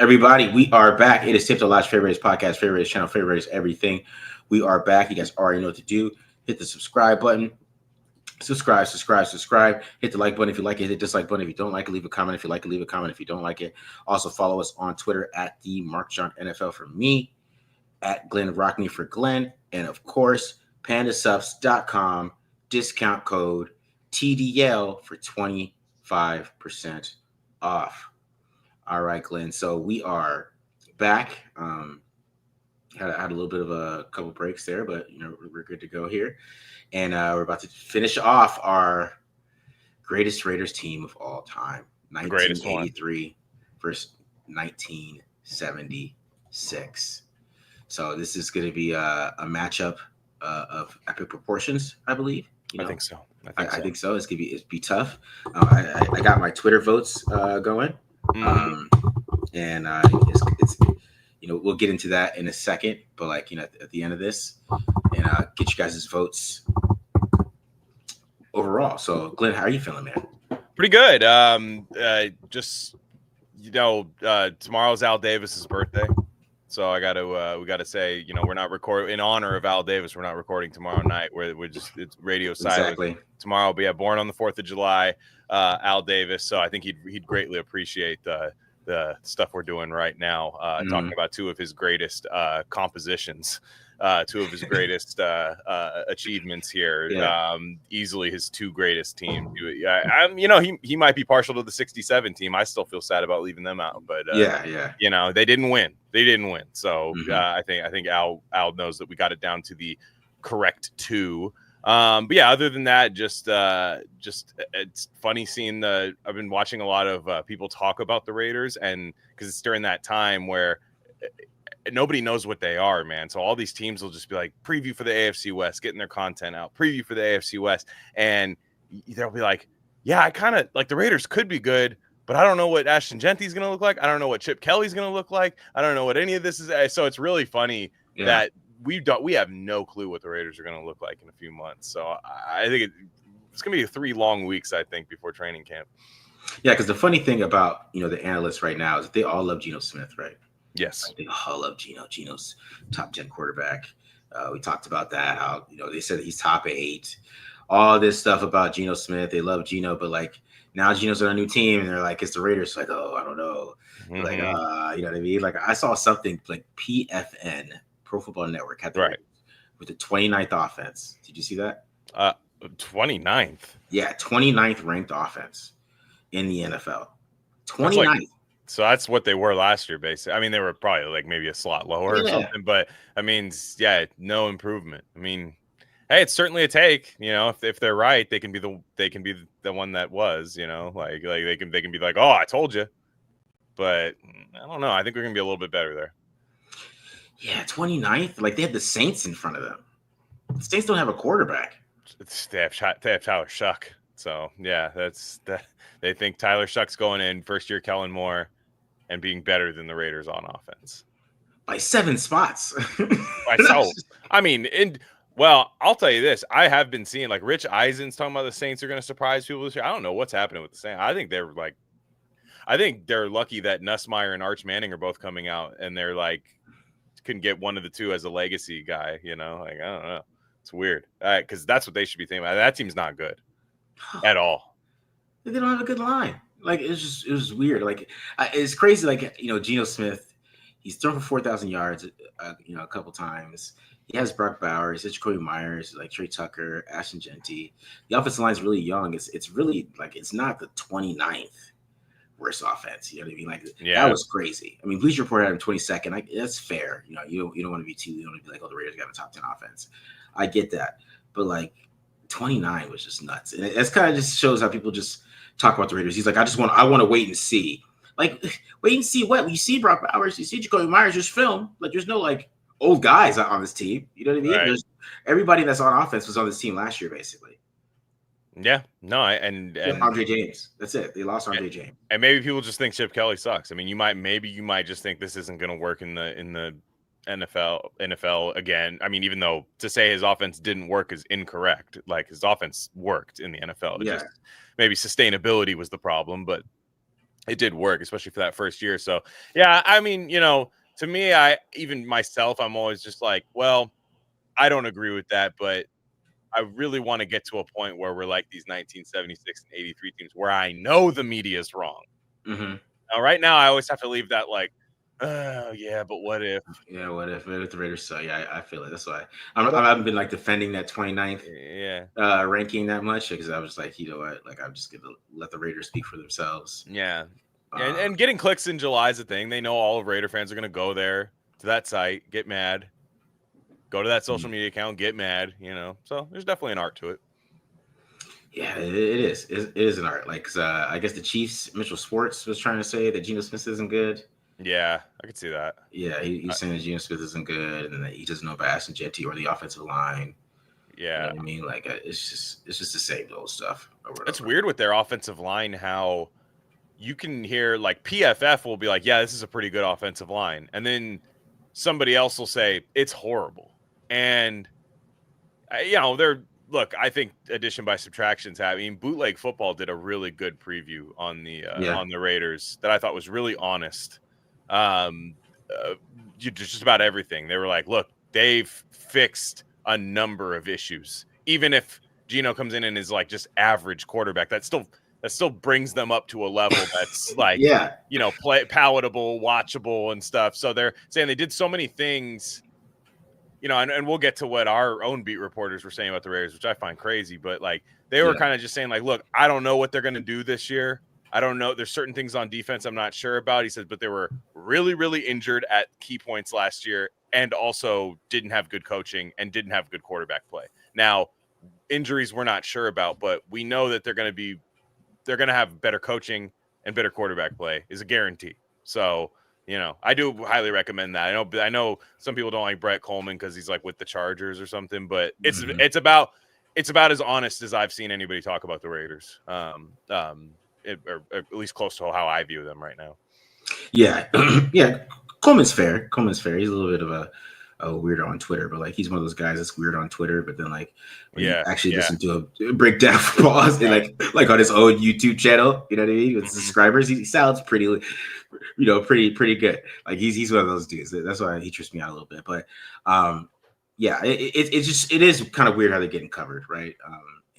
Everybody, we are back. It is Tip to Lodge Favorites Podcast, Favorites Channel, Favorites Everything. We are back. You guys already know what to do. Hit the subscribe button. Subscribe. Hit the like button if you like it. Hit the dislike button if you don't like it. Leave a comment if you like it. Leave a comment if you don't like it. Also, follow us on Twitter at the Mark John NFL for me, at Glen Rockney for Glenn, and of course, pandasups.com, discount code TDL for 25% off. All right, Glenn. So we are back. Had a little bit of a couple breaks there, but we're good to go here, and we're about to finish off our greatest Raiders team of all time, 1983 versus 1976. So this is going to be a matchup of epic proportions, I believe. I think so. I think so. It's gonna be tough. I got my Twitter votes going. And it's we'll get into that in a second, but at the end of this, and get you guys' votes overall. So Glenn, how are you feeling, man? Pretty good. Tomorrow's Al Davis's birthday, so we gotta say, we're not recording in honor of Al Davis. We're not recording tomorrow night. It's radio silent exactly tomorrow. But yeah, born on the 4th of July, Al Davis. So I think he'd greatly appreciate the stuff we're doing right now, talking about two of his greatest compositions, two of his greatest achievements here. Yeah. Easily his two greatest teams. He might be partial to the 67 team. I still feel sad about leaving them out, but they didn't win. So I think Al knows that we got it down to the correct two. But yeah, other than that, just it's funny seeing I've been watching a lot of people talk about the Raiders, and because it's during that time where nobody knows what they are, man. So all these teams will just be like, preview for the AFC West, getting their content out, preview for the AFC West, and they'll be like, yeah, I kind of like the Raiders could be good, but I don't know what Ashton Genty's going to look like. I don't know what Chip Kelly's going to look like. I don't know what any of this is. So it's really funny that we have no clue what the Raiders are going to look like in a few months. So I think it's going to be 3 long weeks, I think, before training camp. Yeah, because the funny thing about the analysts right now is that they all love Geno Smith, right? Yes, they all love Geno. Geno's top 10 quarterback. We talked about that. How they said that he's top 8. All this stuff about Geno Smith. They love Geno, but now Geno's on a new team, and they're like, it's the Raiders. Like, oh, I don't know. Mm-hmm. Like, you know what I mean? Like, I saw something like PFN. Pro Football Network had that with the 29th offense. Did you see that? 29th. Yeah, 29th ranked offense in the NFL. 29th. So that's what they were last year, basically. I mean, they were probably maybe a slot lower or something, but I mean, no improvement. I mean, hey, it's certainly a take. If they're right, they can be the one that was. They can be like, oh, I told you. But I don't know. I think we're gonna be a little bit better there. Yeah, 29th. They had the Saints in front of them. The Saints don't have a quarterback. They have Tyler Shuck. So yeah, they think Tyler Shuck's going in first year Kellen Moore and being better than the Raiders on offense by 7 spots. I'll tell you this. I have been seeing Rich Eisen's talking about the Saints are going to surprise people this year. I don't know what's happening with the Saints. I think they're lucky that Nussmeier and Arch Manning are both coming out, and they're can get one of the two as a legacy guy, I don't know. It's weird. Because that's what they should be thinking about. That team's not good at all. They don't have a good line. It was weird. It's crazy. Geno Smith, he's thrown for 4,000 yards, a couple times. He has Brock Bowers, it's Jacoby Myers, Trey Tucker, Ashton Genty. The offensive line is really young. It's really it's not the 29th. Worst offense, you know what I mean? That was crazy. I mean, Bleacher Report had him 22nd. That's fair. You don't want to be you don't want to be like, oh, the Raiders got a top 10 offense. I get that, but 29 was just nuts, and it's kind of just shows how people just talk about the Raiders. He's like, I want to wait and see. Wait and see what? You see Brock Bowers, you see Jacoby Myers, just film. There's no old guys on this team. You know what I mean? Right. Everybody that's on offense was on this team last year, basically. Yeah, no, and Andre James. That's it. They lost Andre James. And maybe people just think Chip Kelly sucks. I mean, you might just think this isn't going to work in the NFL again. I mean, even though to say his offense didn't work is incorrect. His offense worked in the NFL. Just maybe sustainability was the problem, but it did work, especially for that first year. So yeah, I mean, to me, even myself, I'm always just like, well, I don't agree with that, but I really want to get to a point where we're like these 1976 and 83 teams where I know the media is wrong. Mm-hmm. Now, right now, I always have to leave that like, oh yeah, but what if? Yeah, what if the Raiders suck? Yeah, I feel it. That's why I haven't been like defending that 29th ranking that much, because I was like, you know what, like I'm just gonna let the Raiders speak for themselves. Yeah, and getting clicks in July is a thing. They know all of Raider fans are gonna go there to that site, get mad, go to that social media account, get mad. So there's definitely an art to it. Yeah, it is. It is an art. Like, I guess the Chiefs, Mitchell Schwartz was trying to say that Geno Smith isn't good. Yeah, I could see that. Yeah, he's saying that Geno Smith isn't good, and that he doesn't know about Ashton Jetty or the offensive line. Yeah, you know what I mean, like it's just the same old stuff. It's weird with their offensive line how you can hear like PFF will be like, yeah, this is a pretty good offensive line, and then somebody else will say it's horrible, and I think addition by subtractions have. I mean, Bootleg Football did a really good preview on the Raiders that I thought was really honest. Just about everything. They were like, look, they've fixed a number of issues. Even if Geno comes in and is like just average quarterback, that still brings them up to a level that's like, palatable, watchable and stuff. So they're saying they did so many things. And we'll get to what our own beat reporters were saying about the Raiders, which I find crazy. But like they were kind of just saying like, look, I don't know what they're going to do this year. I don't know. There's certain things on defense I'm not sure about. He said, but they were really, really injured at key points last year and also didn't have good coaching and didn't have good quarterback play. Now, injuries we're not sure about, but we know that they're going to have better coaching and better quarterback play is a guarantee. So, I do highly recommend that. I know some people don't like Brett Coleman because he's like with the Chargers or something, but it's about as honest as I've seen anybody talk about the Raiders. Or at least close to how I view them right now. Yeah, yeah. Coleman's fair. He's a little bit of a weirdo on Twitter, but like he's one of those guys that's weird on Twitter, but then like when you actually listen to a breakdown for balls and like on his own YouTube channel, you know what I mean, with subscribers, he sounds pretty good. Like he's one of those dudes. That's why he trips me out a little bit. But it is kind of weird how they're getting covered, right?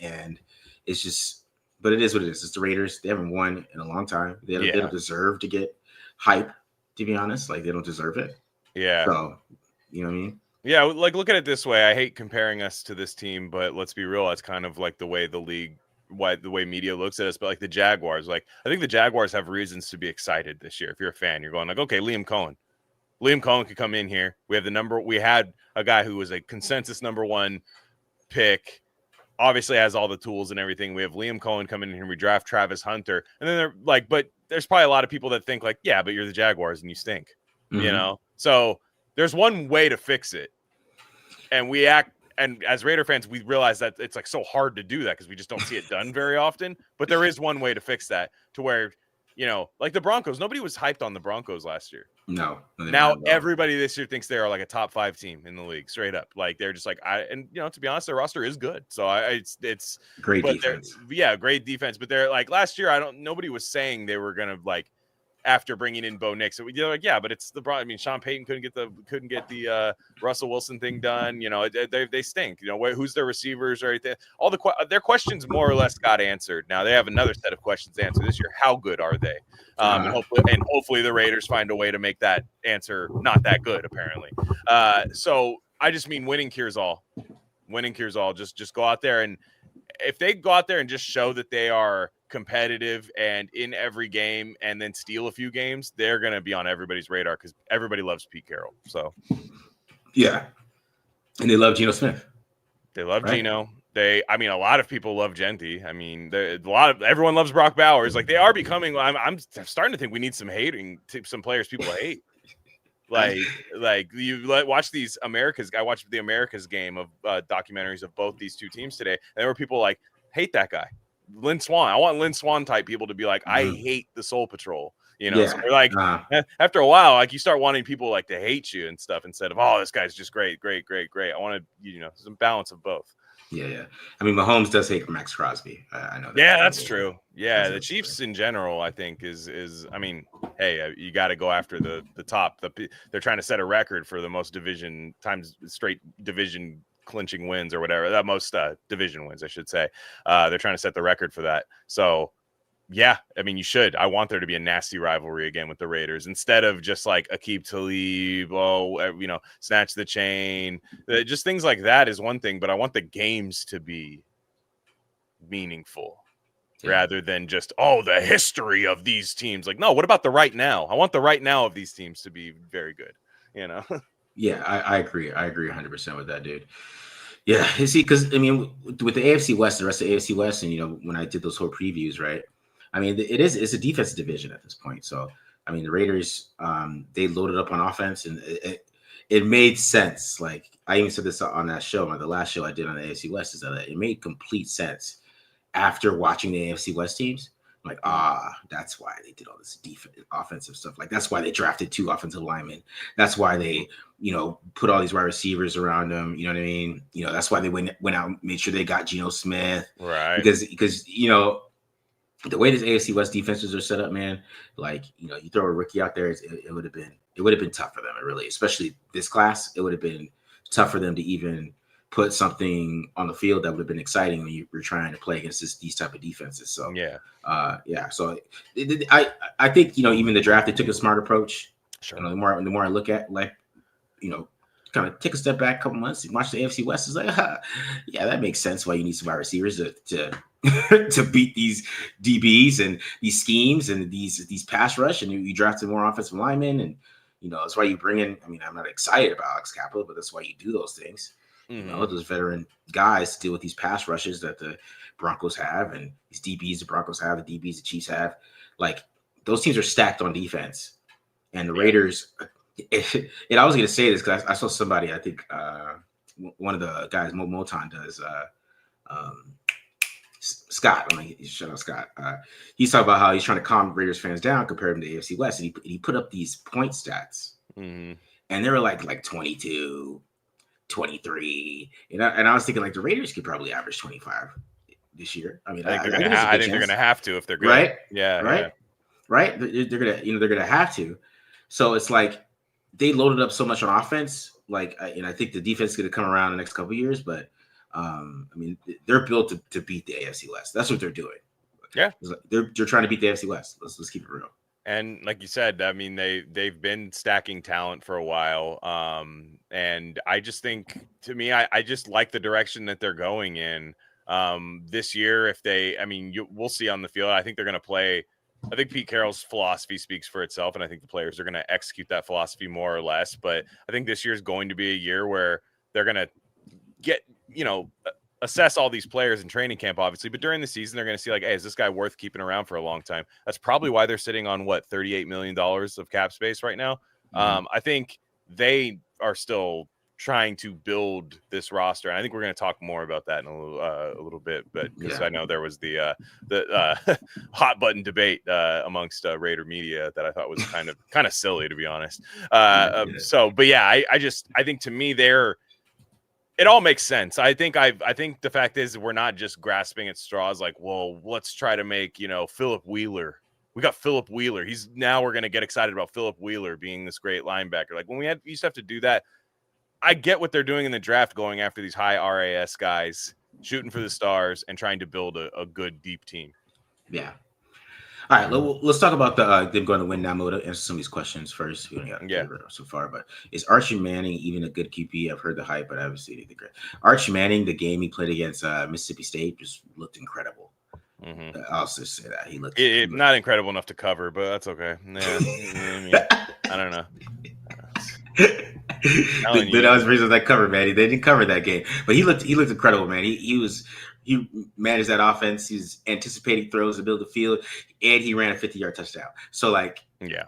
And it's just. But it is what it is. It's the Raiders. They haven't won in a long time. They don't deserve to get hype, to be honest. Like, they don't deserve it. Yeah. So, you know what I mean? Yeah, like, look at it this way. I hate comparing us to this team, but let's be real. It's kind of like the way the way media looks at us. But, like, the Jaguars. Like, I think the Jaguars have reasons to be excited this year. If you're a fan, you're going like, okay, Liam Cohen could come in here. We had a guy who was a consensus number 1 pick. Obviously has all the tools and everything. We have Liam Cohen coming in here. We draft Travis Hunter. And then they're like, but there's probably a lot of people that think like, yeah, but you're the Jaguars and you stink, So there's one way to fix it. And and as Raider fans, we realize that it's like so hard to do that because we just don't see it done very often. But there is one way to fix that to where, like the Broncos, nobody was hyped on the Broncos last year. No. Now everybody this year thinks they are like a top 5 team in the league, straight up. Like they're just like to be honest, their roster is good. So it's great defense. Yeah, great defense. But they're like last year, nobody was saying they were gonna like after bringing in Bo Nix. So they're like, yeah, but it's the I mean, Sean Payton couldn't get the Russell Wilson thing done. They stink. Who's their receivers or anything. All their questions more or less got answered. Now they have another set of questions to answer this year. How good are they? And hopefully the Raiders find a way to make that answer not that good. Apparently, so I just mean winning cures all. Winning cures all. Just go out there, and if they go out there and just show that they are competitive and in every game and then steal a few games, they're going to be on everybody's radar because everybody loves Pete Carroll. So yeah, and they love Geno Smith. They love Geno. A lot of people love Genty. I mean, everyone loves Brock Bowers. Like they are becoming. I'm starting to think we need some players people hate. Like you watch these Americas. I watched the Americas game of documentaries of both these two teams today, and there were people like hate that guy. Lynn Swan. I want Lynn Swan type people to be like, I hate the Soul Patrol. So we're like, after a while, like you start wanting people like to hate you and stuff instead of, oh, this guy's just great. I want to, some balance of both. Yeah. I mean, Mahomes does hate Max Crosby. I know that. Yeah, that's true. Yeah, the Chiefs in general, I think, is. I mean, hey, you got to go after the top. They're trying to set a record for the most straight division clinching wins or whatever. That most division wins, I should say. They're trying to set the record for that. So, yeah, I mean, you should. I want there to be a nasty rivalry again with the Raiders instead of just like Aqib Talib, snatch the chain. Just things like that is one thing, but I want the games to be meaningful. Rather than just, the history of these teams. Like, no, what about the right now? I want the right now of these teams to be very good, Yeah, I agree. I agree 100% with that, dude. Yeah, you see, because, I mean, with the AFC West, the rest of the AFC West, and, when I did those whole previews, right? I mean, it's a defensive division at this point. So, I mean, the Raiders, they loaded up on offense, and it made sense. Like, I even said this on that show, on the last show I did on the AFC West, is that it made complete sense after watching the AFC West teams. Like, that's why they did all this offensive stuff. Like, that's why they drafted 2 offensive linemen. That's why they, put all these wide receivers around them. You know what I mean? That's why they went out and made sure they got Geno Smith. Right. Because the way this AFC West defenses are set up, man, like, you throw a rookie out there, it would have been tough for them. It really, especially this class, it would have been tough for them to even put something on the field that would have been exciting when you were trying to play against these type of defenses. So So I think even the draft, they took a smart approach. Sure. The more I look at, like, kind of take a step back a couple months and watch the AFC West, is like, yeah, that makes sense why you need some wide receivers to to beat these DBs and these schemes and these pass rush, and you drafted more offensive linemen, and that's why you bring in. I mean, I'm not excited about Alex Cappa, but that's why you do those things. Those veteran guys to deal with these pass rushes that the Broncos have, and these DBs the Broncos have, the DBs the Chiefs have. Like, those teams are stacked on defense, and the Raiders. And I was going to say this because I saw somebody, I think one of the guys Moton does, Scott. I mean, shout out Scott. He's talking about how he's trying to calm Raiders fans down, compare them to the AFC West, and he put up these point stats, and they were like 22. 23, and I was thinking, like, the Raiders could probably average 25 this year. I mean, I think they're going to have to if they're good, right? Right. They're gonna have to. So it's like they loaded up so much on offense, like, and I think the defense is going to come around in the next couple of years. But I mean, they're built to beat the AFC West. That's what they're doing. Yeah, they're trying to beat the AFC West. Let's keep it real. And like you said, I mean, they've been stacking talent for a while. And I just think, to me, I just like the direction that they're going in this year. We'll see on the field. I think they're going to play. I think Pete Carroll's philosophy speaks for itself, and I think the players are going to execute that philosophy more or less. But I think this year is going to be a year where they're going to get, assess all these players in training camp, obviously, but during the season, they're going to see, like, hey, is this guy worth keeping around for a long time? That's probably why they're sitting on $38 million of cap space right now. I think they are still trying to build this roster, and I think we're going to talk more about that in a little bit. But because I know there was the hot button debate amongst Raider media that I thought was kind of silly, to be honest. I think, to me, it all makes sense. I think the fact is we're not just grasping at straws like, well, let's try to make, Philip Wheeler. We got Philip Wheeler. We're going to get excited about Philip Wheeler being this great linebacker. Like, when we used to have to do that, I get what they're doing in the draft, going after these high RAS guys, shooting for the stars and trying to build a good, deep team. Yeah. All right, let's talk about them going to win now mode. Answer some of these questions first. We only got so far, but is Archie Manning even a good QB? I've heard the hype, but I haven't seen anything great. Archie Manning, the game he played against Mississippi State, just looked incredible. I'll just say that he looked not incredible enough to cover, but that's okay. Yeah, I don't know. That was the reason that cover, man. They didn't cover that game, but he looked incredible, man. He managed that offense. He's anticipating throws to build the field, and he ran a 50-yard touchdown. So, like, yeah.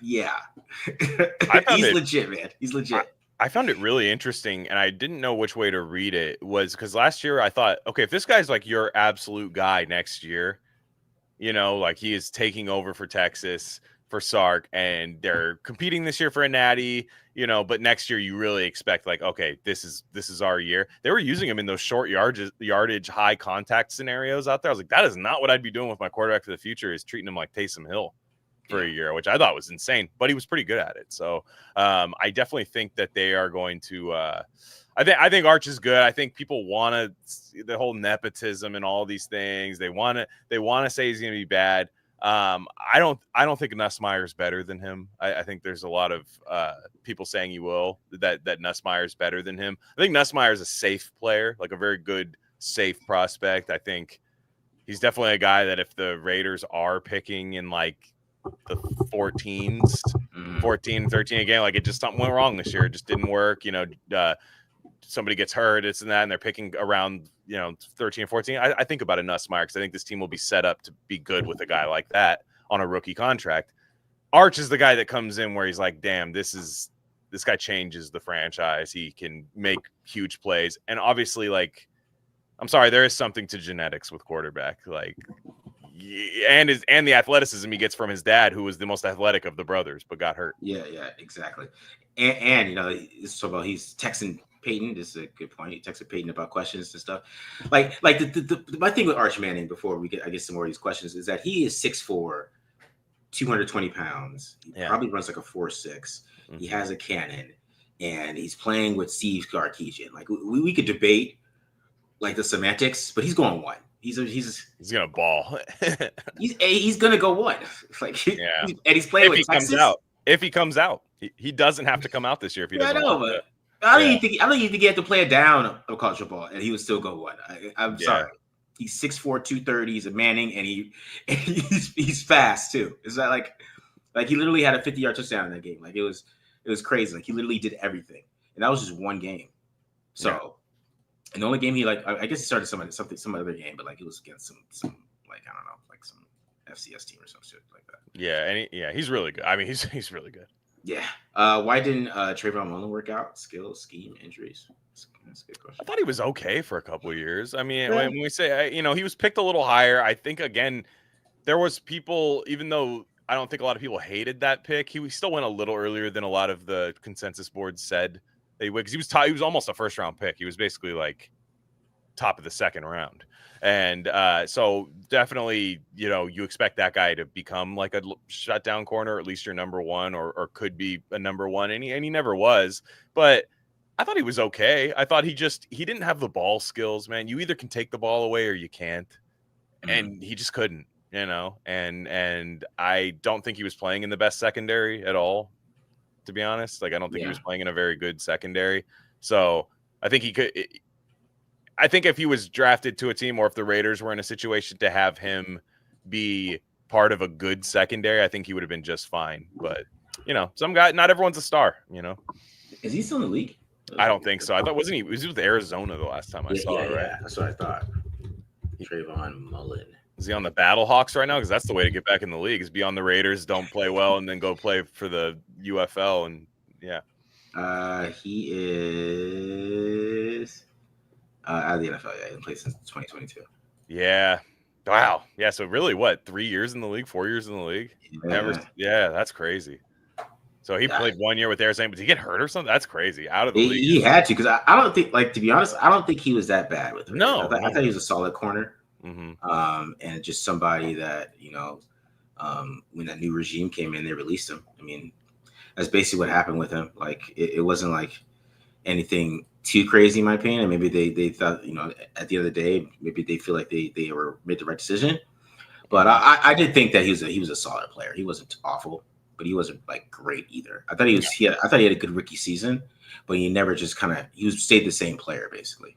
He's legit, man. He's legit. I found it really interesting, and I didn't know which way to read it. Was because last year I thought, okay, if this guy's like your absolute guy next year, like he is taking over for Texas, for Sark, and they're competing this year for a natty, but next year you really expect like, okay, this is our year. They were using him in those short yardage, high contact scenarios out there. I was like, that is not what I'd be doing with my quarterback for the future, is treating him like Taysom Hill for a year, which I thought was insane, but he was pretty good at it. So I definitely think that they are going to, I think Arch is good. I think people want to, the whole nepotism and all these things, they want to say he's going to be bad. I don't think Nussmeier's better than him. I think there's a lot of people saying that Nussmeier's better than him. I think Nussmeier's a safe player, like a very good, safe prospect. I think he's definitely a guy that if the Raiders are picking in like the 14s, 14, 13 again, like it just something went wrong this year. It just didn't work. Somebody gets hurt, it's and that, and they're picking around 13 and 14. I think about a Nussmeier because I think this team will be set up to be good with a guy like that on a rookie contract. Arch is the guy that comes in where he's like, damn, this guy changes the franchise. He can make huge plays, and obviously, like, I'm sorry, there is something to genetics with quarterback, like, and the athleticism he gets from his dad, who was the most athletic of the brothers but got hurt. Yeah, exactly. And so he's texting Peyton. This is a good point. He texted Peyton about questions and stuff. Like my thing with Arch Manning, before we get some more of these questions, is that he is 6'4", 220 pounds. He probably runs like a 4.6. Mm-hmm. He has a cannon, and he's playing with Steve Sarkisian. Like we could debate like the semantics, but he's going one. He's gonna ball. he's gonna go one. Like and he's playing with Texas. If he comes out, he doesn't have to come out this year if he doesn't. I know, but I don't even think he had to play a down of college football, and he would still go one. I'm sorry. He's 6'4", 230. He's a Manning, and he's fast too. Is that like he literally had a 50-yard touchdown in that game? Like it was crazy. Like he literally did everything, and that was just one game. So. And the only game he I guess he started some other game, but like it was against some like I don't know, like some FCS team or some shit like that. Yeah, and he's really good. I mean, he's really good. Yeah. Why didn't Trayvon Mullen work out? Skills, scheme, injuries. That's a good question. I thought he was okay for a couple of years. I mean, when we say he was picked a little higher, I think again there was people, even though I don't think a lot of people hated that pick, he still went a little earlier than a lot of the consensus boards said. Because he was almost a first round pick. He was basically like top of the second round. And so definitely, you expect that guy to become like a shutdown corner, at least your number one, or could be a number one. And he never was. But I thought he was okay. I thought he didn't have the ball skills, man. You either can take the ball away or you can't. Mm-hmm. And he just couldn't, and I don't think he was playing in the best secondary at all. To be honest, like I don't think he was playing in a very good secondary. So I think he could. I think if he was drafted to a team, or if the Raiders were in a situation to have him be part of a good secondary, I think he would have been just fine. But some guy, not everyone's a star. Is he still in the league? I don't think so. I thought he was with Arizona the last time I saw it. Right? Yeah, that's what I thought. Trayvon Mullen. Is he on the Battlehawks right now? Because that's the way to get back in the league, is be on the Raiders, don't play well, and then go play for the UFL. And he is out of the NFL. Yeah, he hasn't played since 2022. Yeah. Wow. Yeah. So really, what? 3 years in the league? 4 years in the league? Yeah. That's crazy. So he played 1 year with Arizona, but did he get hurt or something? That's crazy. Out of the league. He had to, because I don't think, like, to be honest, I don't think he was that bad with him. No. I thought he was a solid corner. Mm-hmm. And just somebody that, when that new regime came in, they released him. I mean, that's basically what happened with him. Like, it wasn't like anything too crazy, in my opinion. And maybe they thought, at the end of the day, maybe they feel like they made the right decision. But I did think that he was a solid player. He wasn't awful, but he wasn't like great either. I thought I thought he had a good rookie season, but he never just he stayed the same player basically.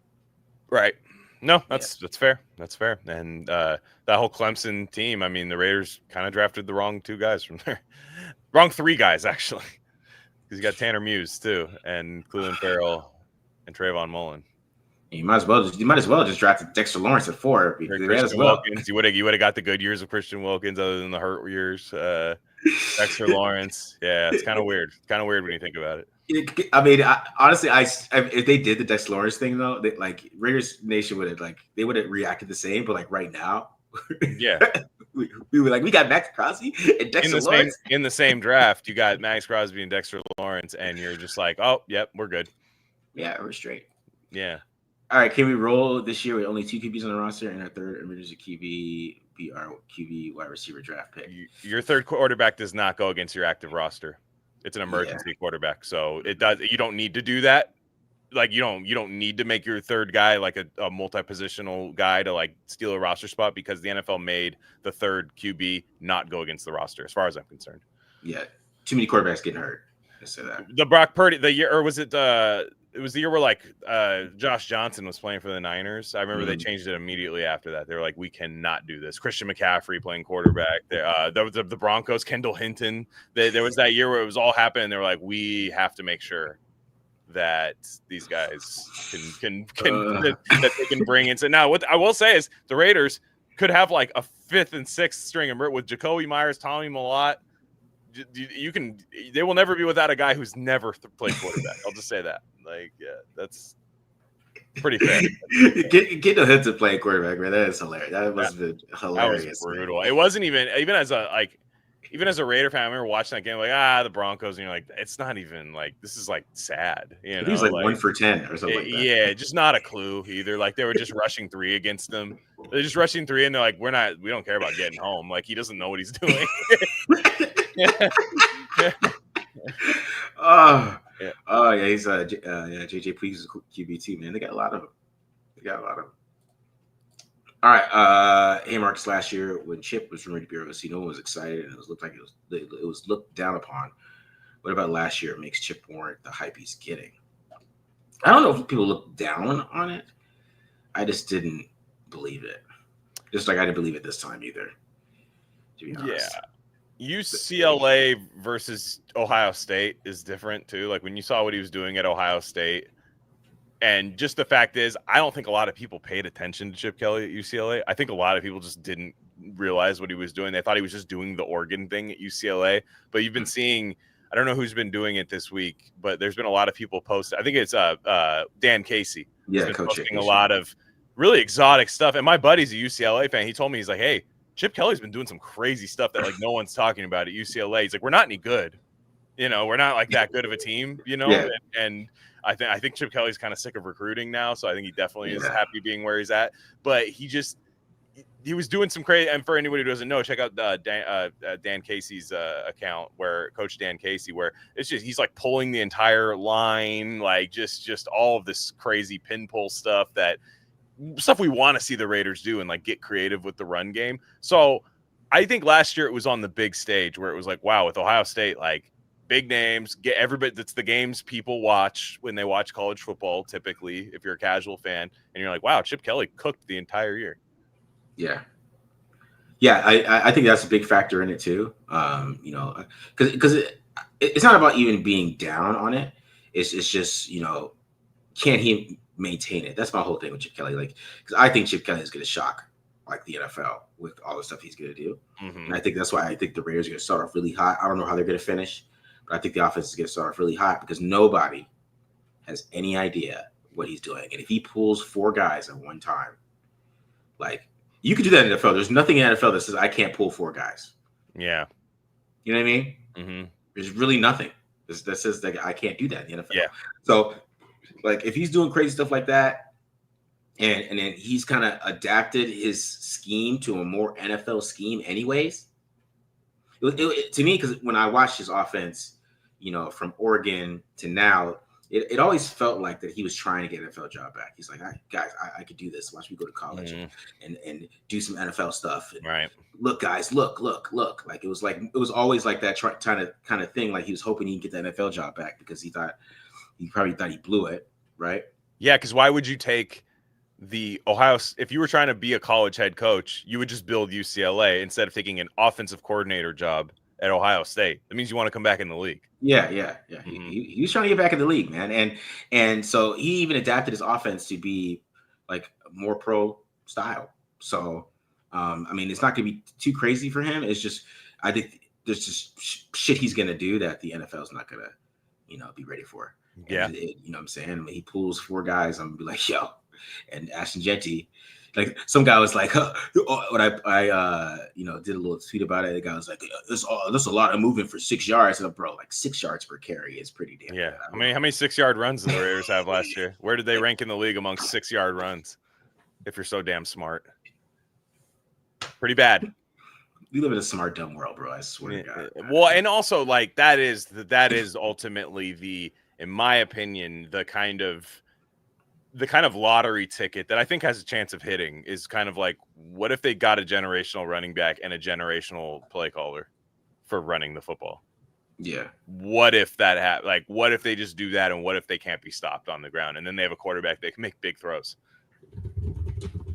Right. No, that's fair. That's fair. And that whole Clemson team, I mean, the Raiders kind of drafted the wrong two guys from there. Wrong three guys, actually. Because you got Tanner Muse, too, and Cleveland Farrell and Trayvon Mullen. You might as well just draft Dexter Lawrence at 4. Wilkins. You would have got the good years of Christian Wilkins other than the hurt years. Dexter Lawrence. Yeah, it's kind of weird. It's kind of weird when you think about it. I mean, honestly, if they did the Dexter Lawrence thing though, Raiders Nation would have reacted the same, but like right now, yeah, we were like, we got Max Crosby and Dexter Lawrence in the same draft. You got Max Crosby and Dexter Lawrence, and you're just like, oh, yep, we're good. Yeah, we're straight. Yeah. All right, can we roll this year with only 2 QBs on the roster and our third emergency QB be our QB wide receiver draft pick? Your third quarterback does not go against your active roster. It's an emergency quarterback, so it does. You don't need to do that. Like you don't need to make your third guy like a multi-positional guy to like steal a roster spot because the NFL made the third QB not go against the roster, as far as I'm concerned. Yeah, too many quarterbacks getting hurt. I say that. The Brock Purdy, the year, or was it? It was the year where like Josh Johnson was playing for the Niners. I remember they changed it immediately after that. They were like, we cannot do this. Christian McCaffrey playing quarterback. The Broncos, Kendall Hinton. There was that year where it was all happening. They were like, we have to make sure that these guys can that they can bring into. Now, what I will say is the Raiders could have like a 5th and 6th string with Jacoby Myers, Tommy Millott. They will never be without a guy who's never played quarterback. I'll just say that. Like, yeah, that's pretty fair. Get the head to play quarterback, man. That is hilarious. That must have been hilarious. That was brutal. Man. It wasn't even as a Raider fan. I remember watching that game like the Broncos, and you're like, it's not even like this is like sad. You know, he was like 1 for 10 or something like that. Yeah, just not a clue either. Like they were just rushing 3 against them. They're just rushing 3, and they're like, we don't care about getting home. Like he doesn't know what he's doing. Oh yeah, he's JJ Please QB too, man. They got a lot of them. All right, hey Marcus, last year when Chip was rumored to be OC, no one was excited and it was looked down upon. What about last year? It makes Chip warrant the hype he's getting. I don't know if people look down on it. I just didn't believe it. Just like I didn't believe it this time either. To be honest. Yeah. UCLA versus Ohio State is different too. Like when you saw what he was doing at Ohio State, and just the fact is, I don't think a lot of people paid attention to Chip Kelly at UCLA. I think a lot of people just didn't realize what he was doing. They thought he was just doing the Oregon thing at UCLA. But you've been seeing, I don't know who's been doing it this week, but there's been a lot of people post. I think it's Dan Casey. Yeah, Coach posting a lot of really exotic stuff. And my buddy's a UCLA fan. He told me, he's like, hey, Chip Kelly's been doing some crazy stuff that like no one's talking about at UCLA. He's like, we're not any good. You know, we're not like that good of a team, you know? Yeah. And I think Chip Kelly's kind of sick of recruiting now. So I think he definitely is happy being where he's at. But he was doing some crazy, and for anybody who doesn't know, check out Dan Casey's account, where Coach Dan Casey, where it's just, he's like pulling the entire line, like just all of this crazy pin pull stuff we want to see the Raiders do and like get creative with the run game. So I think last year it was on the big stage where it was like, wow, with Ohio State, like big names, get everybody. That's the games people watch when they watch college football. Typically, if you're a casual fan, and you're like, wow, Chip Kelly cooked the entire year. Yeah. I think that's a big factor in it too. You know, because it's not about even being down on it. It's just, you know, can he maintain it? That's my whole thing with Chip Kelly. Like, because I think Chip Kelly is going to shock like the NFL with all the stuff he's going to do. Mm-hmm. And I think that's why I think the Raiders are going to start off really hot. I don't know how they're going to finish, but I think the offense is going to start off really hot because nobody has any idea what he's doing. And if he pulls 4 guys at one time, like, you could do that in the NFL. There's nothing in the NFL that says I can't pull 4 guys. Yeah. You know what I mean? Mm-hmm. There's really nothing that says that I can't do that in the NFL. Yeah. So, like, if he's doing crazy stuff like that, and then he's kind of adapted his scheme to a more NFL scheme anyways, to me, because when I watched his offense, you know, from Oregon to now, it always felt like that he was trying to get an NFL job back. He's like, guys, I could do this. Watch me go to college and do some NFL stuff. And right. Look, guys, look. Like, it was always like that kind of thing. Like, he was hoping he'd get that NFL job back because he probably thought he blew it. Right. Yeah. Because why would you take the Ohio? If you were trying to be a college head coach, you would just build UCLA instead of taking an offensive coordinator job at Ohio State. That means you want to come back in the league. Yeah. Mm-hmm. He was trying to get back in the league, man. And so he even adapted his offense to be like more pro style. So, I mean, it's not going to be too crazy for him. It's just, I think there's just shit he's going to do that the NFL is not going to, be ready for. Yeah. You know what I'm saying? When he pulls 4 guys, I'm going to be like, yo, and Ashton Jetty. Like some guy was like, when I did a little tweet about it. The guy was like, "There's a lot of movement for 6 yards." And bro, like 6 yards per carry is pretty damn good. How many 6-yard runs did the Raiders have last year? Where did they rank in the league among 6-yard runs? If you're so damn smart, pretty bad. We live in a smart, dumb world, bro. I swear to God. Well, and also like that is ultimately in my opinion, the kind of lottery ticket that I think has a chance of hitting is kind of like, what if they got a generational running back and a generational play caller for running the football? Yeah. What if that what if they just do that, and what if they can't be stopped on the ground, and then they have a quarterback that can make big throws?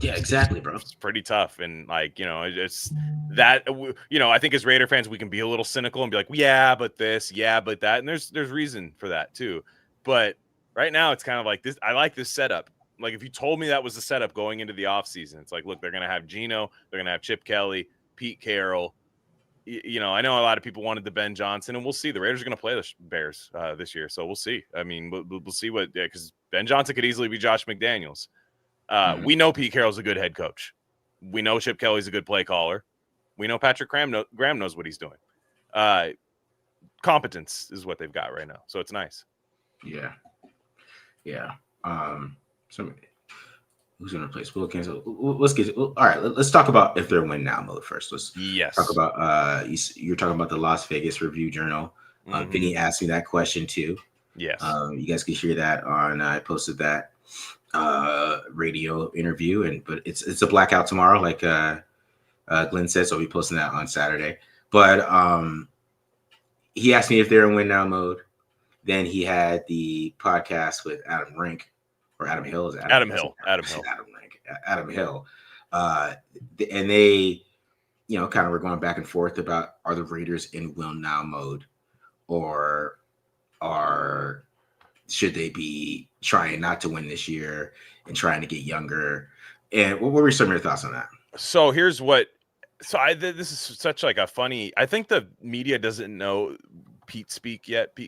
Yeah, exactly, bro. It's pretty tough. And it's that, I think as Raider fans, we can be a little cynical and be like, yeah, but this, yeah, but that. And there's reason for that too. But right now it's kind of like this. I like this setup. Like if you told me that was the setup going into the offseason, it's like, look, they're going to have Geno, they're going to have Chip Kelly, Pete Carroll. I know a lot of people wanted the Ben Johnson, and we'll see. The Raiders are going to play the Bears this year. So we'll see. I mean, we'll see because Ben Johnson could easily be Josh McDaniels. We know Pete Carroll's a good head coach. We know Chip Kelly's a good play caller. We know Patrick Graham knows what he's doing. Competence is what they've got right now, so it's nice. Yeah. So who's going to replace Wilkins? All right. Let's talk about if they're win now mode first. Let's talk about. You're talking about the Las Vegas Review Journal. Vinny asked me that question too. Yes. You guys can hear that on. I posted that radio interview, but it's a blackout tomorrow, like Glen said, so I'll be posting that on Saturday. But he asked me if they're in win now mode. Then he had the podcast with Adam Hill. Adam Hill. And they, kind of were going back and forth about, are the Raiders in win now mode, or should they be trying not to win this year and trying to get younger? And what were some of your thoughts on that? So this is such like a funny, I think the media doesn't know Pete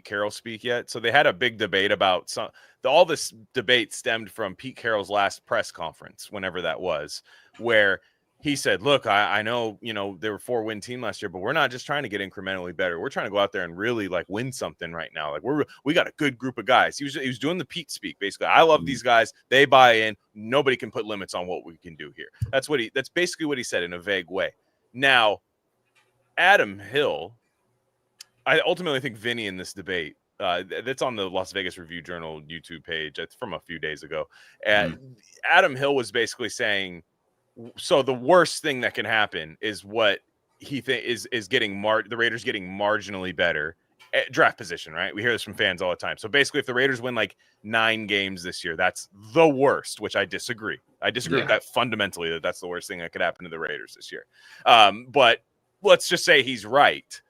Carroll speak yet. So they had a big debate about all this debate stemmed from Pete Carroll's last press conference, whenever that was, where he said, look, I know, they were 4-win team last year, but we're not just trying to get incrementally better. We're trying to go out there and really like win something right now. Like we got a good group of guys. He was doing the Pete speak. Basically, I love these guys. They buy in. Nobody can put limits on what we can do here. That's basically what he said in a vague way. Now, Adam Hill, I ultimately think Vinny in this debate, that's on the Las Vegas Review Journal YouTube page. It's from a few days ago. Adam Hill was basically saying, so the worst thing that can happen is what he is getting the Raiders getting marginally better at draft position, right? We hear this from fans all the time. So basically, if the Raiders win like 9 games this year, that's the worst, which I disagree. I disagree with that fundamentally, that's the worst thing that could happen to the Raiders this year. But let's just say he's right.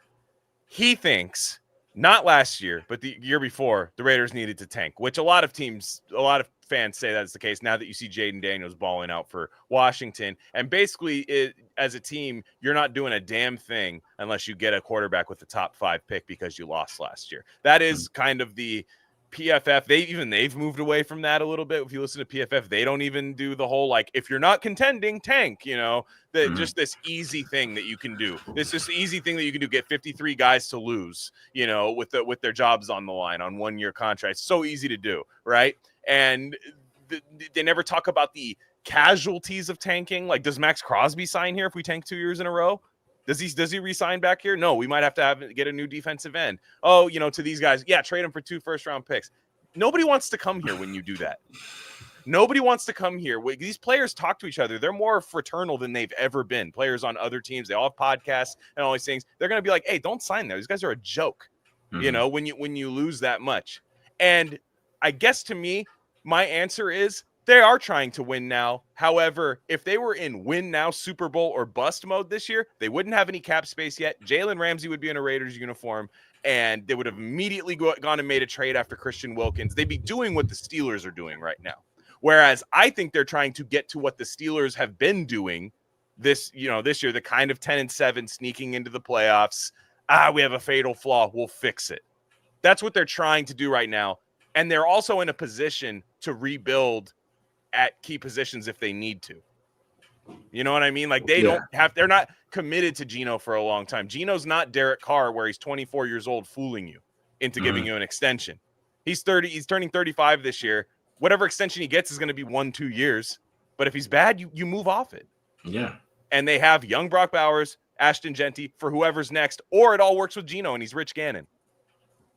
He thinks not last year, but the year before, the Raiders needed to tank, which a lot of fans say that's the case now that you see Jaden Daniels balling out for Washington. And basically, as a team, you're not doing a damn thing unless you get a quarterback with the top 5 pick because you lost last year. That is kind of the PFF. They've moved away from that a little bit. If you listen to PFF, they don't even do the whole, like, if you're not contending, tank, just this easy thing that you can do. This is the easy thing that you can do. Get 53 guys to lose, with their jobs on the line on 1-year contracts. So easy to do, right? And they never talk about the casualties of tanking. Like, does Max Crosby sign here if we tank 2 years in a row? Does he resign back here? No, we might have to get a new defensive end. Oh, to these guys, trade them for 2 first-round picks. Nobody wants to come here when you do that. Nobody wants to come here. These players talk to each other. They're more fraternal than they've ever been. Players on other teams, they all have podcasts and all these things. They're going to be like, hey, don't sign there. These guys are a joke, when you lose that much. And I guess to me, my answer is they are trying to win now. However, if they were in win now, Super Bowl or bust mode this year, they wouldn't have any cap space yet. Jalen Ramsey would be in a Raiders uniform, and they would have immediately gone and made a trade after Christian Wilkins. They'd be doing what the Steelers are doing right now. Whereas I think they're trying to get to what the Steelers have been doing this year, the kind of 10-7 sneaking into the playoffs. We have a fatal flaw. We'll fix it. That's what they're trying to do right now. And they're also in a position to rebuild at key positions if they need to. You know what I mean? Like they're not committed to Geno for a long time. Geno's not Derek Carr where he's 24 years old fooling you into giving you an extension. He's 30. He's turning 35 this year. Whatever extension he gets is going to be 1-2 years. But if he's bad, you move off it. Yeah. And they have young Brock Bowers, Ashton Genty for whoever's next, or it all works with Geno and he's Rich Gannon.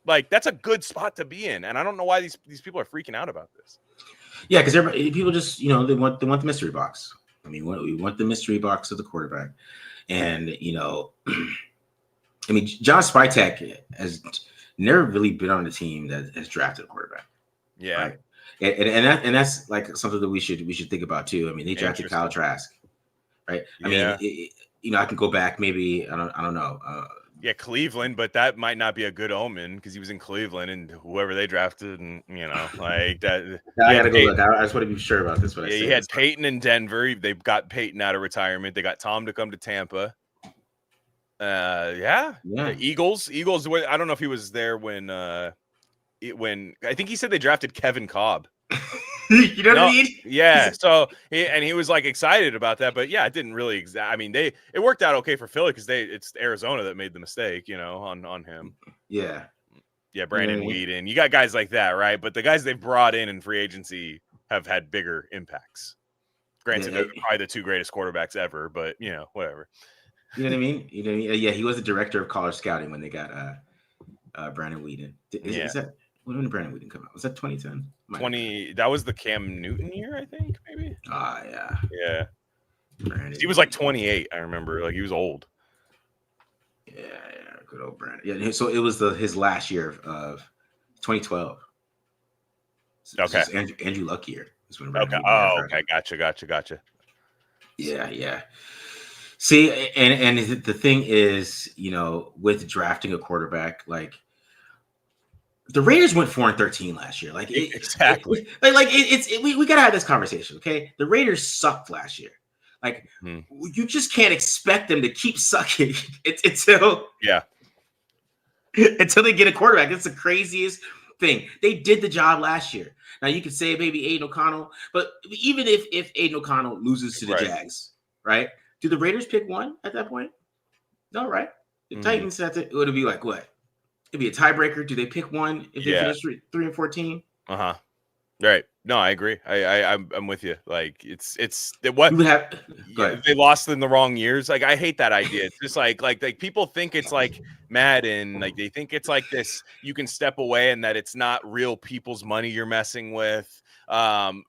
Like, that's a good spot to be in. And I don't know why these people are freaking out about this. Yeah, because people just, they want the mystery box. I mean, we want the mystery box of the quarterback. And, I mean, John Spytek has never really been on a team that has drafted a quarterback. Yeah. Right? And that's like something that we should think about too. I mean, they drafted Kyle Trask, right? I mean, I can go back maybe, I don't know. Cleveland, but that might not be a good omen because he was in Cleveland and whoever they drafted, and like that. I gotta go look. I just want to be sure about this. He had Peyton in Denver. They got Peyton out of retirement. They got Tom to come to Tampa. The Eagles. I don't know if he was there when I think he said they drafted Kevin Cobb. You know what I mean? Yeah. So he was like excited about that, but yeah, it didn't really. I mean, it worked out okay for Philly because it's Arizona that made the mistake, on him. Yeah. Yeah, Brandon Weeden. You got guys like that, right? But the guys they've brought in free agency have had bigger impacts. Granted, they're probably the two greatest quarterbacks ever, but whatever. You know what I mean? Yeah, he was the director of college scouting when they got Brandon Weeden. Is that when did Brandon Weeden come out? Was that 2010? That was the Cam Newton year, I think, maybe. Yeah. Yeah. Brandon he was like 28, I remember. Like, he was old. Yeah, good old Brandon. Yeah, so it was his last year of 2012. Okay. Andrew Luck year is when Brandon okay. Gotcha. Yeah. See, and the thing is, with drafting a quarterback, like the Raiders went 4-13 last year. Like exactly. We gotta have this conversation, okay? The Raiders sucked last year. Like you just can't expect them to keep sucking until they get a quarterback. It's the craziest thing. They did the job last year. Now you could say maybe Aiden O'Connell, but even if Aiden O'Connell loses to the Jags, right? Do the Raiders pick one at that point? No, right? The Titans it would be like what? It'd be a tiebreaker. Do they pick one if they finish 3-14? Right. No, I agree. I'm with you. Like they lost in the wrong years. Like, I hate that idea. It's just like people think it's like Madden. Like, they think it's like this. You can step away and that it's not real people's money you're messing with.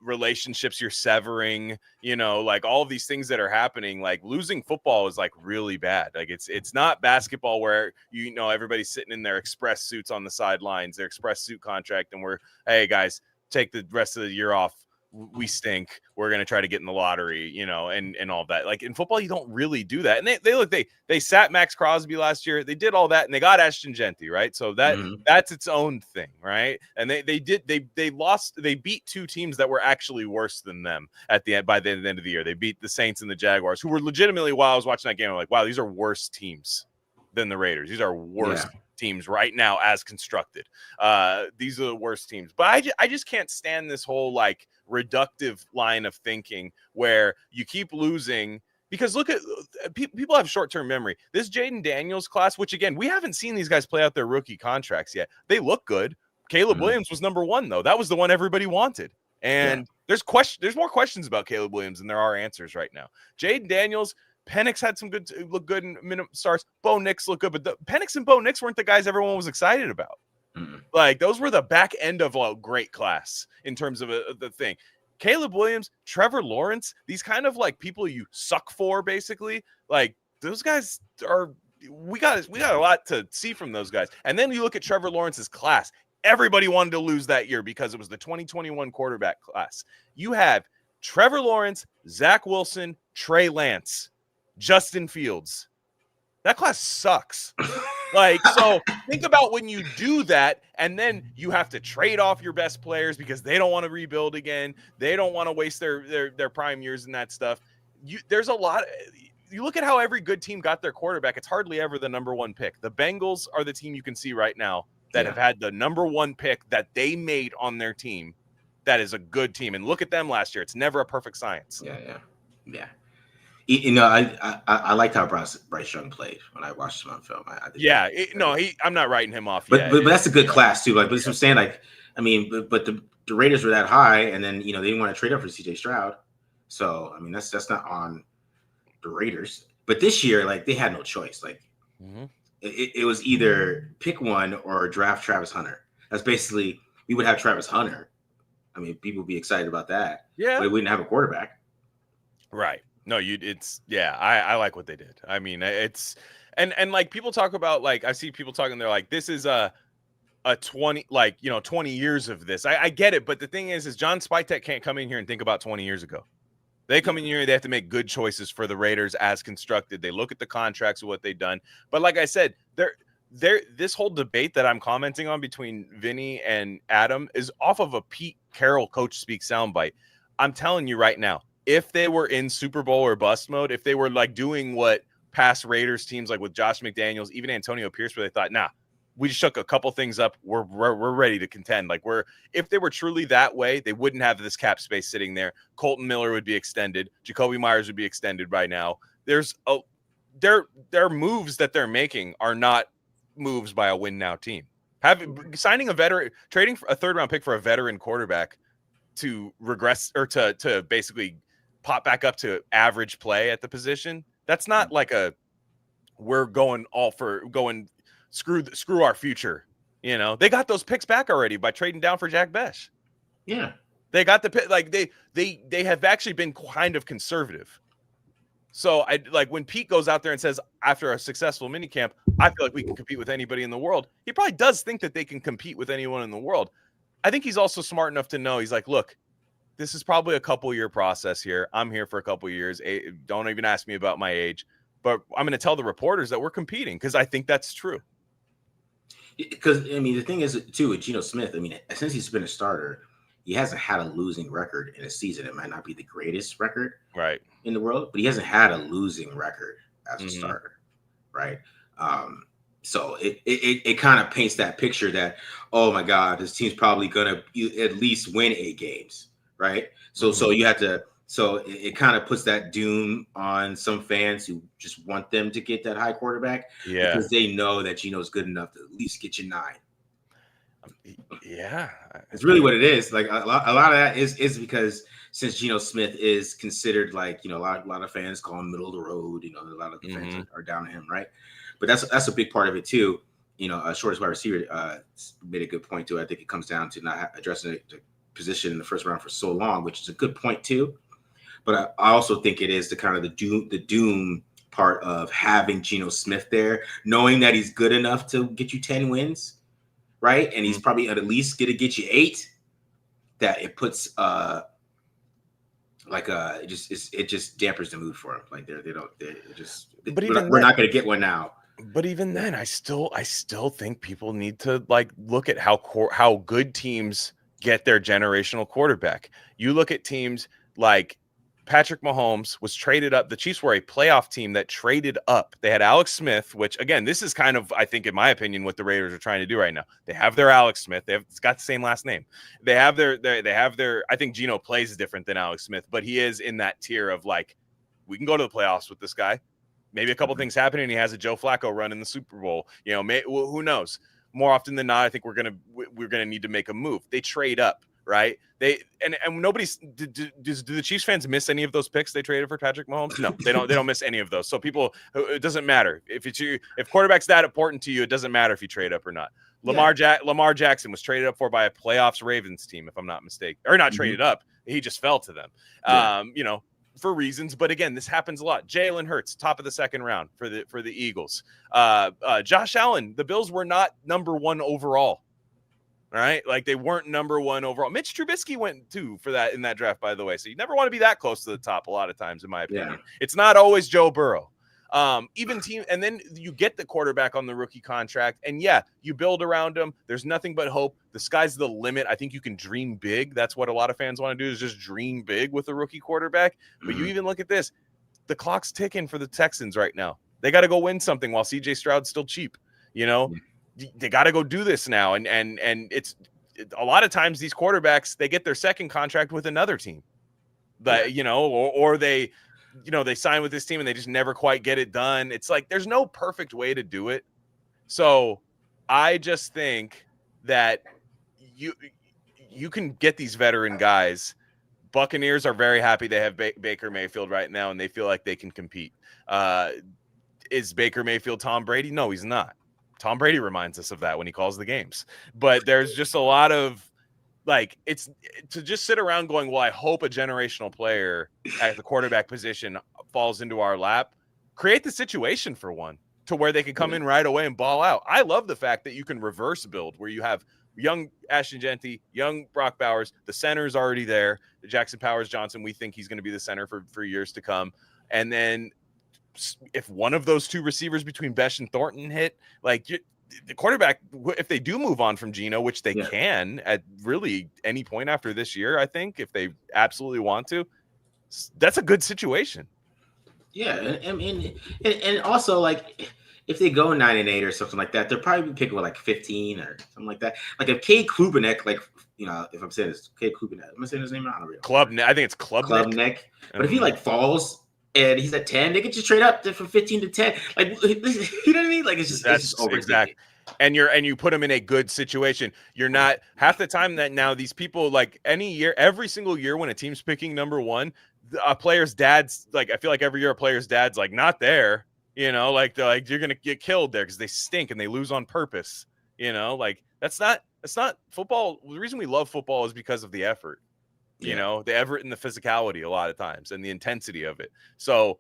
Relationships you're severing. Like all of these things that are happening. Like, losing football is like really bad. Like, it's not basketball where everybody's sitting in their express suits on the sidelines, their express suit contract, and hey guys, take the rest of the year off. We stink. We're going to try to get in the lottery, and all that. Like, in football, you don't really do that. And they sat Max Crosby last year. They did all that, and they got Ashton Genty, right? So that's its own thing, right? And they beat two teams that were actually worse than them by the end of the year. They beat the Saints and the Jaguars, who were legitimately, while I was watching that game, I'm like, wow, these are worse teams than the Raiders. These are worse teams right now as constructed. These are the worst teams. But I just can't stand this whole like reductive line of thinking where you keep losing, because look at people have short-term memory. This Jaden Daniels class, which again, we haven't seen these guys play out their rookie contracts yet. They look good. Caleb Williams was number one, though. That was the one everybody wanted. And there's more questions about Caleb Williams than there are answers right now. Jaden Daniels, Penix had some look good in minimum starts. Bo Nix looked good, but Penix and Bo Nix weren't the guys everyone was excited about. Like, those were the back end of a great class in terms of the thing. Caleb Williams, Trevor Lawrence, these kind of like people you suck for, basically. Like, those guys we got a lot to see from those guys. And then you look at Trevor Lawrence's class. Everybody wanted to lose that year because it was the 2021 quarterback class. You have Trevor Lawrence, Zach Wilson, Trey Lance, Justin Fields. That class sucks. Like, so think about when you do that, and then you have to trade off your best players because they don't want to rebuild again. They don't want to waste their prime years and that stuff. There's a lot. You look at how every good team got their quarterback. It's hardly ever the number one pick. The Bengals are the team you can see right now that have had the number one pick that they made on their team that is a good team. And look at them last year. It's never a perfect science. Yeah. You know, I liked how Bryce Young played when I watched him on film. I'm not writing him off yet. But that's a good class too. Like, but I'm saying, like, I mean, but the Raiders were that high, and then they didn't want to trade up for CJ Stroud. So I mean, that's not on the Raiders. But this year, like, they had no choice. Like, it was either pick one or draft Travis Hunter. That's basically, we would have Travis Hunter. I mean, people would be excited about that. Yeah, but we wouldn't have a quarterback. Right. No, I like what they did. I mean, it's and like people talk about, like, I see people talking, they're like, this is a 20, like, 20 years of this. I get it, but the thing is John Spytek can't come in here and think about 20 years ago. They come in here, they have to make good choices for the Raiders as constructed. They look at the contracts of what they've done. But like I said, this whole debate that I'm commenting on between Vinny and Adam is off of a Pete Carroll coach speak soundbite. I'm telling you right now, if they were in Super Bowl or bust mode, if they were like doing what past Raiders teams, like with Josh McDaniels, even Antonio Pierce, where they thought, nah, we just shook a couple things up, we're ready to contend. Like, if they were truly that way, they wouldn't have this cap space sitting there. Colton Miller would be extended. Jacoby Myers would be extended by now. Their moves that they're making are not moves by a win now team. Signing a veteran, trading a third round pick for a veteran quarterback to regress, or to basically pop back up to average play at the position, that's not like we're going screw our future. They got those picks back already by trading down for Jack Besh. Yeah, they got the pick. Like, they have actually been kind of conservative. So I like when Pete goes out there and says, after a successful minicamp, I feel like we can compete with anybody in the world. He probably does think that they can compete with anyone in the world. I think he's also smart enough to know, he's like, look, this is probably a couple-year process here. I'm here for a couple years. Don't even ask me about my age, but I'm going to tell the reporters that we're competing, because I think that's true. Because, I mean, the thing is, too, with Geno Smith, I mean, since he's been a starter, he hasn't had a losing record in a season. It might not be the greatest record in the world, but he hasn't had a losing record as a starter, right? So it kind of paints that picture that, oh my God, this team's probably gonna at least win 8 games, right? So you have to. So it kind of puts that doom on some fans who just want them to get that high quarterback, because they know that Geno's good enough to at least get you 9. Yeah, it's really what it is. Like a lot of that is because since Geno Smith is considered, like, a lot of fans call him middle of the road. A lot of the fans are down on him, right? But that's a big part of it too. Shortest wide receiver made a good point too. I think it comes down to not addressing the position in the first round for so long, which is a good point too. But I also think it is the kind of the doom part of having Geno Smith there, knowing that he's good enough to get you 10 wins, right? And he's probably at least going to get you 8. That it puts it just dampers the mood for him. Like we're not going to get one now. But even then, I still think people need to, like, look at how good teams get their generational quarterback. You look at teams like Patrick Mahomes was traded up. The Chiefs were a playoff team that traded up. They had Alex Smith, which, again, this is kind of, I think, in my opinion, what the Raiders are trying to do right now. They have their Alex Smith. It's got the same last name. They have their. I think Geno plays different than Alex Smith, but he is in that tier of, like, we can go to the playoffs with this guy. Maybe a couple things happen and he has a Joe Flacco run in the Super Bowl. Who knows? More often than not, I think we're gonna need to make a move. They trade up. Right? And nobody's do the Chiefs fans miss any of those picks they traded for Patrick Mahomes? No, they don't miss any of those. So it doesn't matter if quarterback's that important to you. It doesn't matter if you trade up or not. Lamar Jackson was traded up by a playoffs Ravens team, if I'm not mistaken, or not traded up. He just fell to them. For reasons. But again, this happens a lot. Jalen Hurts, top of the second round for the Eagles. Josh Allen, the Bills were not number 1 overall. All right, like, they weren't number 1 overall. Mitch Trubisky went 2 for that in that draft, by the way. So you never want to be that close to the top a lot of times, in my opinion. Yeah. It's not always Joe Burrow. And then you get the quarterback on the rookie contract, and you build around him. There's nothing but hope. The sky's the limit. I think you can dream big. That's what a lot of fans want to do, is just dream big with a rookie quarterback. But you even look at this. The clock's ticking for the Texans right now. They got to go win something while CJ Stroud's still cheap. They got to go do this now, and it's a lot of times these quarterbacks, they get their second contract with another team that, or they, they sign with this team and they just never quite get it done. It's like, there's no perfect way to do it. So I just think that you can get these veteran guys. Buccaneers are very happy they have Baker Mayfield right now, and they feel like they can compete. Is Baker Mayfield Tom Brady? No, he's not. Tom Brady reminds us of that when he calls the games. But there's just a lot of, like, it's to just sit around going, well, I hope a generational player at the quarterback position falls into our lap. Create the situation for one to where they can come in right away and ball out. I love the fact that you can reverse build where you have young Ashton Genty, young Brock Bowers. The center is already there. The Jackson Powers Johnson, we think he's going to be the center for years to come. And then if one of those two receivers between Besh and Thornton hit, like the quarterback, if they do move on from Geno, which they can at really any point after this year, I think if they absolutely want to, that's a good situation. Yeah, and also, like, if they go 9-8 or something like that, they'll probably be picking with like 15 or something like that. Like if Cade Klubenek, like, if I'm saying this, Cade Klubenek, am I saying his name? I don't know. I think it's Klubnik. But if he like falls and he's at 10, they can just trade up from 15 to 10. Like, you know what I mean? Like it's just over. Exactly. And you put them in a good situation. You're not half the time that now these people, like every single year when a team's picking number one, a player's dad's like, I feel like every year a player's dad's like not there. Like they're like, you're gonna get killed there because they stink and they lose on purpose. Like that's not football. The reason we love football is because of the effort. The effort and the physicality a lot of times and the intensity of it. So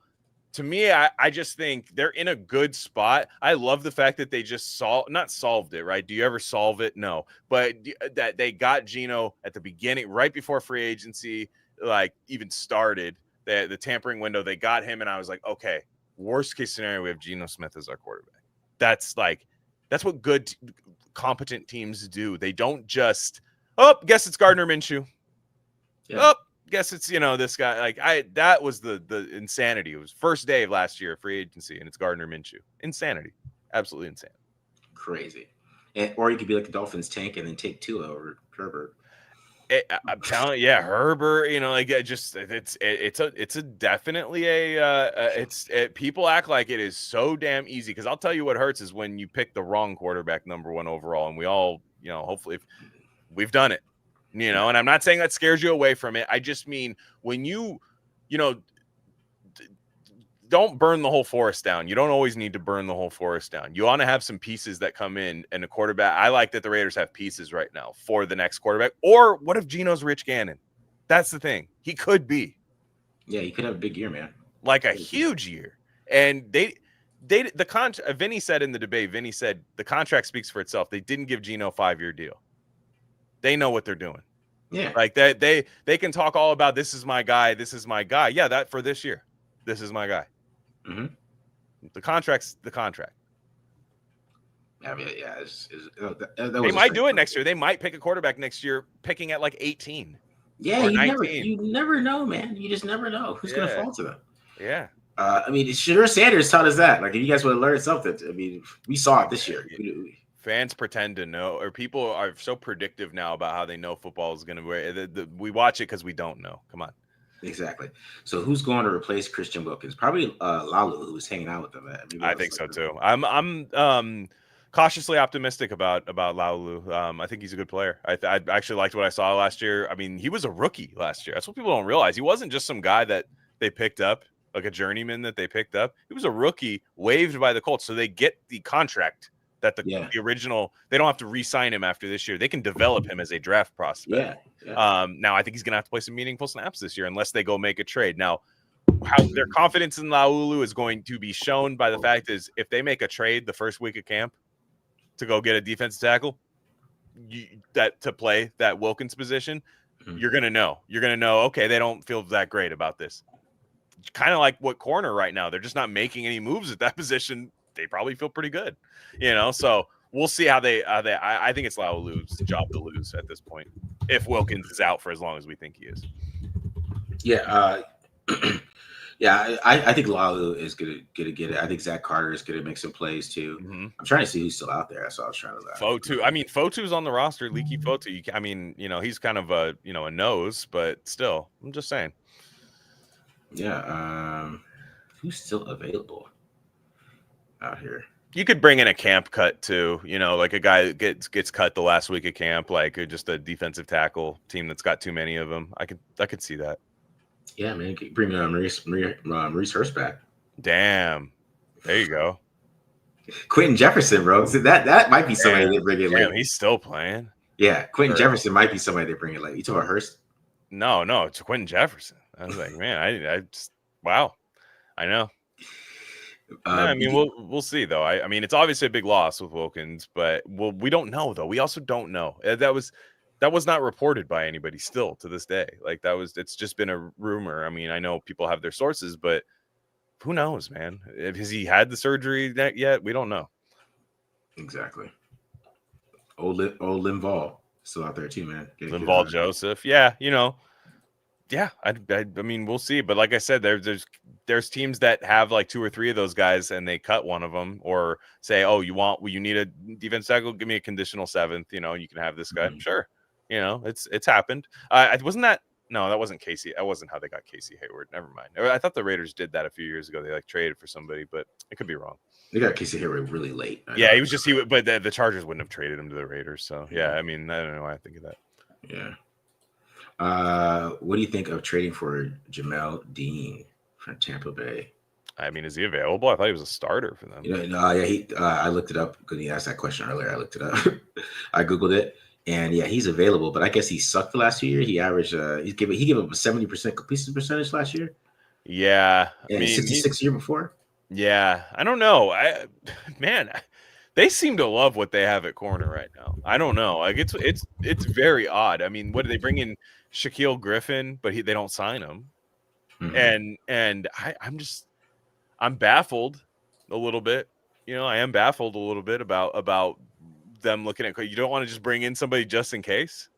to me, I just think they're in a good spot. I love the fact that they just solved it, right? Do you ever solve it? No. But that they got Geno at the beginning, right before free agency, like even started the tampering window, they got him. And I was like, okay, worst case scenario, we have Geno Smith as our quarterback. That's what good, competent teams do. They don't just, guess it's Gardner Minshew. Yeah. Guess it's this guy. Like that was the insanity. It was first day of last year free agency, and it's Gardner Minshew. Insanity, absolutely insane, crazy. Or you could be like the Dolphins tank and then take Tua over Herbert. I'm telling you, Herbert. It's definitely people act like it is so damn easy. Because I'll tell you what hurts is when you pick the wrong quarterback number one overall, and we all hopefully we've done it. And I'm not saying that scares you away from it. I just mean when don't burn the whole forest down. You don't always need to burn the whole forest down. You want to have some pieces that come in and a quarterback. I like that the Raiders have pieces right now for the next quarterback. Or what if Geno's Rich Gannon? That's the thing. He could be. Yeah, he could have a big year, man. Like a huge year. And Vinny said in the debate, the contract speaks for itself. They didn't give Geno a 5-year deal. They know what they're doing. Yeah. Like they can talk all about this is my guy. This is my guy. Yeah, that for this year. This is my guy. Mm-hmm. The contract's the contract. I mean, yeah. They might do it next year. They might pick a quarterback next year, picking at like 18. Yeah, you never know, man. You just never know who's going to fall to them. Yeah. I mean, Shadur Sanders taught us that. Like, if you guys would have learned something, I mean, we saw it this year. Fans pretend to know, or people are so predictive now about how they know football is going to. We watch it because we don't know. Come on. Exactly. So who's going to replace Christian Wilkins? Probably Lalu, who was hanging out with them. I think so too. I'm cautiously optimistic about Laulu. I think he's a good player. I actually liked what I saw last year. I mean, he was a rookie last year. That's what people don't realize. He wasn't just some guy that they picked up, like a journeyman that they picked up. He was a rookie waived by the Colts, so they get the contract that the original. They don't have to re-sign him after this year. They can develop him as a draft prospect. Yeah. Now I think he's going to have to play some meaningful snaps this year unless they go make a trade. Now, how their confidence in Laulu is going to be shown by the fact is if they make a trade the first week of camp to go get a defensive tackle to play that Wilkins position, you're going to know. You're going to know, okay, they don't feel that great about this. Kind of like what corner right now. They're just not making any moves at that position. They probably feel pretty good, so we'll see how they I think it's Laulu's job to lose at this point if Wilkins is out for as long as we think he is. Yeah. Yeah, I think Lalu is gonna get it. I think Zach Carter is gonna make some plays too. Mm-hmm. I'm trying to see who's still out there. That's what I was trying to. Fotu. I mean, Fotu's on the roster. Leaky Fotu. I mean, he's kind of a a nose, but still, I'm just saying. Yeah. Who's still available out here? You could bring in a camp cut too. Like a guy gets cut the last week of camp, like just a defensive tackle team that's got too many of them. I could see that. Yeah, man. Bring Maurice Hurst back. Damn. There you go. Quentin Jefferson, bro. So that might be somebody they bring in late. He's still playing. Yeah, Quentin Jefferson might be somebody they bring in late. You talking about Hurst? No, it's Quentin Jefferson. I was like, man, I just wow. I know. I mean, we'll see though. I mean, it's obviously a big loss with Wilkins, but we don't know though. We also don't know. That was not reported by anybody still to this day. Like it's just been a rumor. I mean, I know people have their sources, but who knows, man? Has he had the surgery yet? We don't know. Exactly. Old Linval still out there too, man. Linval Joseph, yeah, yeah. I mean, we'll see. But like I said, there's teams that have like 2 or 3 of those guys, and they cut one of them, or say, oh, you need a defense tackle? Give me a conditional 7th. You can have this guy. Mm-hmm. Sure. It's happened. Wasn't that? No, that wasn't Casey. That wasn't how they got Casey Hayward. Never mind. I thought the Raiders did that a few years ago. They traded for somebody, but it could be wrong. They got Casey Hayward really late. Yeah, but the Chargers wouldn't have traded him to the Raiders. So yeah, I mean, I don't know why I think of that. Yeah. What do you think of trading for Jamel Dean from Tampa Bay? I mean, is he available? I thought he was a starter for them. I looked it up because he asked that question earlier. I looked it up. I Googled it. And yeah, he's available, but I guess he sucked the last 2 years. He averaged he gave up a 70% completion percentage last year. Yeah, and 66 year before. Yeah, I don't know. They seem to love what they have at corner right now. I don't know. Like it's very odd. I mean, what do they bring in Shaquille Griffin, but they don't sign him, mm-hmm. and I'm baffled a little bit. I am baffled a little bit about them looking at. You don't want to just bring in somebody just in case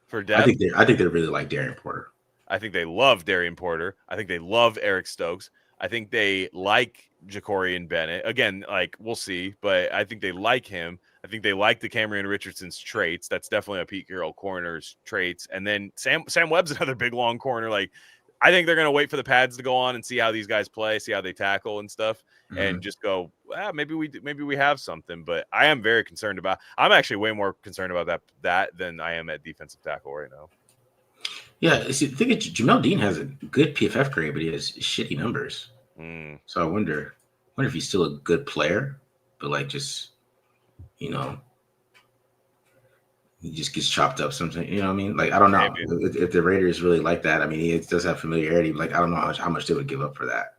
for depth. I think they really like Darian Porter. I think they love Darian Porter. I think they love Eric Stokes. I think they like Ja'Cory Bennett. Again, like we'll see, but I think they like him. I think they like the Cameron Richardson's traits. That's definitely a Pete Carroll corner's traits. And then Sam Webb's another big long corner. Like I think they're going to wait for the pads to go on and see how these guys play, see how they tackle and stuff, mm-hmm. and just go, maybe we have something. But I am very concerned about. I'm actually way more concerned about that than I am at defensive tackle right now. Yeah, see, the thing is, Jamel Dean has a good PFF grade, but he has shitty numbers. So I wonder if he's still a good player, but like just, he just gets chopped up something. You know what I mean? Like I don't know if the Raiders really like that. I mean, he does have familiarity. But like I don't know how much they would give up for that,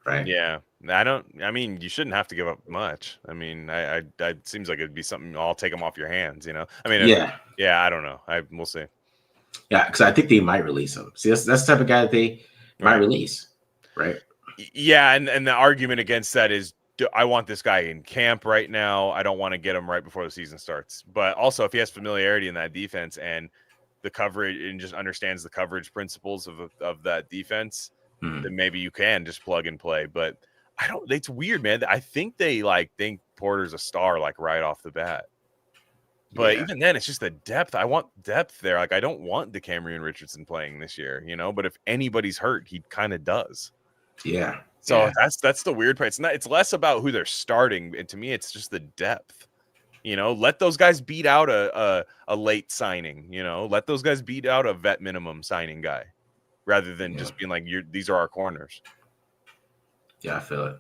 right? Yeah, I mean, you shouldn't have to give up much. I mean, it seems like it'd be something. I'll take them off your hands. I mean, yeah. I don't know. We'll see. Yeah, because I think they might release him. See, that's the type of guy that they might release, right? Yeah, and the argument against that is, I want this guy in camp right now. I don't want to get him right before the season starts. But also, if he has familiarity in that defense and the coverage and just understands the coverage principles of that defense, then maybe you can just plug and play. But I don't. It's weird, man. I think they think Porter's a star right off the bat. But even then, it's just the depth. I want depth there. Like I don't want DeCamerion Richardson playing this year, But if anybody's hurt, he kind of does. Yeah. So that's the weird part. It's less about who they're starting, and to me, it's just the depth. Let those guys beat out a late signing. Let those guys beat out a vet minimum signing guy, rather than just being like, these are our corners. Yeah, I feel it.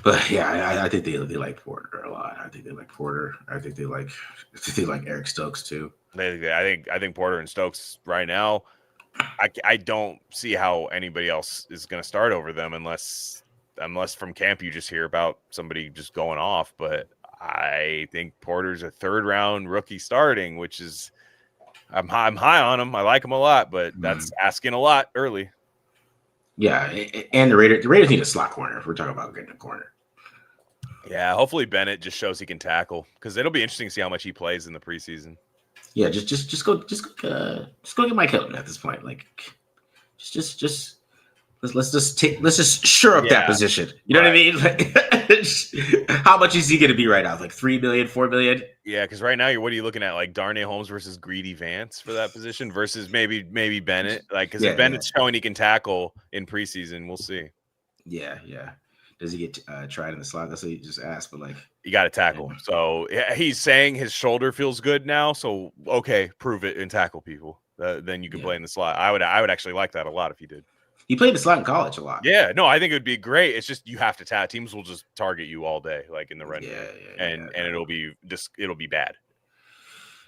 But yeah, I think they like Porter a lot. I think they like Porter. I think they like Eric Stokes too. I think Porter and Stokes right now. I don't see how anybody else is going to start over them unless from camp you just hear about somebody just going off. But I think Porter's a 3rd round rookie starting, which is I'm high on him. I like him a lot, but that's asking a lot early. Yeah, and the Raiders need a slot corner if we're talking about getting a corner. Yeah, hopefully Bennett just shows he can tackle, because it'll be interesting to see how much he plays in the preseason. Yeah, just go get Mike Hilton at this point. Like, just let's just shore up that position. You know what I mean? Like, how much is he going to be right now? Like 3 million, 4 million? Yeah, because right now what are you looking at? Like Darnay Holmes versus Greedy Vance for that position versus maybe Bennett. Like because if Bennett's showing he can tackle in preseason, we'll see. Yeah. Does he get tried in the slot? That's what you just asked, but like you got to tackle. So he's saying his shoulder feels good now. So okay, prove it and tackle people. Then you can play in the slot. I would actually like that a lot if he did. He played the slot in college a lot. Yeah, no, I think it would be great. It's just you have to teams will just target you all day, like in the run game, and it'll be bad.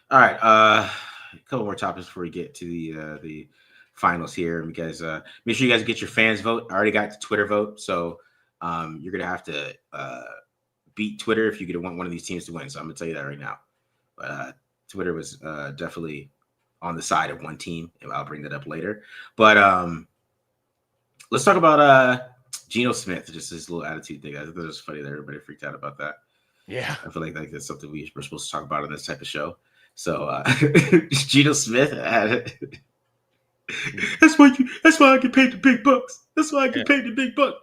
All right, a couple more topics before we get to the finals here. You guys, make sure you guys get your fans vote. I already got the Twitter vote, so you're gonna have to beat Twitter if you want one of these teams to win. So I'm gonna tell you that right now. But Twitter was definitely on the side of one team, and I'll bring that up later. But let's talk about Geno Smith, just his little attitude thing. I thought it was funny that everybody freaked out about that. Yeah. I feel like that's something we're supposed to talk about on this type of show. So Geno Smith that's why I get paid the big bucks. That's why I get paid the big bucks.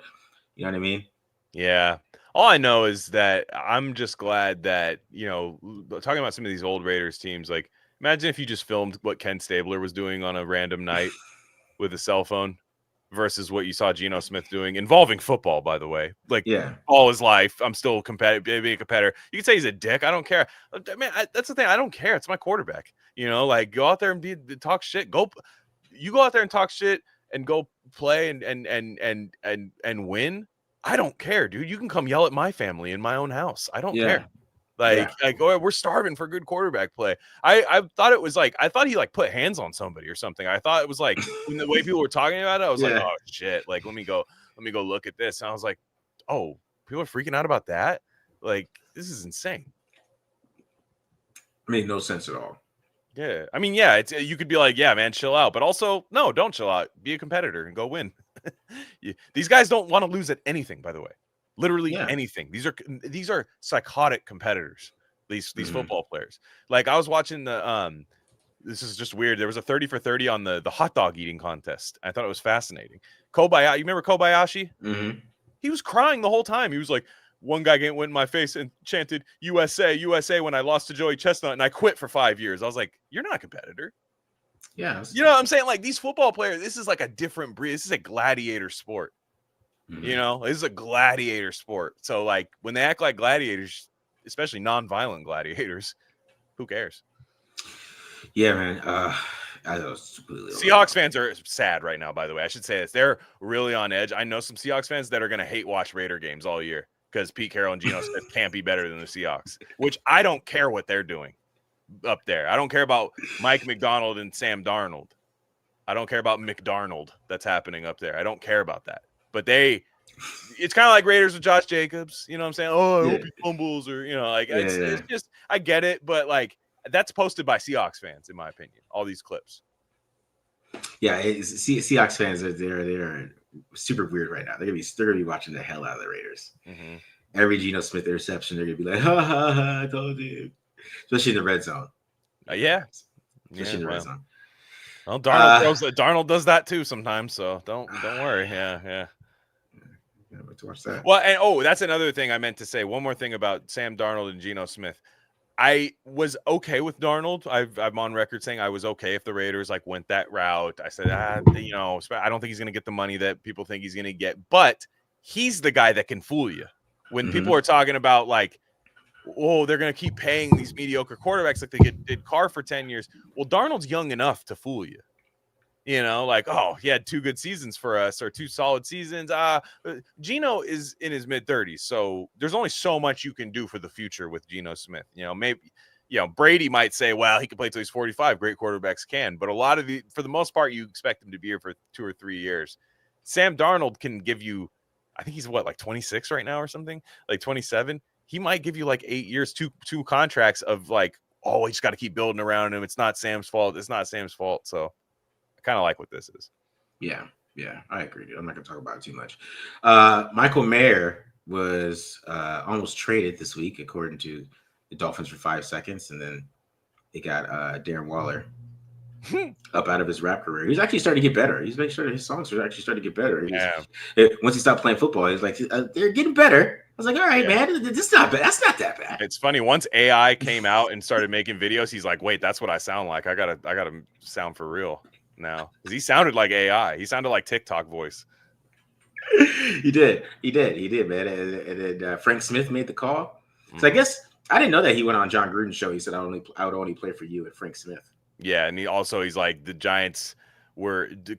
You know what I mean? Yeah. All I know is that I'm just glad that, talking about some of these old Raiders teams, like imagine if you just filmed what Ken Stabler was doing on a random night with a cell phone versus what you saw Geno Smith doing involving football, by the way. Like all his life, I'm still being a competitor. You can say he's a dick. I don't care. Man, that's the thing. I don't care. It's my quarterback. Like go out there and talk shit. You go out there and talk shit and go play and win. I don't care, dude. You can come yell at my family in my own house. I don't care. Like, we're starving for good quarterback play. I thought it was like, I thought he like put hands on somebody or something. I thought it was like when the way people were talking about it, I was like, oh shit. Like, let me go look at this. And I was like, oh, people are freaking out about that. Like, this is insane. Made no sense at all. Yeah. I mean, yeah, it's, you could be like, yeah, man, chill out. But also, no, don't chill out. Be a competitor and go win. These guys don't want to lose at anything, by the way. Literally anything. These are psychotic competitors. These football players. Like I was watching this is just weird. There was a 30 for 30 on the hot dog eating contest. I thought it was fascinating. Kobayashi, you remember Kobayashi? Mm-hmm. He was crying the whole time. He was like, one guy went in my face and chanted USA, USA when I lost to Joey Chestnut and I quit for 5 years. I was like, you're not a competitor. Yeah. You know what I'm saying? Like these football players, this is like a different breed. This is a gladiator sport. Mm-hmm. This is a gladiator sport. So like when they act like gladiators, especially non-violent gladiators, who cares? Yeah, man. I was Seahawks fans are sad right now, by the way. I should say this. They're really on edge. I know some Seahawks fans that are going to hate watch Raider games all year because Pete Carroll and Geno Smith can't be better than the Seahawks, which I don't care what they're doing up there. I don't care about Mike McDonald and Sam Darnold. I don't care about McDarnold that's happening up there. I don't care about that. But it's kind of like Raiders with Josh Jacobs. You know what I'm saying? Oh, I hope he fumbles or, it's just, I get it. But like, that's posted by Seahawks fans, in my opinion, all these clips. Yeah. Seahawks fans they're super weird right now. They're going to be watching the hell out of the Raiders. Mm-hmm. Every Geno Smith interception, they're going to be like, ha, ha, ha, I told you. Especially in the red zone. Especially in the red zone. Well, Darnold does that too sometimes, so don't worry. Yeah. To watch that. Well, and that's another thing I meant to say. One more thing about Sam Darnold and Geno Smith. I was okay with Darnold. I'm on record saying I was okay if the Raiders like went that route. I said, I don't think he's going to get the money that people think he's going to get, but he's the guy that can fool you. When people are talking about like, oh, they're going to keep paying these mediocre quarterbacks like they did Carr for 10 years. Well, Darnold's young enough to fool you. Like, oh, he had 2 good seasons for us or 2 solid seasons. Geno is in his mid-30s, so there's only so much you can do for the future with Geno Smith. Maybe, Brady might say, well, he can play till he's 45. Great quarterbacks can. But for the most part, you expect him to be here for 2 or 3 years. Sam Darnold can give you, I think he's like 26 right now or something, like 27. He might give you like 8 years, two contracts of like, oh, we just got to keep building around him. It's not Sam's fault. It's not Sam's fault. So I kind of like what this is. Yeah, I agree. I'm not going to talk about it too much. Michael Mayer was almost traded this week, according to the Dolphins, for 5 seconds, and then they got Darren Waller up out of his rap career. He's actually starting to get better. His songs are actually starting to get better. Once he stopped playing football, he's like, they're getting better. I was like, all right, man, this is not bad. That's not that bad. It's funny. Once AI came out and started making videos, he's like, wait, that's what I sound like. I gotta sound for real now. Because he sounded like AI. He sounded like TikTok voice. He did, man. And then Frank Smith made the call. So I guess I didn't know that he went on John Gruden's show. He said, I would only play for you and Frank Smith. Yeah, and he's like, the Giants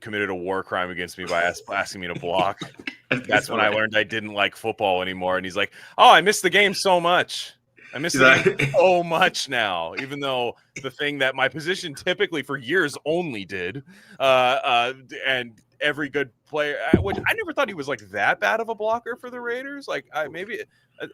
committed a war crime against me by asking me to block. That's when I learned I didn't like football anymore. And he's like, oh, I miss the game so much. I miss the game so much now, even though the thing that my position typically for years only did, and every good player, which I never thought he was like that bad of a blocker for the Raiders. Like I'm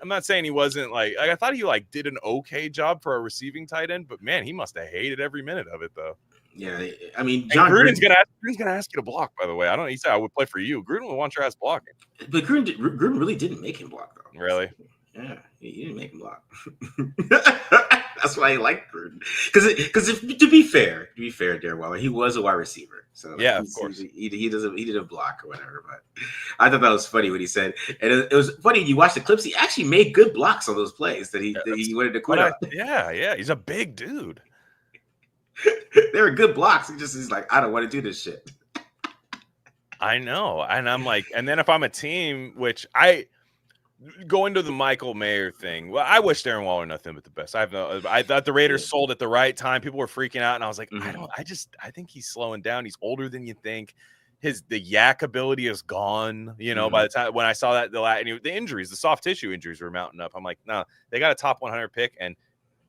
not saying he wasn't like I thought he like did an okay job for a receiving tight end, but man, he must have hated every minute of it though. Yeah, I mean, Gruden's gonna ask you to block. By the way, I don't know. He said I would play for you. Gruden would want your ass blocking, but Gruden really didn't make him block though. Really? Yeah, he didn't make him block. That's why I like Gruden. Because to be fair, Darren Waller, he was a wide receiver. So yeah, of course, he didn't block or whatever. But I thought that was funny what he said, and it was funny. You watch the clips; he actually made good blocks on those plays that he wanted to quit on. Yeah, he's a big dude. They were good blocks. He's like, I don't want to do this shit. I know, and I'm like, and then if I'm a team, which I. Go into the Michael Mayer thing. Well, I wish Darren Waller nothing but the best. I thought the Raiders sold at the right time. People were freaking out, and I was like, I think he's slowing down. He's older than you think. The yak ability is gone. You know, by the time when I saw that the injuries, the soft tissue injuries were mounting up. I'm like, no, they got a top 100 pick, and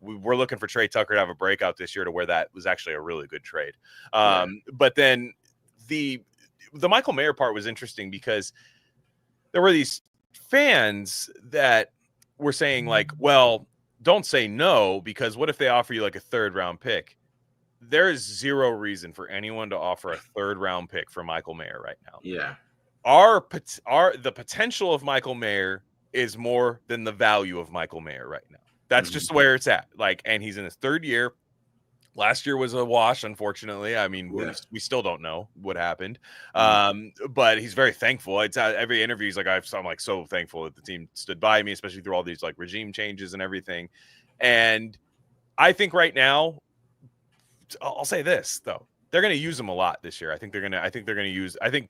we're looking for Trey Tucker to have a breakout this year to where that was actually a really good trade. But then the Michael Mayer part was interesting because there were these fans that were saying like, well, don't say no, because what if they offer you like a 3rd round pick? There is zero reason for anyone to offer a 3rd round pick for Michael Mayer right now. Yeah. The potential of Michael Mayer is more than the value of Michael Mayer right now. That's just where it's at. Like, and he's in his 3rd year. Last year was a wash, unfortunately. I mean, we still don't know what happened, but he's very thankful. It's every interview he's like, I'm like so thankful that the team stood by me, especially through all these like regime changes and everything. And I think right now, I'll say this though, they're going to use him a lot this year. I think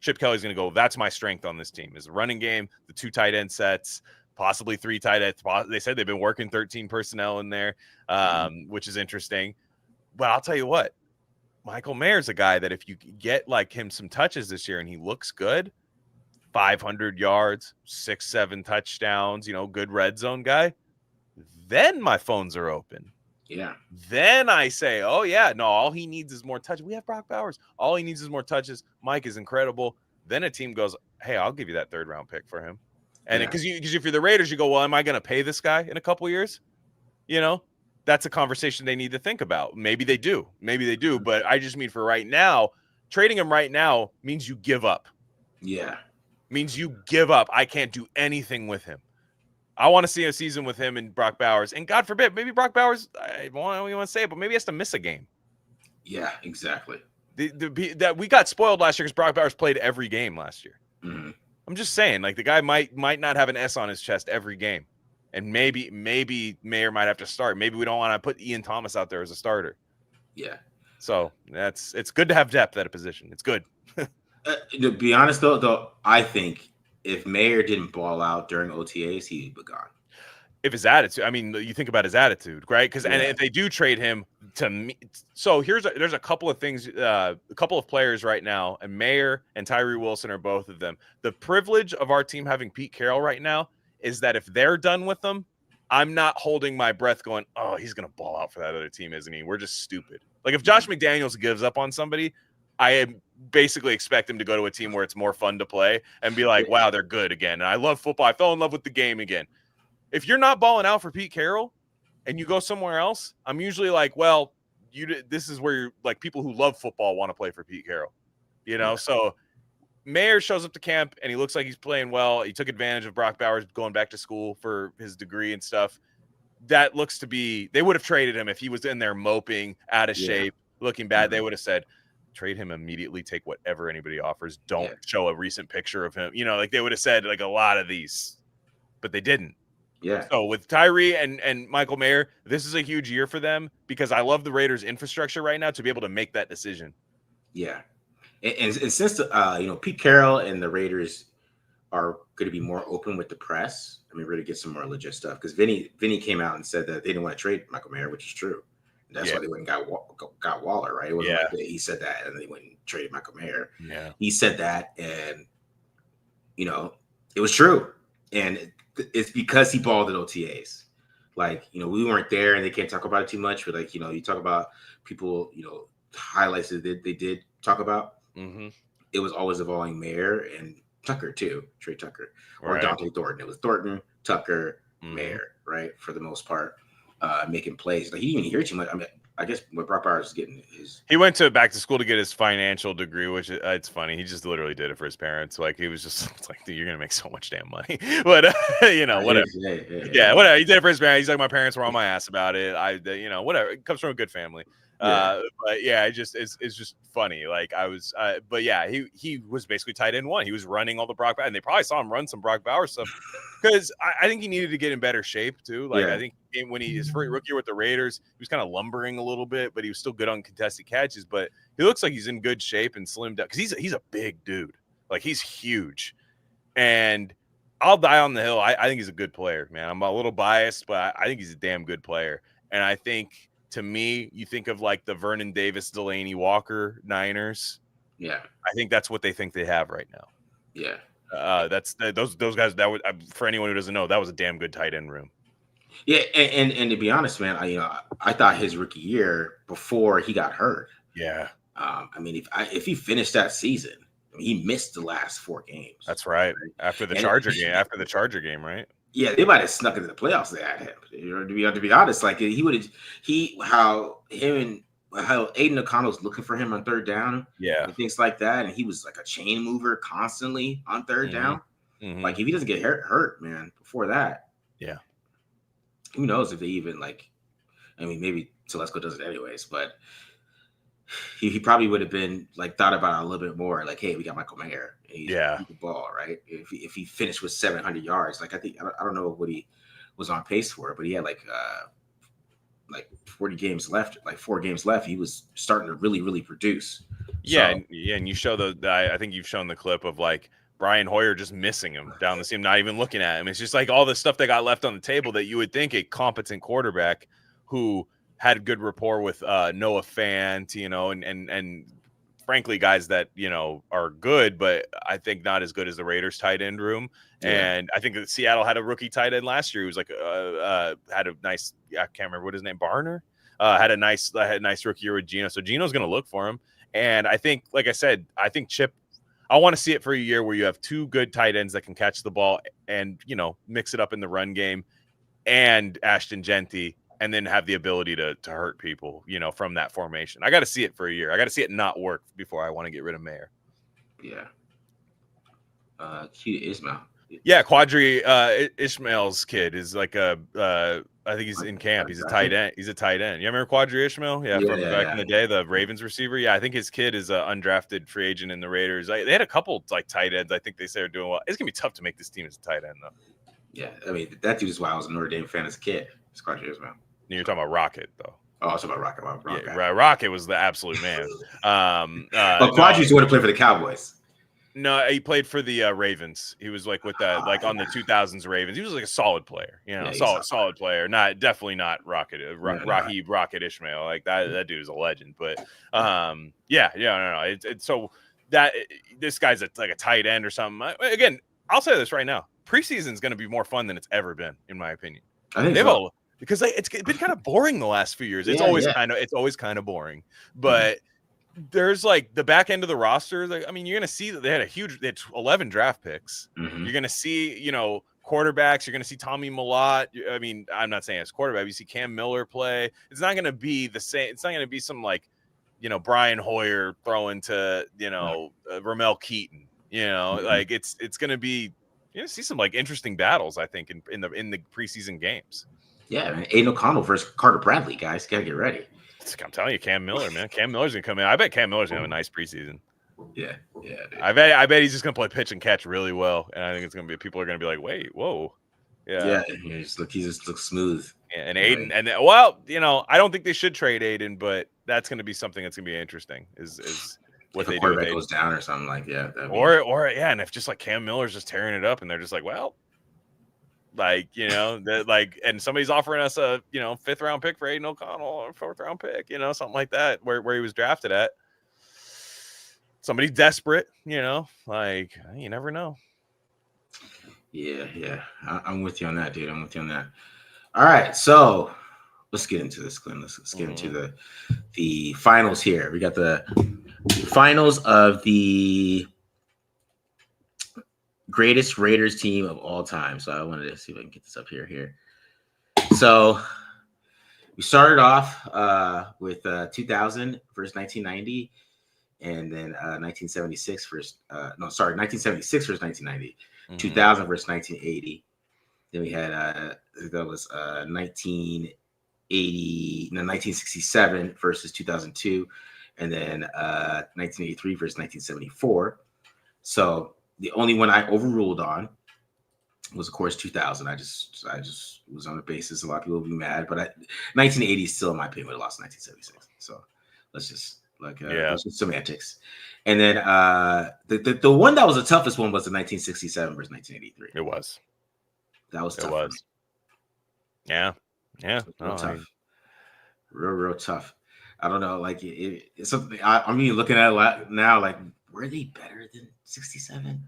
Chip Kelly's going to go, that's my strength on this team is the running game, the 2 tight end sets, possibly 3 tight ends. They said they've been working 13 personnel in there, which is interesting. But I'll tell you what, Michael Mayer's a guy that if you get like him some touches this year and he looks good, 500 yards, 6-7 touchdowns, good red zone guy, then my phones are open. Yeah. Then I say, oh, yeah, no, all he needs is more touches. We have Brock Bowers. All he needs is more touches. Mike is incredible. Then a team goes, hey, I'll give you that 3rd round pick for him. And because if you're the Raiders, you go, well, am I going to pay this guy in a couple years? That's a conversation they need to think about. Maybe they do. But I just mean for right now, trading him right now means you give up. Yeah. Means you give up. I can't do anything with him. I want to see a season with him and Brock Bowers. And God forbid, maybe Brock Bowers, I don't want to say it, but maybe he has to miss a game. Yeah, exactly. That we got spoiled last year because Brock Bowers played every game last year. Mm-hmm. I'm just saying, like the guy might not have an S on his chest every game. And maybe Mayer might have to start. Maybe we don't want to put Ian Thomas out there as a starter. Yeah. So it's good to have depth at a position. It's good. To be honest, though, I think if Mayer didn't ball out during OTAs, he'd be gone. If his attitude, I mean, you think about his attitude, right? Because and if they do trade him to me, so there's a couple of things, a couple of players right now, and Mayer and Tyree Wilson are both of them. The privilege of our team having Pete Carroll right now is that if they're done with them, I'm not holding my breath going, oh, he's going to ball out for that other team, isn't he? We're just stupid. Like if Josh McDaniels gives up on somebody, I basically expect him to go to a team where it's more fun to play and be like, wow, they're good again. And I love football. I fell in love with the game again. If you're not balling out for Pete Carroll and you go somewhere else, I'm usually like, well, this is where you're like people who love football want to play for Pete Carroll, So Mayer shows up to camp and he looks like he's playing well. He took advantage of Brock Bowers going back to school for his degree and stuff. That looks to be, they would have traded him if he was in there moping, out of shape, looking bad, they would have said, trade him immediately, take whatever anybody offers. Don't show a recent picture of him. Like they would have said like a lot of these, but they didn't. Yeah. So with Tyree and Michael Mayer, this is a huge year for them because I love the Raiders' infrastructure right now to be able to make that decision. Yeah. And since Pete Carroll and the Raiders are going to be more open with the press, I mean, we're going to get some more legit stuff because Vinny came out and said that they didn't want to trade Michael Mayer, which is true. That's why they went and got Waller, right? It wasn't like he said that and they went and traded Michael Mayer. Yeah. He said that, and it was true. And it's because he balled at OTAs. Like, we weren't there and they can't talk about it too much, but like, you talk about people, highlights that they did talk about. Mm-hmm. It was always involving Mayer and Tucker too, Trey Tucker or Dante Thornton. It was Thornton, Tucker, Mayer, right? For the most part, making plays. Like he didn't even hear too much. I mean, I guess what Brock Bowers is getting is he went to back to school to get his financial degree, which it's funny. He just literally did it for his parents. Like he was just it's like, dude, you're gonna make so much damn money. But whatever. Whatever. He did it for his parents. He's like, my parents were on my ass about it. Whatever. It comes from a good family. But yeah, it's just funny. Like I was, but yeah, he was basically tight end one. He was running all the Brock, and they probably saw him run some Brock Bowers stuff because I think he needed to get in better shape too. Like I think when his first rookie year with the Raiders, he was kind of lumbering a little bit, but he was still good on contested catches. But he looks like he's in good shape and slimmed up because he's a big dude. Like he's huge, and I'll die on the hill. I think he's a good player, man. I'm a little biased, but I think he's a damn good player, and I think. To me, you think of like the Vernon Davis, Delaney Walker Niners. Yeah, I think that's what they think they have right now. Yeah, that's those guys. That would for anyone who doesn't know, that was a damn good tight end room. Yeah, and to be honest, man, I thought his rookie year before he got hurt. Yeah, I mean, if he finished that season, he missed the last 4 games. That's right. After the Charger game, right? Yeah, they might have snuck into the playoffs. They had him. To be honest, like how Aiden O'Connell's looking for him on third down, and things like that, and he was like a chain mover constantly on third down. Mm-hmm. Like if he doesn't get hurt, man, before that, who knows if they even maybe Telesco does it anyways, but he probably would have been like thought about it a little bit more. Like, hey, we got Michael Mayer. He the ball, right? If he finished with 700 yards, like I don't know what he was on pace for, but he had like 40 games left, like 4 games left. He was starting to really, really produce. And you show I think you've shown the clip of like Brian Hoyer just missing him down the seam, not even looking at him. It's just like all the stuff that got left on the table that you would think a competent quarterback who had good rapport with Noah Fant, and frankly, guys that, are good, but I think not as good as the Raiders tight end room. Yeah. And I think that Seattle had a rookie tight end last year. He was like, had a nice, I can't remember what his name, Barner, had a nice rookie year with Geno. So Geno's going to look for him. And I think, like I said, Chip, I want to see it for a year where you have 2 good tight ends that can catch the ball and, mix it up in the run game and Ashton Genty, and then have the ability to hurt people, from that formation. I got to see it for a year. I got to see it not work before I want to get rid of Mayer. Yeah. Cute Ismail. Yeah, Quadri Ishmael's kid is like I think he's in camp. He's a tight end. You remember Quadri Ishmael? Yeah, from back in the day, the Ravens receiver. Yeah, I think his kid is an undrafted free agent in the Raiders. They had a couple like tight ends. I think they say are doing well. It's gonna be tough to make this team as a tight end though. Yeah, I mean that dude is why I was a Notre Dame fan as a kid. It's Quadri Ishmael. You're talking about Rocket though. Oh, I was talking about Rocket. Yeah, Rocket was the absolute man. But Quadri's the one to play for the Cowboys. No, he played for the Ravens. He was like with that, like on the 2000s Ravens. He was like a solid plawer, solid player. Definitely not Rocket, Rahib Rocket Ishmael. Like that dude is a legend. But no. It's so that this guy's like a tight end or something. Again, I'll say this right now: preseason is going to be more fun than it's ever been, in my opinion. I think so. Because it's been kind of boring the last few years. It's always kind of boring, but. There's like the back end of the roster. Like, I mean, you're going to see that they had 11 draft picks. Mm-hmm. You're going to see, quarterbacks. You're going to see Tommy Millott. I mean, I'm not saying it's quarterback. You see Cam Miller play. It's not going to be the same. It's not going to be some like, Brian Hoyer throwing to, Ramel Keaton, like it's going to be, see some like interesting battles, I think, in the preseason games. Yeah. Man. Aiden O'Connell versus Carter Bradley, guys. Got to get ready. I'm telling you, Cam Miller, man. Cam Miller's gonna come in. I bet Cam Miller's gonna have a nice preseason. Yeah, dude. I bet he's just gonna play pitch and catch really well, and I think it's gonna be people are gonna be like, wait, whoa, yeah. He just looks smooth. And Aiden, and well, I don't think they should trade Aiden, but that's gonna be something that's gonna be interesting. Is what they do. If goes down or something like or and if just like Cam Miller's just tearing it up, and they're just like, well, like and somebody's offering us a 5th round pick for Aiden O'Connell or 4th round pick, something like that, where he was drafted at. Somebody desperate, like you never know. Yeah. I'm with you on that, dude. I'm with you on that. All right, so let's get into this, Glenn. Let's get into the finals here. We got the finals of the greatest Raiders team of all time. So I wanted to see if I can get this up here. So we started off with 2000 versus 1990, and then 1976 versus 1976 versus 1990, 2000 versus 1980. Then we had that was 1967 versus 2002, and then 1983 versus 1974. So the only one I overruled on was, of course, 2000. I just was on the basis a lot of people will be mad, but 1980 still, in my opinion, would have lost 1976. So let's just let's just semantics. And then the one that was the toughest one was the 1967 versus 1983. It was. That was tough. It was. Yeah. Real tough. Real tough. I don't know. Like it's something. I'm even looking at a lot now. Like, were they better than 67,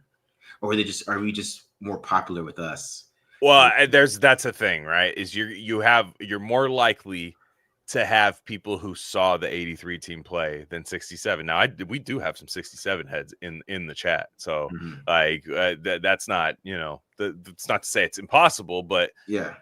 or are we just more popular with us? Well, that's a thing, right? Is you're more likely to have people who saw the 83 team play than 67. Now, we do have some 67 heads in the chat, so that's not it's not to say it's impossible, but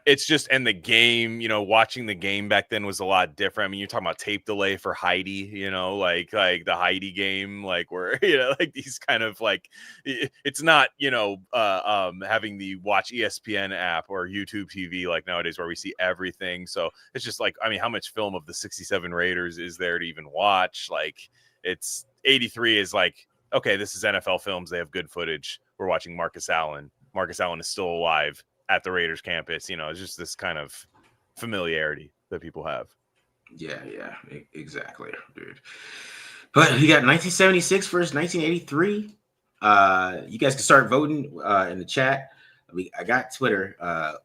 it's just, and the game, watching the game back then was a lot different. I mean, you're talking about tape delay for Heidi, like the Heidi game, like where like these kind of like, it's not having the watch ESPN app or YouTube TV like nowadays where we see everything. So it's just like, I mean, how much film of the 67 Raiders is there to even watch? Like, it's 83 is like, okay, this is NFL Films, they have good footage. We're watching Marcus Allen is still alive at the Raiders campus. It's just this kind of familiarity that people have. Yeah, exactly, dude. But you got 1976 versus 1983. You guys can start voting in the chat. I got Twitter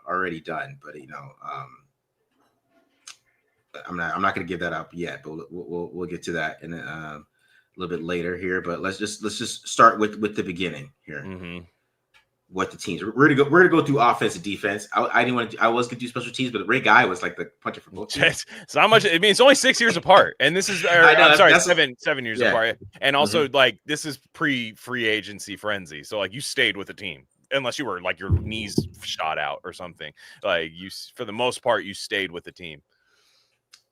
already done, but I'm not going to give that up yet. But we'll get to that in a little bit later here. But let's just start with the beginning here. Mm-hmm. What the teams we're gonna go through offense and defense. I didn't want to. I was gonna do special teams, but Ray Guy was like the puncher for both teams. It's not much. I mean, it's only 6 years apart, and this is. I'm sorry, 7 years apart, and also like this is pre-free agency frenzy. So like you stayed with the team unless you were like your knees shot out or something. Like you, for the most part, you stayed with the team.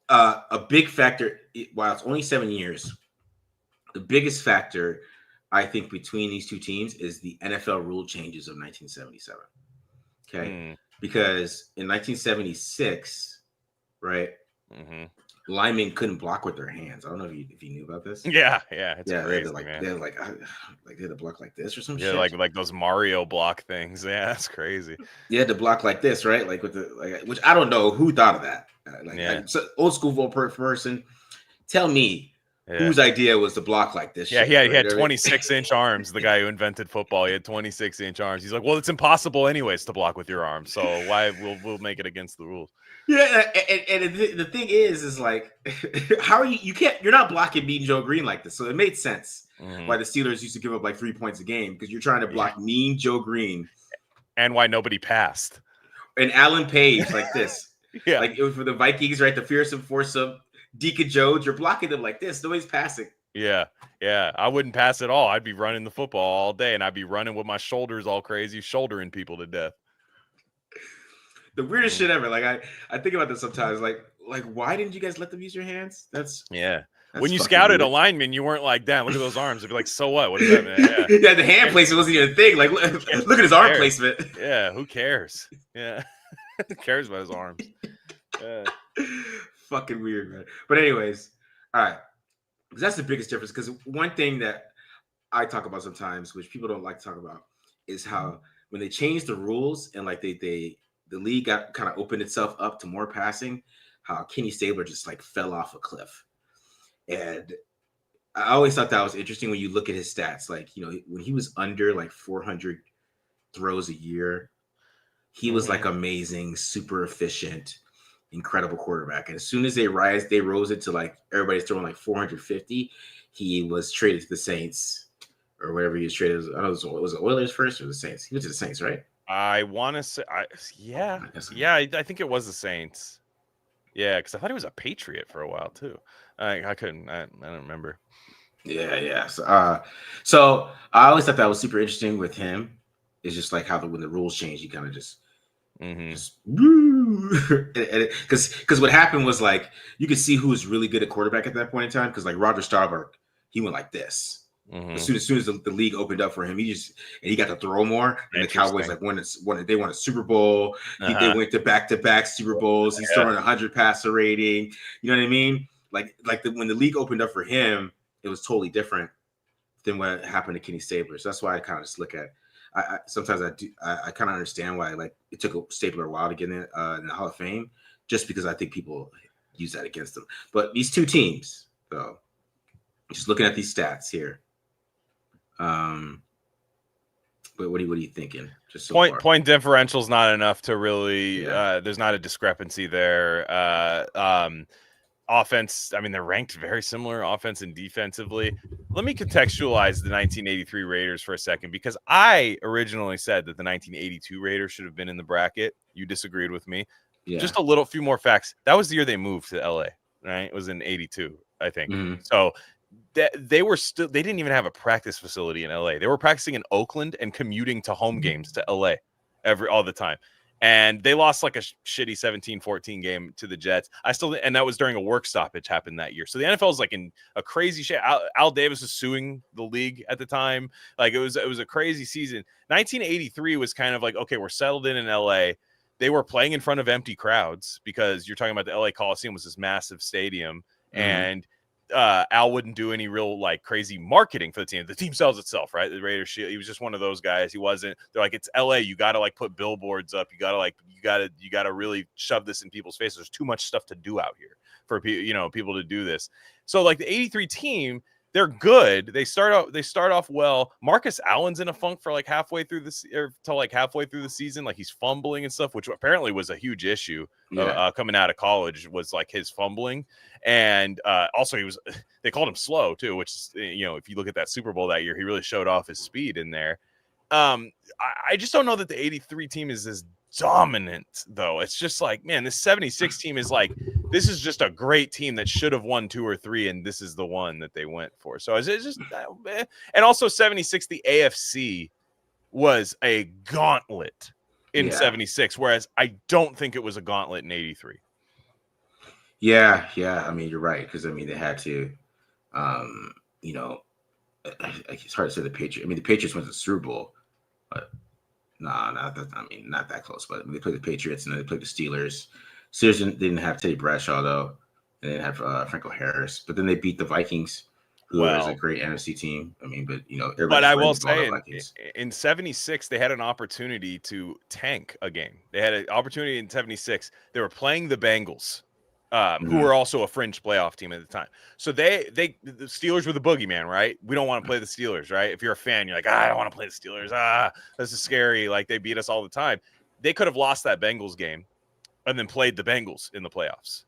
A big factor, while it's only 7 years, the biggest factor I think between these two teams is the NFL rule changes of 1977. Okay. Because in 1976, right, linemen couldn't block with their hands. I don't know if you knew about this. Yeah. It's crazy, they had to block like this or some shit. Yeah, like those Mario block things. Yeah, that's crazy. You had to block like this, right? Like with which I don't know who thought of that. So old school person, tell me. Yeah. Whose idea was to block like this? Yeah, he had 26-inch arms. The guy who invented football, he had 26-inch arms. He's like, well, it's impossible anyways to block with your arms, so why we'll make it against the rules? Yeah, and the thing is like, how are you're not blocking Mean Joe Green like this, so it made sense why the Steelers used to give up like 3 points a game because you're trying to block Mean Joe Green, and why nobody passed. And Alan Page like this, like it was for the Vikings, right? The fearsome foursome. Deacon Jones, you're blocking them like this. Nobody's passing. Yeah. I wouldn't pass at all. I'd be running the football all day, and I'd be running with my shoulders all crazy, shouldering people to death. The weirdest shit ever. Like I think about this sometimes. Like why didn't you guys let them use your hands? That's when you scouted a lineman, you weren't like, damn, look at those arms. It'd be like, so what? What is that, man? Yeah, the hand placement wasn't even a thing. Like look at his arm placement. Yeah, who cares? Yeah. Who cares about his arms? Yeah. fucking weird, man. But anyways, all right. That's the biggest difference, because one thing that I talk about sometimes, which people don't like to talk about, is how when they changed the rules and like the league got kind of opened itself up to more passing, how Kenny Stabler just like fell off a cliff. And I always thought that was interesting when you look at his stats. Like, when he was under like 400 throws a year, he was like amazing, super efficient, incredible quarterback. And as soon as they rose it to like everybody's throwing like 450, he was traded to the Saints or whatever he was traded. I don't know, was it Oilers first or the Saints? He went to the Saints, right? I want to say, I think it was the Saints. Yeah, because I thought he was a Patriot for a while too. I don't remember. Yeah. So I always thought that was super interesting with him. It's just like how when the rules change, you kind of just because what happened was like you could see who was really good at quarterback at that point in time, because like Roger Staubach, he went like this. As soon as the league opened up for him, he got to throw more. And the Cowboys like won a Super Bowl. They went to back Super Bowls. He's throwing 100 passer rating. You know what I mean? When the league opened up for him, it was totally different than what happened to Kenny Stabler. So that's why I kind of just look at. Sometimes I kind of understand why like it took a Stabler a while to get in the Hall of Fame, just because I think people use that against them. But these two teams, though, just looking at these stats here. But what are you thinking? Just so point differential is not enough to really. There's not a discrepancy there. Offense, I mean, they're ranked very similar, offense and defensively. Let me contextualize the 1983 Raiders for a second, because I originally said that the 1982 Raiders should have been in the bracket. You disagreed with me. Yeah. Just a few more facts. That was the year they moved to LA, right? It was in 82, I think. So they didn't even have a practice facility in LA. They were practicing in Oakland and commuting to home games to LA all the time. And they lost like a shitty 17-14 game to the Jets. And that was during a work stoppage happened that year. So the NFL is like in a crazy shit. Al Davis was suing the league at the time. Like it was a crazy season. 1983 was kind of like, okay, we're settled in LA. They were playing in front of empty crowds, because you're talking about the LA Coliseum was this massive stadium. And Al wouldn't do any real like crazy marketing for the team. The team sells itself, right? The Raiders, he was just one of those guys. He wasn't. They're like, it's LA. You got to like put billboards up. You got to really shove this in people's faces. There's too much stuff to do out here for people to do this. So like the 83 team, they're good. They start off well. Marcus Allen's in a funk for like halfway through the season. Like he's fumbling and stuff, which apparently was a huge issue coming out of college, was like his fumbling. And also they called him slow too, which is, if you look at that Super Bowl that year, he really showed off his speed in there. I just don't know that the 83 team is as dominant though. It's just like, man, this 76 team is like, this is just a great team that should have won 2 or 3, and this is the one that they went for. So it's just, and also 76, the AFC was a gauntlet in 76, whereas I don't think it was a gauntlet in 83. Yeah. I mean, you're right, because I mean they had to, it's hard to say the Patriots. I mean, the Patriots went to the Super Bowl, but not that close. But they played the Patriots and then they played the Steelers. Steelers didn't have Teddy Bradshaw though, and they didn't have Franco Harris. But then they beat the Vikings, who is a great NFC team. I mean, but I will say in 76 they had an opportunity to tank a game. They had an opportunity in 76. They were playing the Bengals, who were also a fringe playoff team at the time. So the Steelers were the boogeyman, right? We don't want to play the Steelers, right? If you're a fan, you're like, I don't want to play the Steelers. This is scary. Like they beat us all the time. They could have lost that Bengals game and then played the Bengals in the playoffs,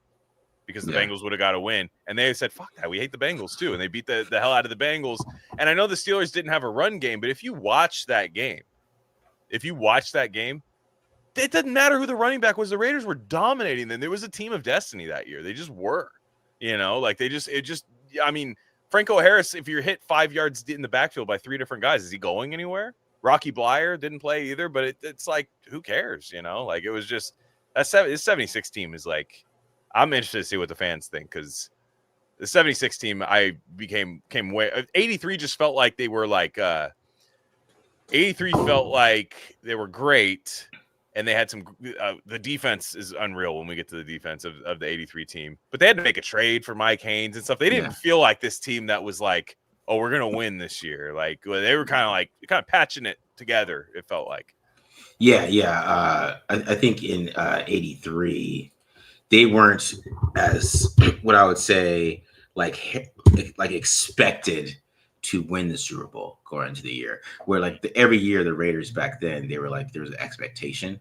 because the Bengals would have got a win. And they said, fuck that. We hate the Bengals too. And they beat the hell out of the Bengals. And I know the Steelers didn't have a run game, but if you watch that game, it doesn't matter who the running back was. The Raiders were dominating them. There was a team of destiny that year. They just were, I mean, Franco Harris, if you're hit 5 yards in the backfield by 3 different guys, is he going anywhere? Rocky Blyer didn't play either, but it's like, who cares? Like it was just, this 76 team is like, I'm interested to see what the fans think, because the 76 team, came way. 83 just felt like they were like, 83 felt like they were great. and they had some the defense is unreal when we get to the defense of the 83 team. But they had to make a trade for Mike Haynes and stuff. They didn't feel like this team that was like, oh, we're going to win this year. Like they were kind of patching it together, it felt like. Yeah. I think in 83, they weren't as what I would say like expected to win the Super Bowl going into the year. Where like every year the Raiders back then, they were like there was an expectation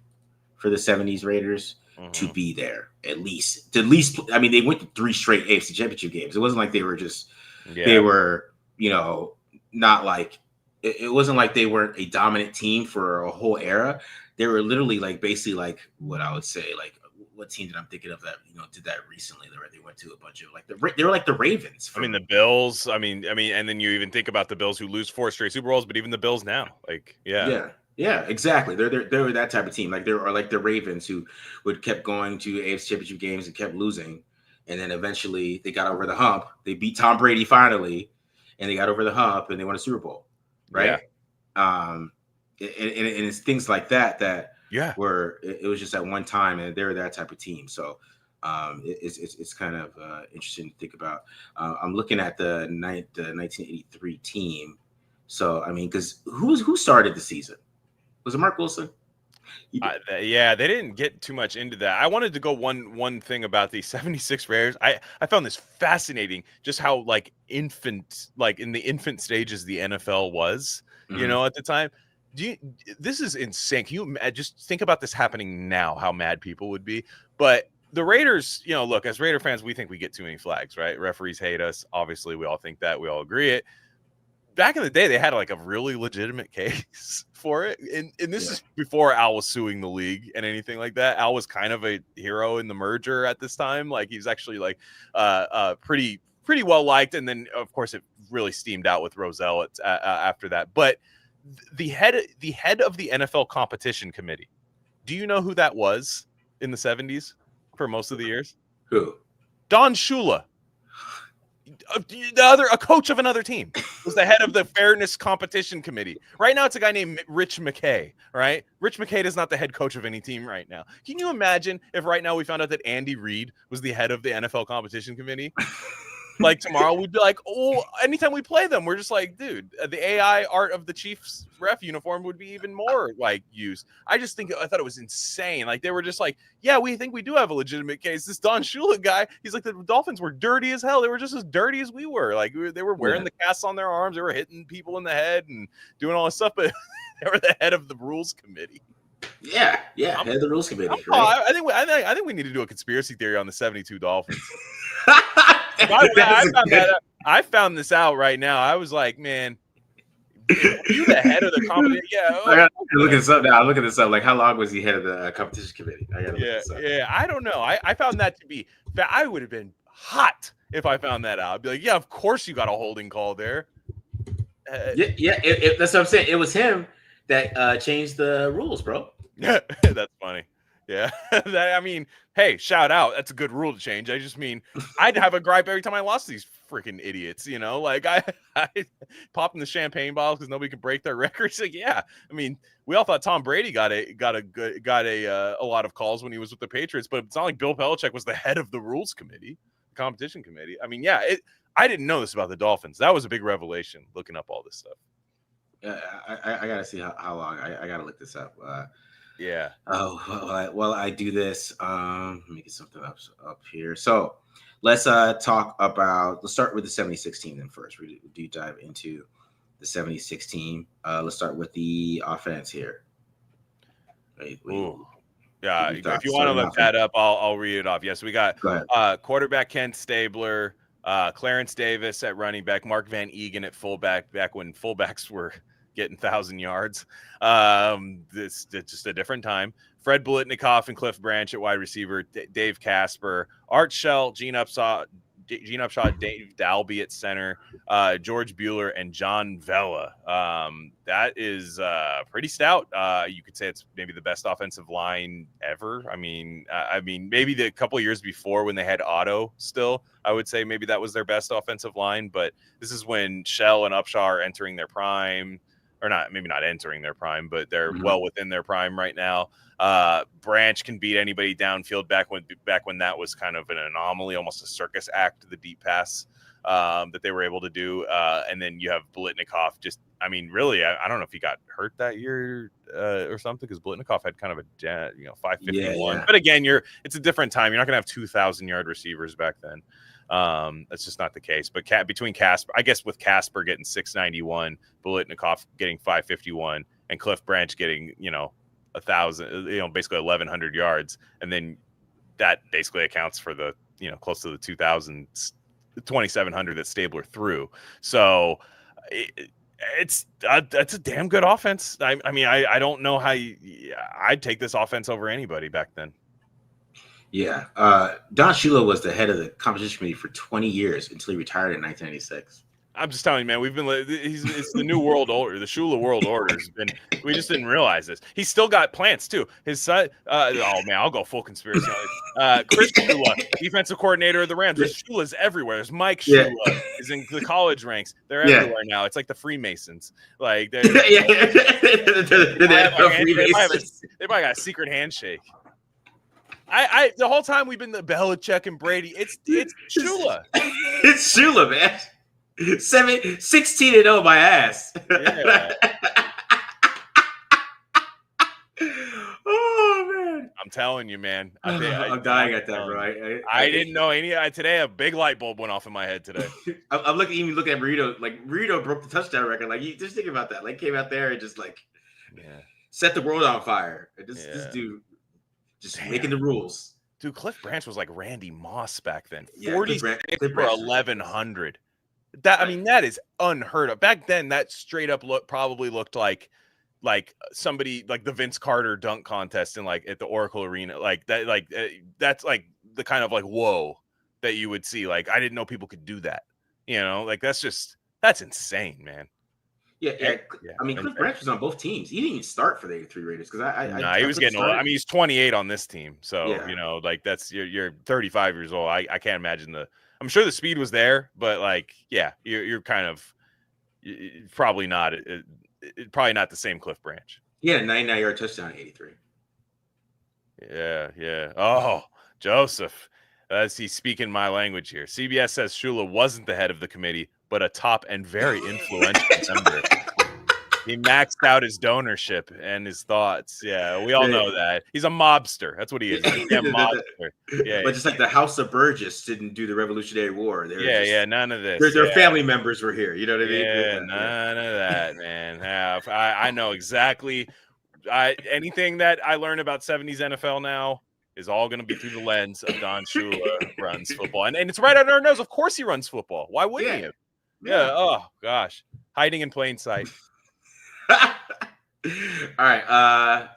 for the 70s Raiders to be there at least. I mean, they went to 3 straight AFC Championship games. It wasn't like they were just they were, not like it wasn't like they weren't a dominant team for a whole era. They were literally like basically like what I would say like what team that I'm thinking of that did that recently? They went to a bunch of like they were like the Ravens. I mean the Bills. I mean, and then you even think about the Bills who lose 4 straight Super Bowls, but even the Bills now, like yeah, exactly. They were that type of team. Like there are like the Ravens who would kept going to AFC Championship games and kept losing, and then eventually they got over the hump. They beat Tom Brady finally, and they got over the hump and they won a Super Bowl, right? Yeah. And it's things like that where it was just at one time, and they're that type of team. So it's kind of interesting to think about. I'm looking at the 1983 team. So I mean, because who started the season? Was it Mark Wilson? They didn't get too much into that. I wanted to go one thing about the 76 Raiders. I found this fascinating, just how like in the infant stages the NFL was, at the time. This is insane. Can you just think about this happening now, how mad people would be? But the Raiders, look, as Raider fans, we think we get too many flags, right? Referees hate us. Obviously, we all think that. We all agree it. Back in the day, they had like a really legitimate case for it. And this is before Al was suing the league and anything like that. Al was kind of a hero in the merger at this time. Like he's actually like pretty well liked. And then, of course, it really steamed out with Rozelle after that. But the head of the NFL competition committee, do you know who that was in the 70s for most of the years? Who? Don Shula. A coach of another team was the head of the fairness competition committee. Right now, it's a guy named Rich McKay. Right, Rich McKay is not the head coach of any team right now. Can you imagine if right now we found out that Andy Reid was the head of the NFL competition committee? Like tomorrow, we'd be like, oh, anytime we play them, we're just like, dude, the AI art of the Chiefs ref uniform would be even more like used. I thought it was insane. Like they were just like, yeah, we think we do have a legitimate case. This Don Shula guy, he's like, the Dolphins were dirty as hell. They were just as dirty as we were. Like they were wearing the casts on their arms. They were hitting people in the head and doing all this stuff, but they were the head of the rules committee. Yeah, head of the rules committee. Right? I think we need to do a conspiracy theory on the 72 Dolphins. I found this out right now. I was like, man, you the head of the competition? Yeah. I gotta look this up now. I'm looking this up. Like, how long was he head of the competition committee? I gotta look this up. Yeah. I don't know. I found that to be. I would have been hot if I found that out. I'd be like, yeah, of course you got a holding call there. That's what I'm saying. It was him that changed the rules, bro. Yeah, that's funny. Yeah, I mean, hey, shout out. That's a good rule to change. I just mean, I'd have a gripe every time I lost these freaking idiots. Like I popping the champagne bottles because nobody can break their records. Like, yeah, I mean, we all thought Tom Brady got a lot of calls when he was with the Patriots, but it's not like Bill Belichick was the head of the rules committee, competition committee. I mean, yeah, I didn't know this about the Dolphins. That was a big revelation looking up all this stuff. Yeah, I gotta see how long. I gotta look this up. Yeah. Oh, well, I do this. Let me get something up here. So let's start with the 76 team then first. We do dive into the 76 team. Let's start with the offense here. Wait. Yeah, if you want to look that up, I'll read it off. Yes, we got quarterback Kent Stabler, Clarence Davis at running back, Mark Van Egan at fullback, back when fullbacks were getting 1,000 yards. This just a different time. Fred Biletnikoff and Cliff Branch at wide receiver, Dave Casper, Art Shell, Gene Upshaw, Dave Dalby at center, George Bueller, and John Vella. That is pretty stout. You could say it's maybe the best offensive line ever. I mean, maybe the couple of years before when they had Otto still, I would say maybe that was their best offensive line. But this is when Shell and Upshaw are entering their prime. or not, maybe not entering their prime, but they're well within their prime right now. Branch can beat anybody downfield back when that was kind of an anomaly, almost a circus act, the deep pass that they were able to do. And then you have Blitnikoff. Just, I mean, really, I don't know if he got hurt that year or something, because Blitnikoff had kind of a 551. Yeah. But again, it's a different time. You're not going to have 2,000-yard receivers back then. That's just not the case. But between Casper, I guess with Casper getting 691, Blitnikoff getting 551, and Cliff Branch getting 1,000, basically 1,100 yards, and then that basically accounts for the close to the 2,000, 2,700 that Stabler threw. So that's a damn good offense. I mean, I don't know how I'd take this offense over anybody back then. Yeah. Don Shula was the head of the competition committee for 20 years until he retired in 1996. I'm just telling you, man, it's the new world order. The Shula world order has been, we just didn't realize this. He's still got plants too. His son, oh man, I'll go full conspiracy. Chris Shula, defensive coordinator of the Rams. There's Shulas everywhere. There's Mike Shula is in the college ranks. They're everywhere now. It's like the Freemasons. Like they probably got a secret handshake. The whole time we've been the Belichick and Brady. It's Shula. It's Shula, man. 16-0 my ass. Yeah. Oh man, I'm telling you, man. I'm dying at that, bro. I didn't know any. Today a big light bulb went off in my head today. I'm looking at Burrito. Like Burrito broke the touchdown record. Like, you just think about that. Like, came out there and just set the world on fire. This dude just making the rules. Dude, Cliff Branch was like Randy Moss back then. 46 for 1,100. That, I mean, that is unheard of. Back then, that straight up probably looked like somebody, like the Vince Carter dunk contest in at the Oracle Arena. Like that, that's like the kind of whoa that you would see. Like, I didn't know people could do that. That's insane, man. Yeah. I mean, Cliff Branch was on both teams. He didn't even start for the 83 Raiders because he was getting old. I mean, he's 28 on this team, so that's you're 35 years old. I can't imagine I'm sure the speed was there, but you're kind of probably not the same Cliff Branch. He had a 99-yard touchdown in 83. Yeah. Oh, Joseph, he's speaking my language here. CBS says Shula wasn't the head of the committee, but a top and very influential member. He maxed out his donorship and his thoughts. Yeah, we all know that. He's a mobster. That's what he is. He's a mobster. Yeah, but just like the House of Burgess didn't do the Revolutionary War. None of this. Their family members were here. You know what I mean? Yeah, none of that, man. I know exactly. Anything that I learn about 70s NFL now is all going to be through the lens of Don Shula runs football. And it's right under our nose. Of course he runs football. Why wouldn't he? Yeah. Oh, gosh. Hiding in plain sight. All right.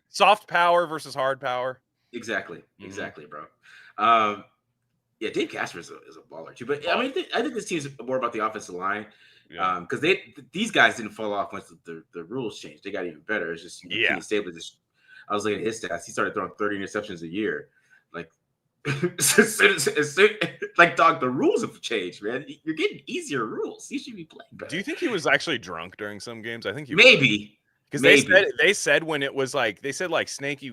Soft power versus hard power. Exactly, bro. Dave Casper is a baller too. But I mean, I think this team's more about the offensive line. Because these guys didn't fall off once the rules changed. They got even better. It's just Stabler. I was looking at his stats. He started throwing 30 interceptions a year. Like, dog, the rules have changed, man. You're getting easier rules. You should be playing better. Do you think he was actually drunk during some games? I think he maybe because they said when it was Snakey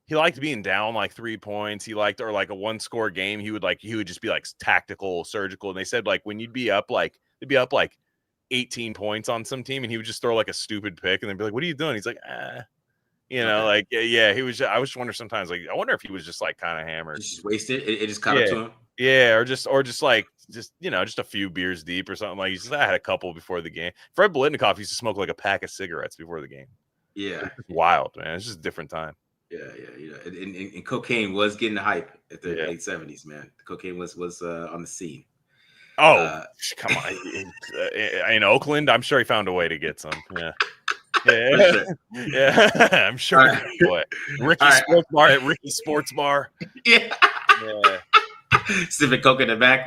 he liked being down 3 points. He liked or a 1-score game. He would just be tactical, surgical. And they said when you'd be up they'd be up 18 points on some team, and he would just throw a stupid pick, and they'd be like, "What are you doing?" He's like, he was. I was just wondering sometimes, I wonder if he was just kind of hammered, just wasted. It just caught up to him. Yeah, or just a few beers deep or something. He said, I had a couple before the game. Fred Blitnikoff used to smoke a pack of cigarettes before the game. Yeah, it's wild, man. It's just a different time. Yeah. And cocaine was getting the hype at the late 70s, man. The cocaine was on the scene. Oh, come on! In Oakland, I'm sure he found a way to get some. Yeah. I'm sure. Ricky Sports Bar. Yeah. Sipping coke in the back.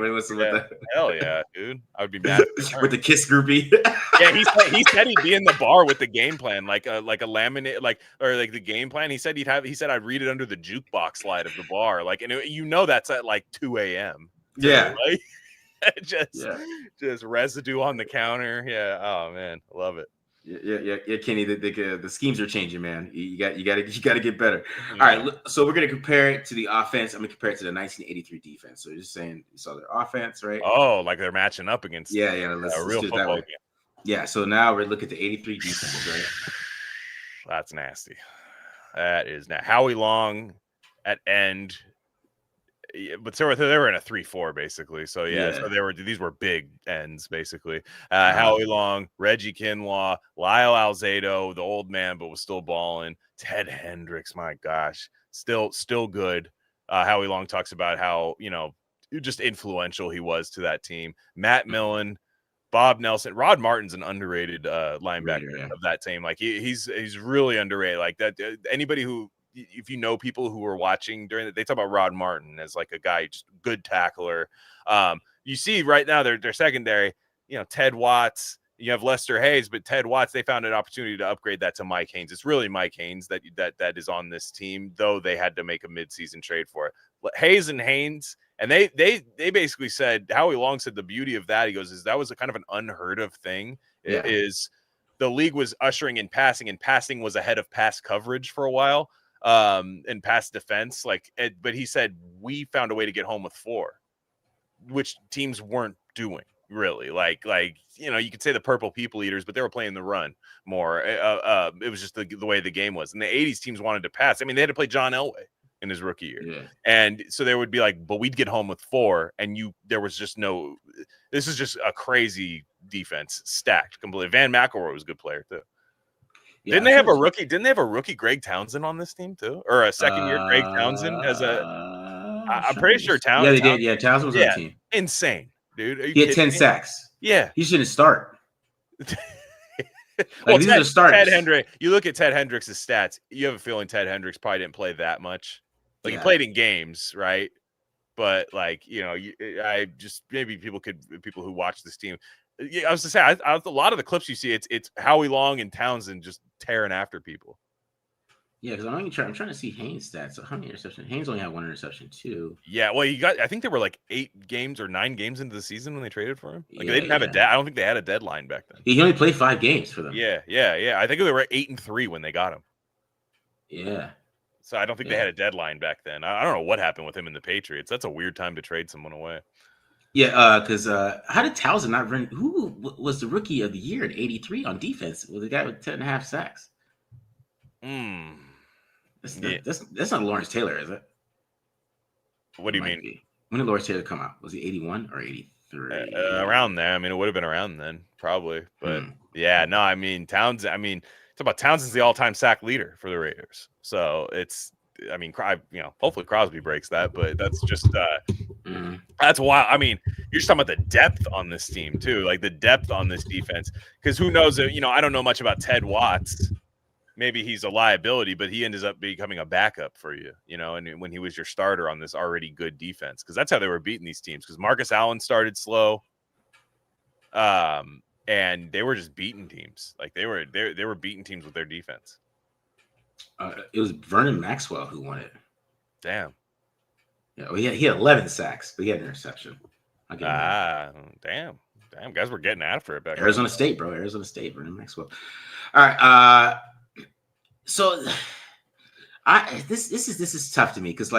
Hell yeah, dude! I would be mad with the Kiss groupie. Yeah, he said he'd be in the bar with the game plan, like a laminate, the game plan. He said I'd read it under the jukebox slide of the bar, and that's at 2 a.m. Yeah. Just residue on the counter. Yeah. Oh man, I love it. Yeah, Kenny. The schemes are changing, man. You got to get better. All right, so we're gonna compare it to the offense. I'm gonna compare it to the 1983 defense. So you're just saying you saw their offense, right? Oh, like they're matching up against let's real do it that football way. game. Yeah, so now we're looking at the 83 defense, right? That's nasty. That is now Howie Long at end. But they were in a 3-4 basically. So so these were big ends basically. Howie Long, Reggie Kinlaw, Lyle Alzado, the old man, but was still balling. Ted Hendricks, my gosh, still good. Howie Long talks about how just influential he was to that team. Matt Millen, Bob Nelson, Rod Martin's an underrated linebacker of that team. Like he's really underrated. Like that. Anybody who, if you know people who were watching during it, they talk about Rod Martin as like a guy, just good tackler. You see right now their secondary, Ted Watts, you have Lester Hayes, but Ted Watts, they found an opportunity to upgrade that to Mike Haynes. It's really Mike Haynes that is on this team, though they had to make a midseason trade for it. Hayes and Haynes, and they basically said, Howie Long said the beauty of that, he goes, is that was a kind of an unheard of thing. Is the league was ushering in passing, and passing was ahead of pass coverage for a while. And pass defense, but he said we found a way to get home with 4, which teams weren't doing really. Like you could say the purple people eaters, but they were playing the run more. It was just the way the game was. And the 80s teams wanted to pass. I mean, they had to play John Elway in his rookie year, and so they would be like, but we'd get home with 4, and there was just no. This is just a crazy defense stacked completely. Van McElroy was a good player too. Yeah, Didn't they have a rookie Greg Townsend on this team too, or a second year Greg Townsend as a? I'm pretty sure Townsend. Yeah, they did. Yeah, Townsend was on the team. Insane, dude. Are you he had 10 sacks. Yeah, he shouldn't start. Well, these are the starters. Ted Hendricks. You look at Ted Hendricks' stats. You have a feeling Ted Hendricks probably didn't play that much. Like he played in games, right? But I just maybe people who watch this team. I was to say, a lot of the clips you see, it's Howie Long and Townsend just tearing after people. Yeah, because I'm trying to see Haynes' stats. So how many interceptions? Haynes only had 1 interception too. Yeah, well, I think they were like 8 games or 9 games into the season when they traded for him. They didn't have I don't think they had a deadline back then. He only played 5 games for them. Yeah. I think they were 8-3 when they got him. Yeah. So I don't think they had a deadline back then. I don't know what happened with him in the Patriots. That's a weird time to trade someone away. Yeah, because how did Townsend not run? Who was the rookie of the year in '83 on defense? Was the guy with 10.5 sacks? That's not Lawrence Taylor, is it? What do you mean? Be. When did Lawrence Taylor come out? Was he 81 or 83? Around there. I mean, it would have been around then, probably. But no, I mean, Townsend. I mean, it's about Townsend's the all-time sack leader for the Raiders. So it's. I mean, hopefully Crosby breaks that, but that's just that's wild. I mean, you're just talking about the depth on this team too, like the depth on this defense. Because who knows? I don't know much about Ted Watts. Maybe he's a liability, but he ends up becoming a backup for you, and when he was your starter on this already good defense, because that's how they were beating these teams. Because Marcus Allen started slow, and they were just beating teams. Like they were beating teams with their defense. It was Vernon Maxwell who won it. Damn. Yeah, well, he had 11 sacks, but he had an interception. Damn, guys were getting after it back. Arizona State, bro. Arizona State, Vernon Maxwell. All right. So this is tough to me because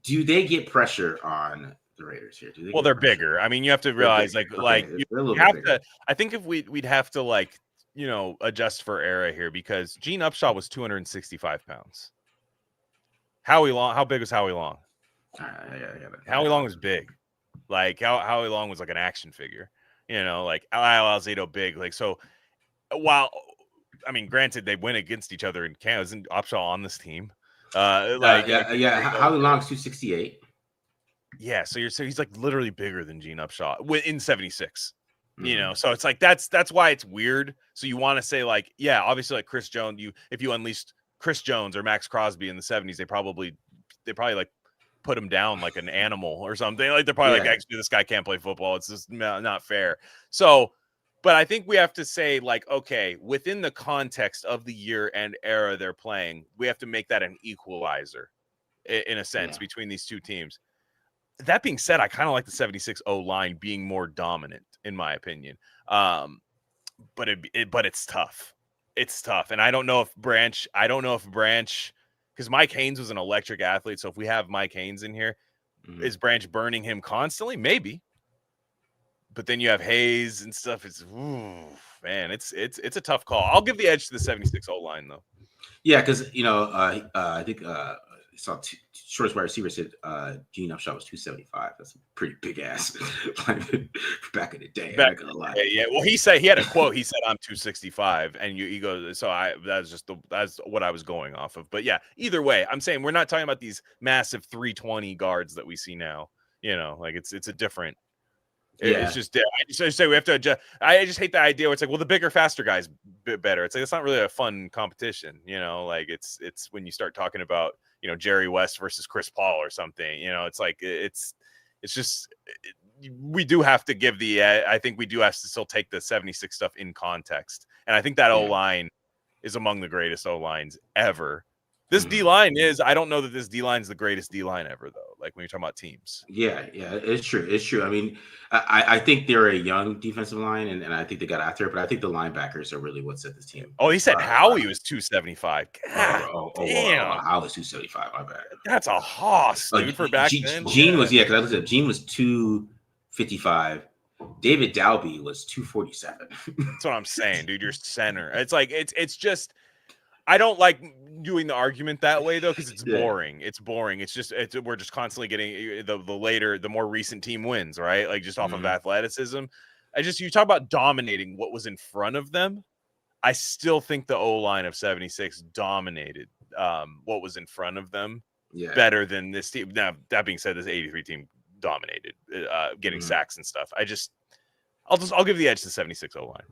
do they get pressure on the Raiders here? They're bigger. I mean, you have to realize you have to. I think if we'd have to adjust for era here because Gene Upshaw was 265 pounds. Howie Long, how big was Howie Long? Howie Long was big. Howie Long was like an action figure. Lyle Alzado big. So while I mean, granted they went against each other in Canada, isn't Upshaw on this team? Howie Long's 268. Yeah, so he's like literally bigger than Gene Upshaw in 76. So it's like that's why it's weird. So you want to say obviously like Chris Jones, if you unleashed Chris Jones or Max Crosby in the 70s, they probably put him down like an animal or something. Like they're probably actually this guy can't play football. It's just not fair. So, but I think we have to say okay, within the context of the year and era they're playing, we have to make that an equalizer in a sense between these two teams. That being said, I kind of like the 76 O line being more dominant in my opinion. but it's tough. It's tough, and I don't know if Branch, because Mike Haynes was an electric athlete. So if we have Mike Haynes in here, is Branch burning him constantly? Maybe. But then you have Hayes and stuff. It's man, it's a tough call. I'll give the edge to the 76 O-line though. Yeah, because I think saw shortest wide receiver said Gene Upshaw was 275. That's a pretty big ass back in the day. I'm not gonna lie. Yeah. Well, he had a quote. He said I'm 265, and he goes. So that's what I was going off of. But yeah, either way, I'm saying we're not talking about these massive 320 guards that we see now. Like it's a different. It's just I just say we have to adjust. I just hate the idea where it's like, well, the bigger, faster guy's better. It's like it's not really a fun competition, Like it's when you start talking about Jerry West versus Chris Paul or something. It's like it's just we do have to give I think we do have to still take the 76 stuff in context, and I think that O-line is among the greatest O-lines ever. This D-line I don't know that this D-line is the greatest D-line ever, though. Like when you're talking about teams. Yeah, it's true. It's true. I mean, I think they're a young defensive line, and I think they got after it, but I think the linebackers are really what set this team. Oh, he said Howie was 275. God, damn. Howie was 275. My bad. That's a hoss, dude, for back then. Gene was, because I looked at Gene was 255. David Dalby was 247. That's what I'm saying, dude. You're center. It's like, it's just, I don't like doing the argument that way though, because it's boring. It's boring. It's just we're just constantly getting the more recent team wins, right? Like just off of athleticism. You talk about dominating what was in front of them. I still think the O-line of 76 dominated what was in front of them better than this team. Now that being said, this 83 team dominated getting sacks and stuff. I'll give the edge to 76 O-line.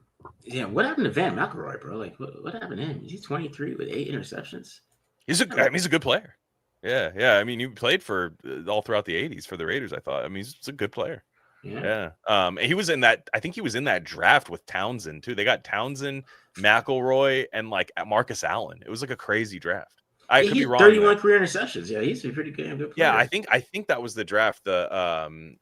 Yeah, what happened to Van McElroy, bro? Like, what happened to him? He's 23 with 8 interceptions. He's a good player. Yeah. I mean, he played for all throughout the 80s for the Raiders, I thought. I mean, he's a good player. Yeah. He was in that. I think he was in that draft with Townsend too. They got Townsend, McElroy, and like Marcus Allen. It was like a crazy draft. I could be wrong. 31 career interceptions. Yeah, he's a pretty good player. Yeah, I think that was the draft. The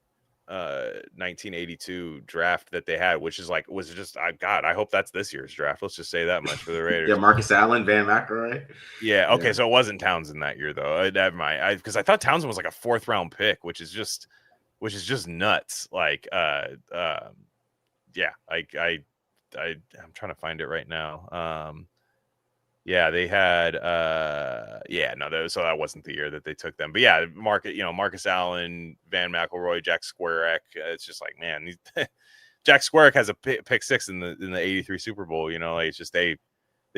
1982 draft that they had, which is like was just I hope that's this year's draft. Let's just say that much for the Raiders. Yeah, Marcus Allen, Van McElroy. Yeah, okay, so it wasn't Townsend that year though. Never mind. Because I thought Townsend was like a 4th round pick, which is just nuts. Like I'm trying to find it right now. Yeah, they had so that wasn't the year that they took them. But yeah, Marcus Allen, Van McElroy, Jack Squarek. It's just like, man, Jack Squarek has a pick 6 in the 83 Super Bowl, like it's just they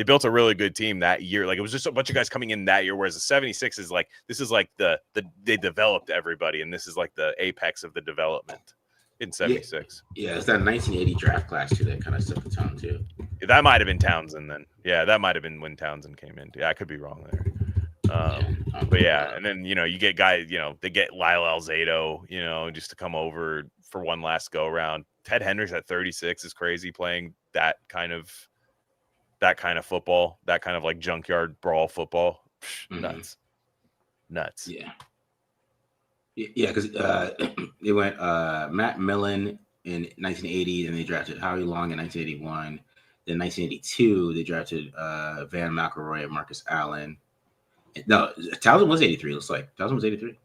built a really good team that year. Like it was just a bunch of guys coming in that year, whereas the 76 is like this is like they developed everybody, and this is like the apex of the development in 76. Yeah, it's that 1980 draft class too that kind of set the tone too. That might have been Townsend then. Yeah, that might have been when Townsend came in. Yeah, I could be wrong there. But yeah, and then you get guys, they get Lyle Alzado, just to come over for one last go around. Ted Hendricks at 36 is crazy, playing that kind of football, that kind of like junkyard brawl football. Nuts. Yeah, because they went Matt Millen in 1980, and they drafted Howie Long in 1981. Then 1982, they drafted Van McElroy and Marcus Allen. No, Townsend was 83. Looks like Townsend was 83.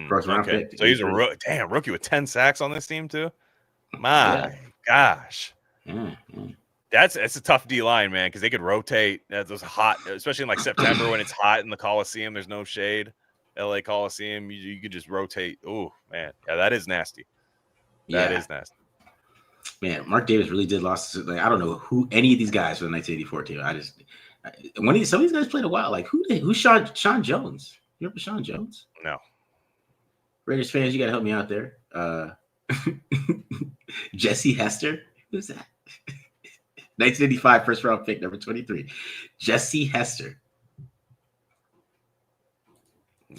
First round pick. So he's a rookie with 10 sacks on this team too. My gosh. That's a tough D line, man, because they could rotate. Those hot, especially in like September when it's hot in the Coliseum. There's no shade. LA Coliseum, you could just rotate. Oh man, yeah, that is nasty. That is nasty. Man, Mark Davis really did lost. Like I don't know who any of these guys for the 1984 team. Some of these guys played a while. Like who's Sean Jones? You remember Sean Jones? No. Raiders fans, you gotta help me out there. Jesse Hester, who's that? 1985 first round pick, number 23. Jesse Hester.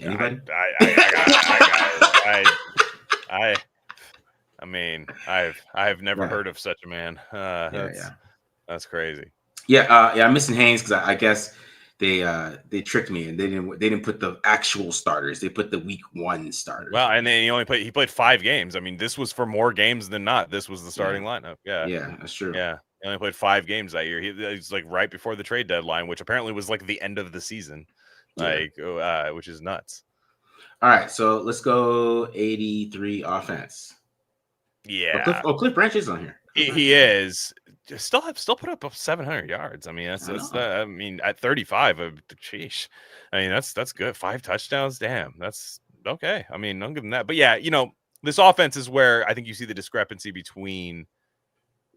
Anybody? I mean, I've never heard of such a man. That's crazy. I'm missing Haynes because I guess they tricked me and they didn't put the actual starters. They put the week 1 starters. Well, and then he played 5 games. I mean, this was for more games than not. This was the starting lineup. Yeah, that's true. Yeah, He only played 5 games that year. He's like right before the trade deadline, which apparently was like the end of the season, which is nuts. All right, so let's go 83 offense. Yeah. Cliff Branch is on here. He is still put up 700 yards. I mean, I mean, at 35, sheesh. I mean, that's good. 5 touchdowns. Damn, that's okay. I mean, I'll give him that. But yeah, this offense is where I think you see the discrepancy between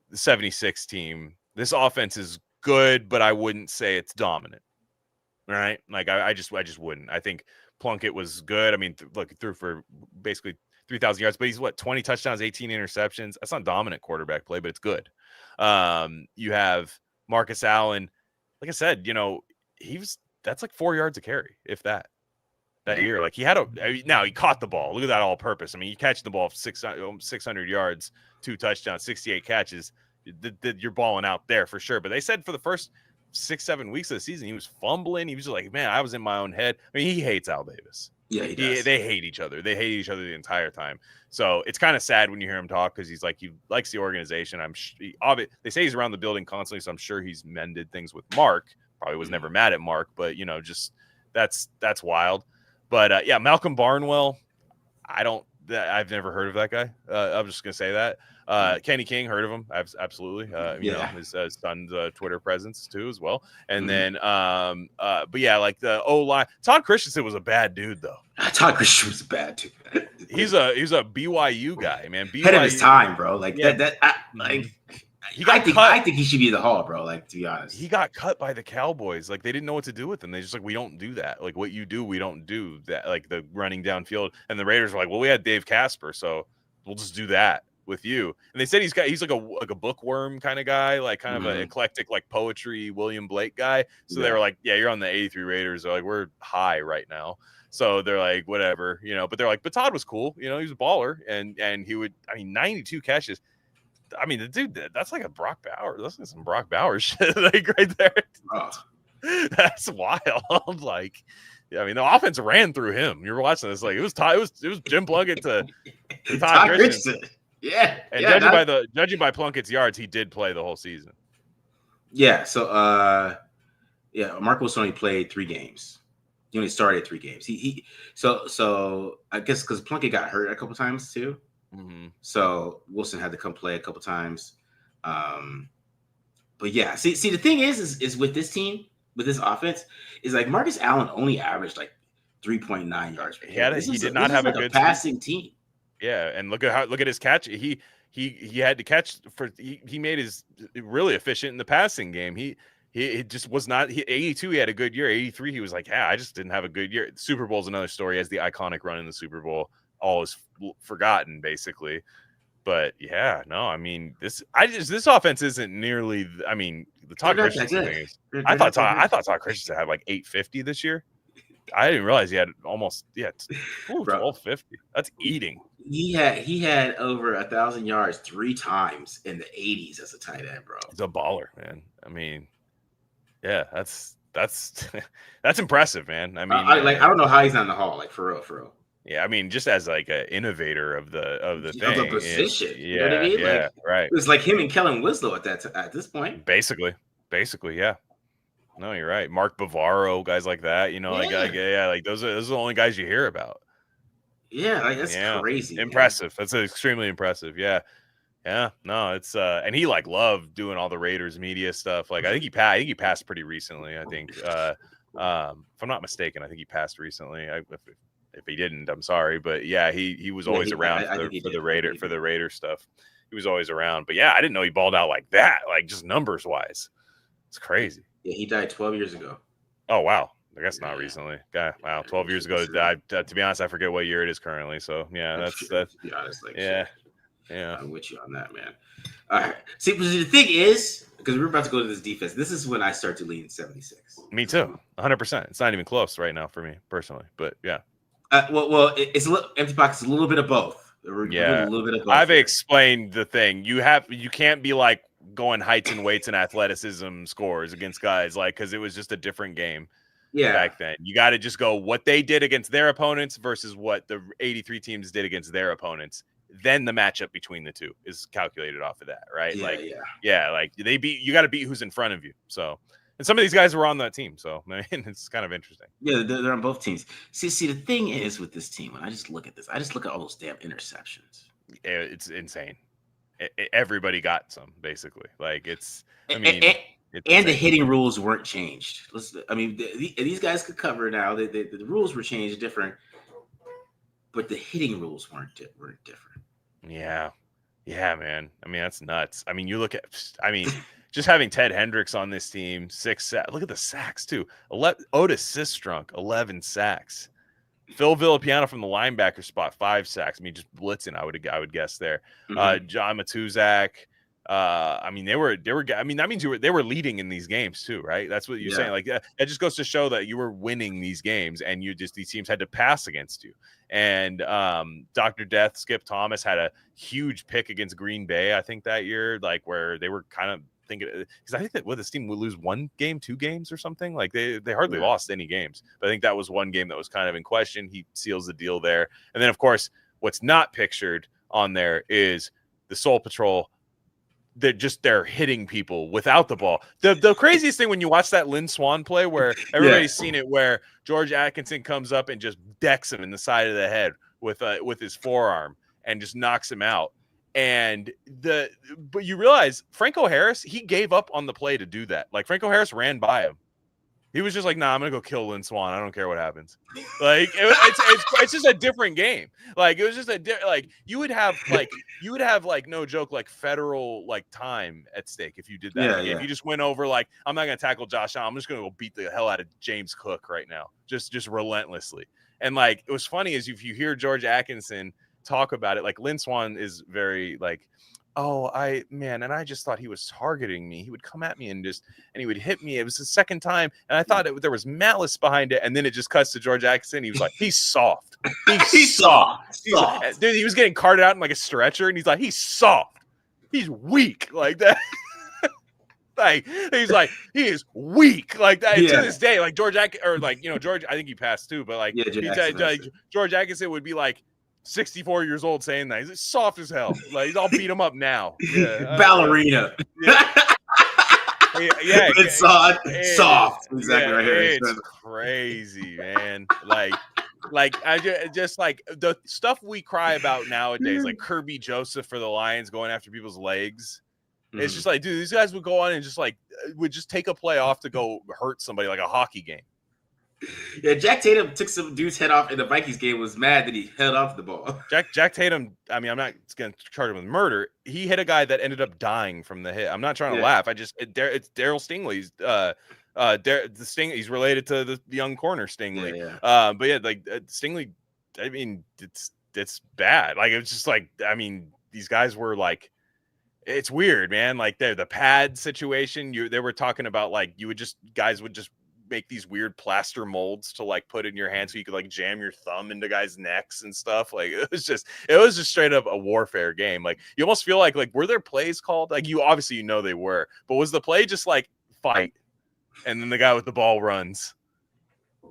the 76 team. This offense is good, but I wouldn't say it's dominant. Right? Like I just wouldn't. I think Plunkett was good. I mean, look, threw for basically 3,000 yards, but he's 20 touchdowns, 18 interceptions. That's not dominant quarterback play, but it's good. You have Marcus Allen. Like I said, that's like 4 yards a carry, if that year. Like now he caught the ball. Look at that all purpose. I mean, you catch the ball 600 yards, 2 touchdowns, 68 catches. You're balling out there for sure. But they said for the first 6-7 weeks of the season, he was fumbling. He was just like, man, I was in my own head. I mean, he hates Al Davis. Yeah, he does. They hate each other. They hate each other the entire time. So it's kind of sad when you hear him talk because he's like, he likes the organization. They say he's around the building constantly, so I'm sure he's mended things with Mark. Probably was never mad at Mark, but just that's wild. But yeah, Malcolm Barnwell, I've never heard of that guy. I'm just gonna say that. Kenny King, heard of him? Absolutely. His son's Twitter presence too, as well. And then, but yeah, like the O-line. Todd Christensen was a bad dude, though. Todd Christensen was a bad dude. he's a BYU guy, man. BYU, head of his time, bro. Like I think he should be the Hall, bro. Like, to be honest, he got cut by the Cowboys. Like, they didn't know what to do with him. They just like, we don't do that. Like, what you do, we don't do that. Like the running downfield. And the Raiders were like, well, we had Dave Casper, so we'll just do that with you. And they said he's like a bookworm kind of guy, like kind of an eclectic, like poetry William Blake guy. So they were like, yeah, you're on the 83 Raiders. They're like, we're high right now. So they're like, whatever, but they're like, but Todd was cool. He was a baller, and he would, 92 catches. I mean, the dude, that's like a Brock Bowers. That's like some Brock Bowers shit, like right there. Oh. That's wild. Like, the offense ran through him. You were watching this, like it was Jim Plunkett to Todd Christensen. Yeah, and judging by Plunkett's yards, he did play the whole season. Yeah. So, Mark Wilson only played 3 games. He only started 3 games. So I guess because Plunkett got hurt a couple times too. Mm-hmm. So Wilson had to come play a couple times. But yeah, see, the thing is with this team, with this offense, is like Marcus Allen only averaged like 3.9 yards per carry. He did not have a good passing team. Yeah, and look at his catch. He had to catch he made his really efficient in the passing game. He just was not. 82, he had a good year. 83, he was like, yeah, I just didn't have a good year. Super Bowl is another story. As the iconic run in the Super Bowl, all is forgotten basically. But yeah, no, this offense isn't nearly. The Todd Christensen thing is. I thought Todd Christensen had like 850 this year. I didn't realize he had almost 1250. That's eating. He had over 1,000 yards 3 times in the 80s as a tight end, bro. He's a baller, man. Yeah, that's impressive, man. I don't know how he's not in the Hall, like for real. Yeah, just as like an innovator of the thing, of the position. Yeah, you know what I mean? Yeah, right. It was like him and Kellen Winslow at this point. Basically, yeah. No, you're right. Mark Bavaro, guys like that. Like those are the only guys you hear about. Yeah, like that's crazy. Impressive. Man. That's extremely impressive. Yeah. Yeah. No, it's and he like loved doing all the Raiders media stuff. Like I think he passed pretty recently. I think if I'm not mistaken, I think he passed recently. If he didn't, I'm sorry, but yeah, he was always around for the Raider stuff. He was always around, but yeah, I didn't know he balled out like that, like just numbers wise. It's crazy. Yeah, he died 12 years ago. Oh wow, I guess not recently. God, wow, 12 years ago. To be honest, I forget what year it is currently. So yeah, that's to be honest, yeah. I'm with you on that, man. All right. See, the thing is, because we're about to go to this defense, this is when I start to lean 76. Me too, 100%. It's not even close right now for me personally, but yeah. Well, it's a little empty box. A little bit of both. A little bit of both. I've explained the thing. You can't be like going heights and weights and athleticism scores against guys because it was just a different game. Yeah. Back then, you got to just go what they did against their opponents versus what the 83 teams did against their opponents. then the matchup between the two is calculated off of that, right? Yeah, like you got to beat who's in front of you. So, and some of these guys were on that team, so I mean, it's kind of interesting. Yeah, they're on both teams. See, the thing is with this team, when I just look at this, I just look at all those damn interceptions. It's insane. Everybody got some, basically. Like it's, I mean, and the hitting rules weren't changed. These guys could cover now. The rules were changed different, but the hitting rules weren't different. Yeah, man. I mean, that's nuts. I mean, you look at, just having Ted Hendricks on this team, 6 sacks. Look at the sacks too. Otis Sistrunk, 11 sacks. Phil Villapiano from the linebacker spot, 5 sacks. I mean, just blitzing. I would guess there. John Matuzak. They were. I mean, that means they were leading in these games too, right? That's what you're saying. Like that just goes to show that you were winning these games, and these teams had to pass against you. And Dr. Death, Skip Thomas had a huge pick against Green Bay, I think that year, like where they were kind of thinking, because I think that this team would lose 1 game, 2 games or something. Like they hardly lost any games, but I think that was one game that was kind of in question. He seals the deal there. And then of course, what's not pictured on there is the Soul Patrol. They're hitting people without the ball. The craziest thing when you watch that Lynn Swann play, where everybody's seen it, where George Atkinson comes up and just decks him in the side of the head with his forearm and just knocks him out. But you realize Franco Harris, he gave up on the play to do that. Like Franco Harris ran by him. He was just like, nah, I'm gonna go kill Lynn Swann. I don't care what happens. Like it's just a different game. Like it was just you would have no joke, like federal like time at stake if you did that. If you just went over like, I'm not gonna tackle Josh Allen, I'm just gonna go beat the hell out of James Cook right now, just relentlessly. And like it was funny is if you hear George Atkinson talk about it, like Lynn Swann is very like, and I just thought he was targeting me. He would come at me and he would hit me. It was the second time, and I thought there was malice behind it. And then it just cuts to George Atkinson. He was like, he's soft. He's soft. Dude, he was getting carted out in like a stretcher, and he's like, he's soft. He's weak like that. Like he's like, he is weak like that. To this day, like George George, I think he passed too, but like George Atkinson would be like 64 years old saying that. He's soft as hell. Like I'll beat him up now. Ballerina. It's soft. Exactly right here. It's crazy, man. Like I just like the stuff we cry about nowadays, like Kirby Joseph for the Lions going after people's legs. It's just like, dude, these guys would go on and would just take a play off to go hurt somebody, like a hockey game. Yeah, Jack Tatum took some dude's head off in the Vikings game. Was mad that he held off the ball. Jack Tatum. I mean, I'm not going to charge him with murder. He hit a guy that ended up dying from the hit. I'm not trying to laugh. It's Daryl Stingley's. The Sting. He's related to the young corner Stingley. But yeah, like Stingley. I mean, it's bad. Like it's just like, I mean, these guys were like, it's weird, man. Like the pad situation. They were talking about like guys would just make these weird plaster molds to like put in your hand so you could like jam your thumb into guys' necks and stuff. Like it was just straight up a warfare game. Like you almost feel like were there plays called? Like you obviously they were, but was the play just like fight and then the guy with the ball runs?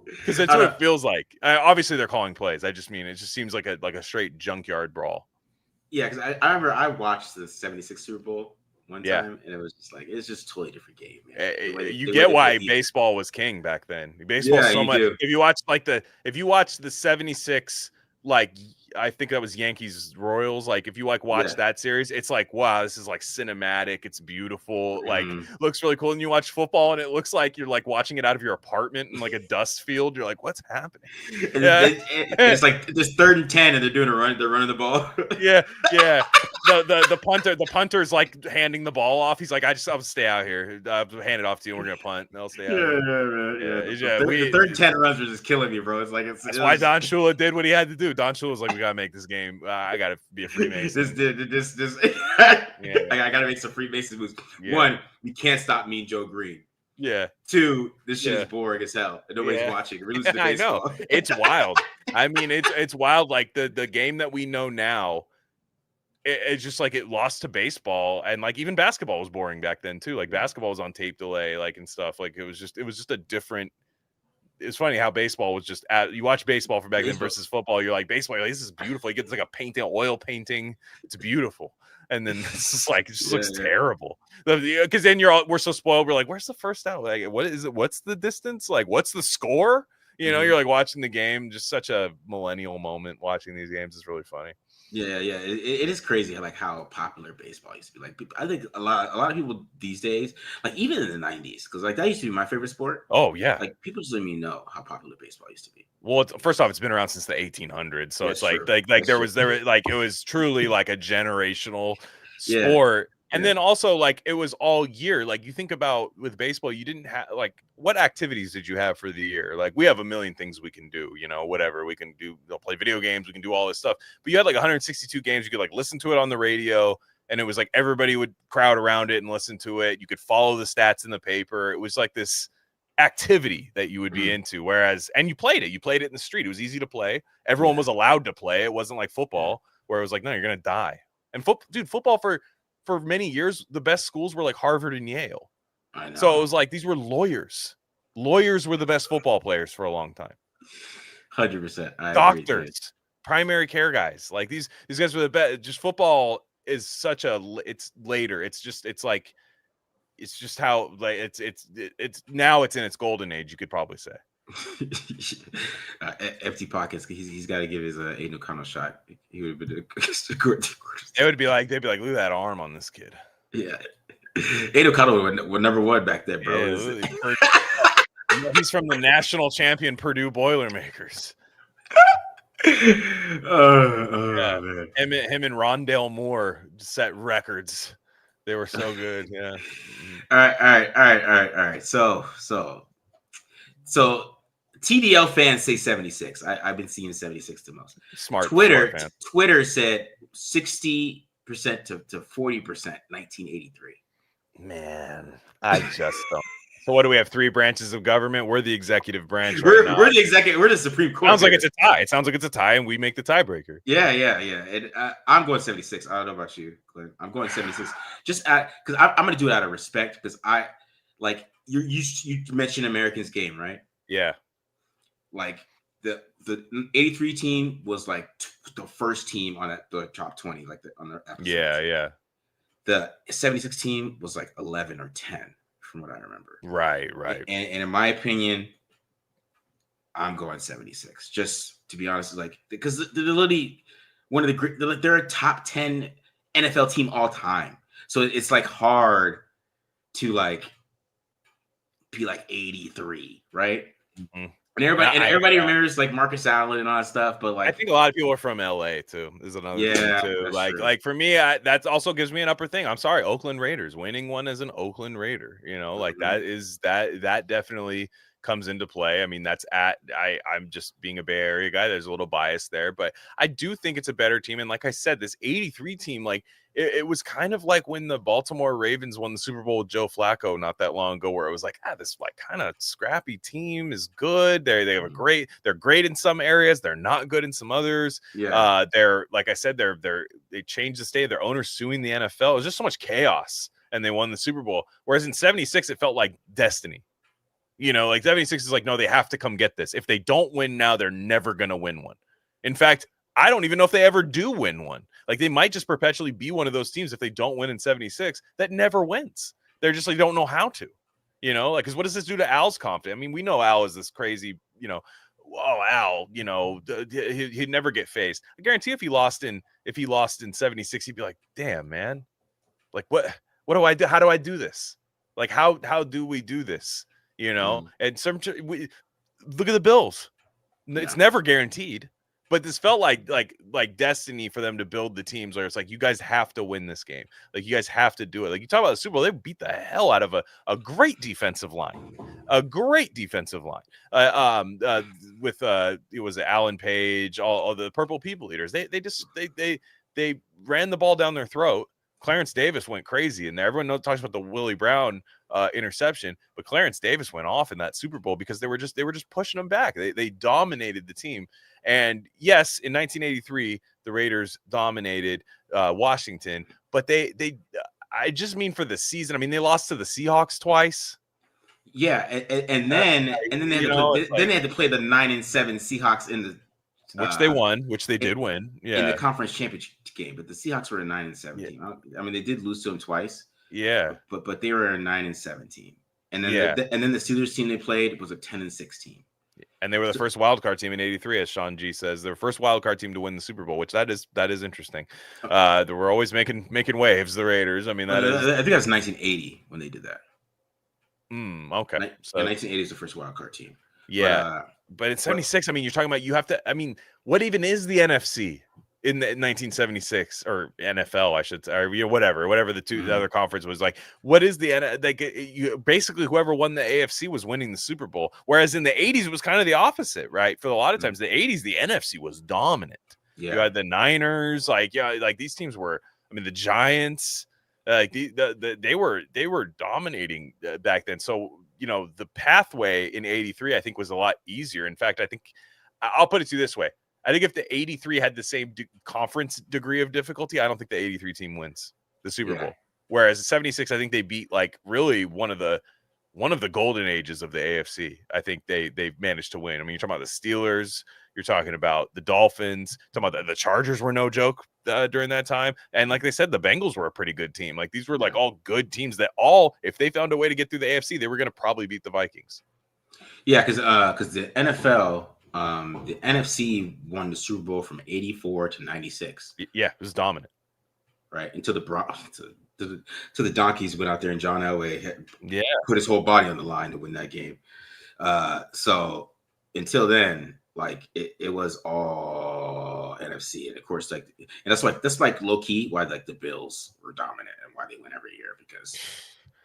Because that's what it feels like. Obviously they're calling plays. I just mean it just seems like a straight junkyard brawl. Yeah, because I remember I watched the 76 Super Bowl one time, and it was just like, it's just a totally different game, man. You get why baseball was king back then. Baseball so much. Do. If you watch the 76, like I think that was Yankees Royals. Like if you watch that series, it's like, wow, this is like cinematic. It's beautiful. Like looks really cool. And you watch football and it looks like you're like watching it out of your apartment in like a dust field. You're like, what's happening? It's like there's 3rd and 10 and they're running the ball. Yeah. The punter's like handing the ball off. He's like, I'll stay out here. I'll hand it off to you. And we're gonna punt. And I'll stay out. The 3rd and 10 runs are just killing me, bro. It's like that's why Don Shula did what he had to do. Don Shula's like, we gotta make this game. I gotta be a Freemason. I gotta make some Freemason moves. Yeah. 1, you can't stop me, Joe Green. Yeah. 2, this shit is boring as hell. And nobody's watching. We're losing the baseball. I know. It's wild. I mean, it's wild. Like the game that we know now, it's just like it lost to baseball, and like even basketball was boring back then too. Like basketball was on tape delay, like and stuff. Like it was just a different it's funny how baseball was just you watch baseball from back then versus football. You're like, baseball, you're like, this is beautiful. You get like a painting, oil painting. It's beautiful. And then it's just like, it just looks terrible. Because then we're so spoiled. We're like, where's the first out? Like, what is it? What's the distance? Like, what's the score? You know, you're like watching the game. Just such a millennial moment watching these games is really funny. Yeah. It is crazy how popular baseball used to be. Like, I think a lot of people these days, like even in the 90s, because like that used to be my favorite sport. Oh yeah, like people just let me know how popular baseball used to be. Well, first off, it's been around since the 1800s, so it's like there was like it was truly like a generational sport. And then also like it was all year. Like you think about with baseball, you didn't have like what activities did you have for the year? Like we have a million things we can do, you know, whatever we can do. They'll play video games, we can do all this stuff. But you had like 162 games. You could like listen to it on the radio, and it was like everybody would crowd around it and listen to it. You could follow the stats in the paper. It was like this activity that you would be into, whereas and you played it in the street. It was easy to play. Everyone was allowed to play. It wasn't like football where it was like, no, you're gonna die. And football for many years, the best schools were like Harvard and Yale. I know. So it was like these were lawyers were the best football players for a long time. 100%. Doctors, primary care guys, like these guys were the best. Just football is such it's later. It's just how like it's now it's in its golden age, you could probably say. Empty pockets. He's got to give his Aiden O'Connell shot. He would have been It would be like they'd be like, look at that arm on this kid. Yeah, Aiden O'Connell was number one back then, bro. He's from the national champion Purdue Boilermakers. Man. Him and Rondale Moore set records. They were so good. Yeah. All right. So TDL fans say 76. I've been seeing 76 the most. Smart. Twitter said 60% to 40%, 1983. Man, I just don't. So what do we have? 3 branches of government. We're the executive branch. We're the executive. We're the Supreme Court. Sounds like it's a tie. It sounds like it's a tie, and we make the tiebreaker. Yeah. I'm going 76. I don't know about you, Glenn. I'm going 76. Just because I'm going to do it out of respect, because I like you mentioned Americans game, right? Yeah. Like the 83 team was like the first team on the top 20, like on their episodes. Yeah. The 76 team was like 11 or 10. From what I remember. Right. And in my opinion, I'm going 76. Just to be honest, like because they're literally one of the great. They're a top 10 NFL team all time. So it's like hard to like be like 83, right? Mm-hmm. And everybody remembers like Marcus Allen and all that stuff, but like I think a lot of people are from LA too. Is another thing too. Like for me, that also gives me an upper thing. I'm sorry, Oakland Raiders winning one as an Oakland Raider. You know, like that definitely comes into play. I mean, I'm just being a Bay Area guy. There's a little bias there, but I do think it's a better team. And like I said, this 83 team, like it was kind of like when the Baltimore Ravens won the Super Bowl with Joe Flacco not that long ago, where it was like, this like kind of scrappy team is good. They're great in some areas. They're not good in some others. Yeah. They're like I said, they changed the state of their owners suing the NFL. It was just so much chaos, and they won the Super Bowl. Whereas in 76, it felt like destiny. You know, like 76 is like, no, they have to come get this. If they don't win now, they're never going to win one. In fact, I don't even know if they ever do win one. Like they might just perpetually be one of those teams if they don't win in 76 that never wins. They're just like, don't know how to, you know, like, because what does this do to Al's confidence? I mean, we know Al is this crazy, you know, Al, you know, he'd never get faced. I guarantee if he lost in 76, he'd be like, damn, man, like what do I do? How do I do this? Like, how do we do this? You know, and look at the Bills. It's never guaranteed, but this felt like destiny for them to build the teams where it's like, you guys have to win this game. Like you guys have to do it. Like you talk about the Super Bowl, they beat the hell out of a great defensive line, with it was Alan Page, all the Purple People Eaters. They ran the ball down their throat. Clarence Davis went crazy in there. Everyone talks about the Willie Brown interception, but Clarence Davis went off in that Super Bowl because they were just pushing them back. They dominated the team. And yes, in 1983, the Raiders dominated Washington, but I just mean for the season. I mean, they lost to the Seahawks twice. Yeah, and then they had to play. Then they had to play the 9-7 Seahawks in the which they won, which they did win. Yeah, in the conference championship game. But the Seahawks were a 9-7 team. I mean, they did lose to them twice. Yeah, but they were a 9-7 team. And then the Steelers team they played was a 10-6 team. And they were the first wild card team in '83, as Sean G says. They were first wild card team to win the Super Bowl, which that is interesting. They were always making waves, the Raiders. I mean, I think that was 1980 when they did that. Okay. So 1980 is the first wild card team. Yeah. But in 76, I mean, you're talking about you have to. I mean, what even is the NFC in 1976 or NFL? I should say, or whatever the other conference was like. What is the basically whoever won the AFC was winning the Super Bowl, whereas in the 80s it was kind of the opposite, right? For a lot of times, the 80s the NFC was dominant. Yeah. You had the Niners, like these teams were. I mean, the Giants, like they were dominating back then. So. The pathway in 83, I think, was a lot easier. In fact, I think I'll put it to you this way. I think if the 83 had the same conference degree of difficulty, I don't think the 83 team wins the Super Bowl. Whereas the 76, I think they beat like really one of the golden ages of the AFC. I think they've managed to win. I mean, you're talking about the Steelers, you're talking about the Dolphins, talking about the Chargers were no joke during that time. And like they said, the Bengals were a pretty good team. Like these were like all good teams that if they found a way to get through the AFC, they were going to probably beat the Vikings. Yeah, because the NFL, the NFC won the Super Bowl from 84 to 96. Yeah, it was dominant. Right, until the the Donkeys went out there and John Elway put his whole body on the line to win that game. So until then, like it was all NFC, and of course, and that's like low key why like the Bills were dominant and why they win every year, because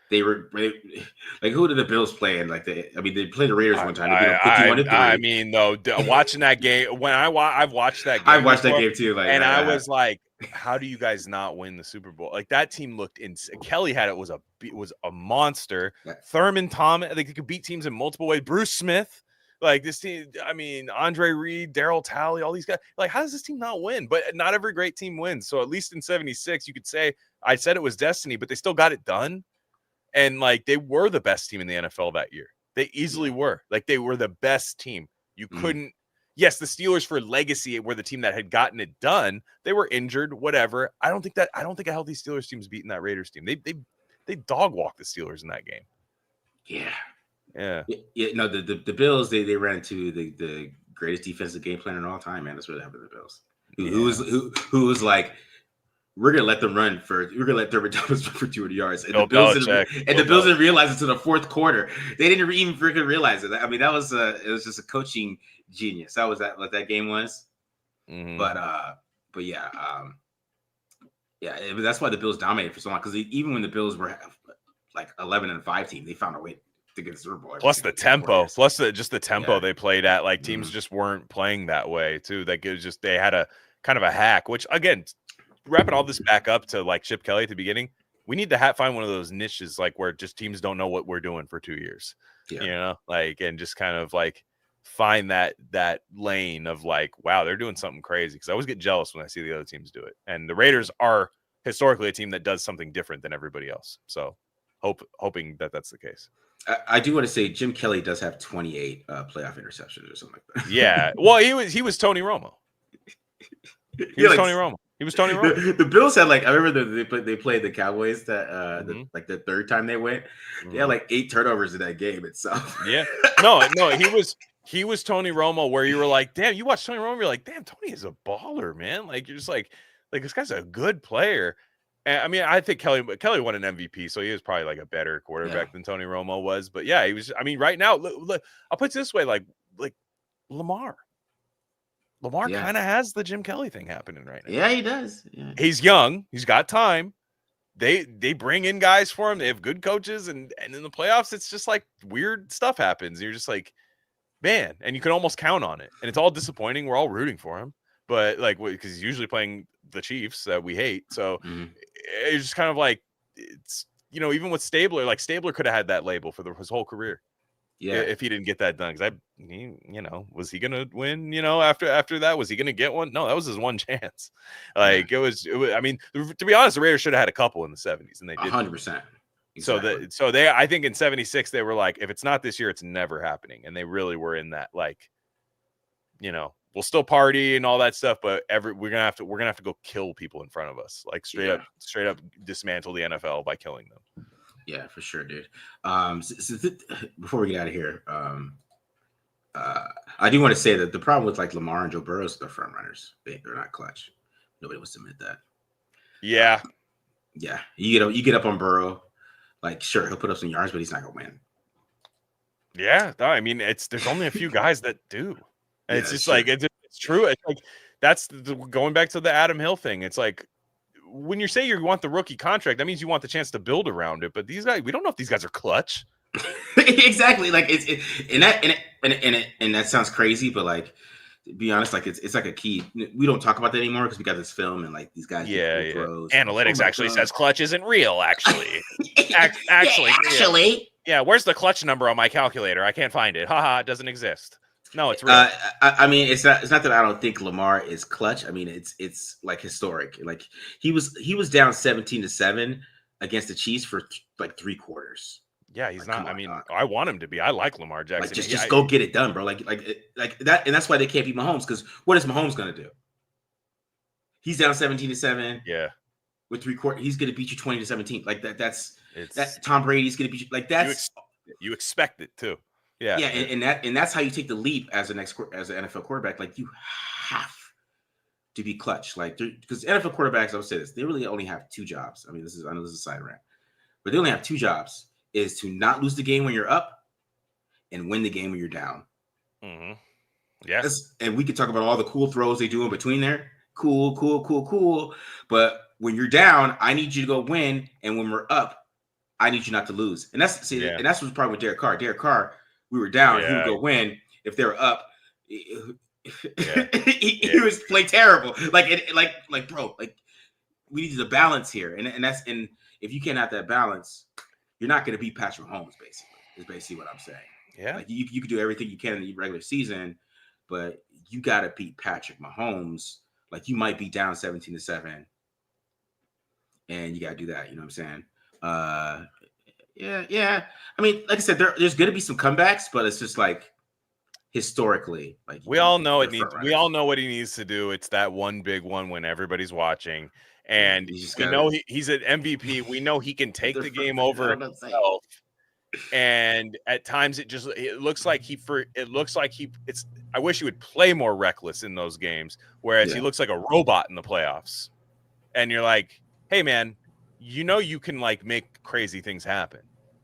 they were like, who did the Bills play? And like they played the Raiders one time. They beat them 51-3. I mean, though, watching that game when I've watched that game, I watched that game too. Like, and I was like, how do you guys not win the Super Bowl? Like that team looked insane. Kelly had it was a monster. Thurman Thomas, they could beat teams in multiple ways. Bruce Smith. Like this team, I mean, Andre Reed, Darryl Talley, all these guys. Like, how does this team not win? But not every great team wins. So at least in 76, you could say, I said it was destiny, but they still got it done. And like they were the best team in the NFL that year. They easily were. Like they were the best team. You couldn't. Yes, the Steelers for legacy were the team that had gotten it done. They were injured, whatever. I don't think a healthy Steelers team's beating that Raiders team. They dog walked the Steelers in that game. Yeah. No, the Bills, they ran into the greatest defensive game plan in all time, man. That's what happened to the Bills. Who was like, we're gonna let them run we're gonna let Thurman Thomas run for 200 yards. And the Bills didn't realize it until the fourth quarter. They didn't even freaking realize it. I mean, it was just a coaching genius. That was what that game was. Mm-hmm. But yeah, that's why the Bills dominated for so long, because even when the Bills were like 11-5 team, they found a way to get the Super Bowl. Plus the tempo, just the tempo they played at. Like teams just weren't playing that way too. Like it was just, they had a kind of a hack, which again, wrapping all this back up to like Chip Kelly at the beginning, we need to find one of those niches like where just teams don't know what we're doing for 2 years, like, and just kind of like find that lane of like, wow, they're doing something crazy. Because I always get jealous when I see the other teams do it, and the Raiders are historically a team that does something different than everybody else. So hoping that that's the case. I do want to say Jim Kelly does have 28 playoff interceptions or something like that. Yeah, well, he was Tony Romo. He was Tony Romo. The Bills had I remember they played the Cowboys the third time they went. They had 8 turnovers in that game itself. Yeah, no, he was Tony Romo, where you were like, damn, you watch Tony Romo, you're like, damn, Tony is a baller, man. Like you're just like this guy's a good player. And I mean, I think Kelly won an MVP, so he was probably like a better quarterback than Tony Romo was. But yeah, he was. I mean, right now, look, I'll put it this way: like Lamar kind of has the Jim Kelly thing happening right now. Yeah, he does. Yeah. He's young. He's got time. They bring in guys for him. They have good coaches, and in the playoffs, it's just like weird stuff happens. You're just like, man, and you can almost count on it. And it's all disappointing. We're all rooting for him, but because he's usually playing the Chiefs that we hate. So it's just kind of like, it's, even with Stabler, like Stabler could have had that label for his whole career. Yeah. If he didn't get that done. Because was he going to win, after that? Was he going to get one? No, that was his one chance. It was, I mean, to be honest, the Raiders should have had a couple in the 70s, and they didn't. 100%. Exactly. So they, I think in 76, they were like, if it's not this year, it's never happening. And they really were in that, like, we'll still party and all that stuff, but we're gonna have to go kill people in front of us, like straight up dismantle the NFL by killing them. Yeah, for sure, dude. Before we get out of here, I do want to say that the problem with like Lamar and Joe Burrow is they're front runners. They're not clutch. Nobody wants to admit that. Yeah. Yeah. You get up on Burrow, like sure he'll put up some yards, but he's not gonna win. Yeah, no, I mean there's only a few guys that do. And it's just like it's true. It's like that's going back to the Adam Hill thing. It's like when you say you want the rookie contract, that means you want the chance to build around it. But these guys, we don't know if these guys are clutch. Exactly. Like and that sounds crazy, but like to be honest, like it's like a key. We don't talk about that anymore because we got this film and like these guys. Yeah. Throws. Analytics actually says clutch isn't real. Actually, actually. Yeah, where's the clutch number on my calculator? I can't find it. Haha, it doesn't exist. No, it's real. I mean, it's not that I don't think Lamar is clutch. I mean, it's like historic. Like he was down 17-7 against the Chiefs for like 3 quarters. Yeah, he's not. I mean, I want him to be. I like Lamar Jackson. Like just go get it done, bro. Like that, and that's why they can't beat Mahomes. Because what is Mahomes gonna do? He's down 17-7. Yeah, with 3 quarters, he's gonna beat you 20-17. Like that's Tom Brady's gonna beat you. Like that's you expect it too. Yeah, yeah, and that's how you take the leap as an NFL quarterback. Like you have to be clutch. Like because NFL quarterbacks, I would say this, they really only have 2 jobs. I mean, I know this is a side rant, but they only have 2 jobs: is to not lose the game when you're up, and win the game when you're down. Mm-hmm. Yeah, and we could talk about all the cool throws they do in between there. Cool. But when you're down, I need you to go win, and when we're up, I need you not to lose. And that's and that's what's the problem with Derek Carr. Derek Carr, we were down, he would go win. If they were up, he was play terrible. Like bro, like we need the balance here, and if you can't have that balance, you're not going to beat Patrick Mahomes. Is basically what I'm saying. Yeah, like you can do everything you can in the regular season, but you got to beat Patrick Mahomes. Like you might be down 17-7, and you got to do that. You know what I'm saying? Yeah. I mean, like I said, there's going to be some comebacks, but it's just like historically, like we all know it needs. We all know what he needs to do. It's that one big one when everybody's watching, and we know he's an MVP. We know he can take the game over himself. And at times it looks like I wish he would play more reckless in those games, whereas he looks like a robot in the playoffs. And you're like, hey man, you can like make crazy things happen.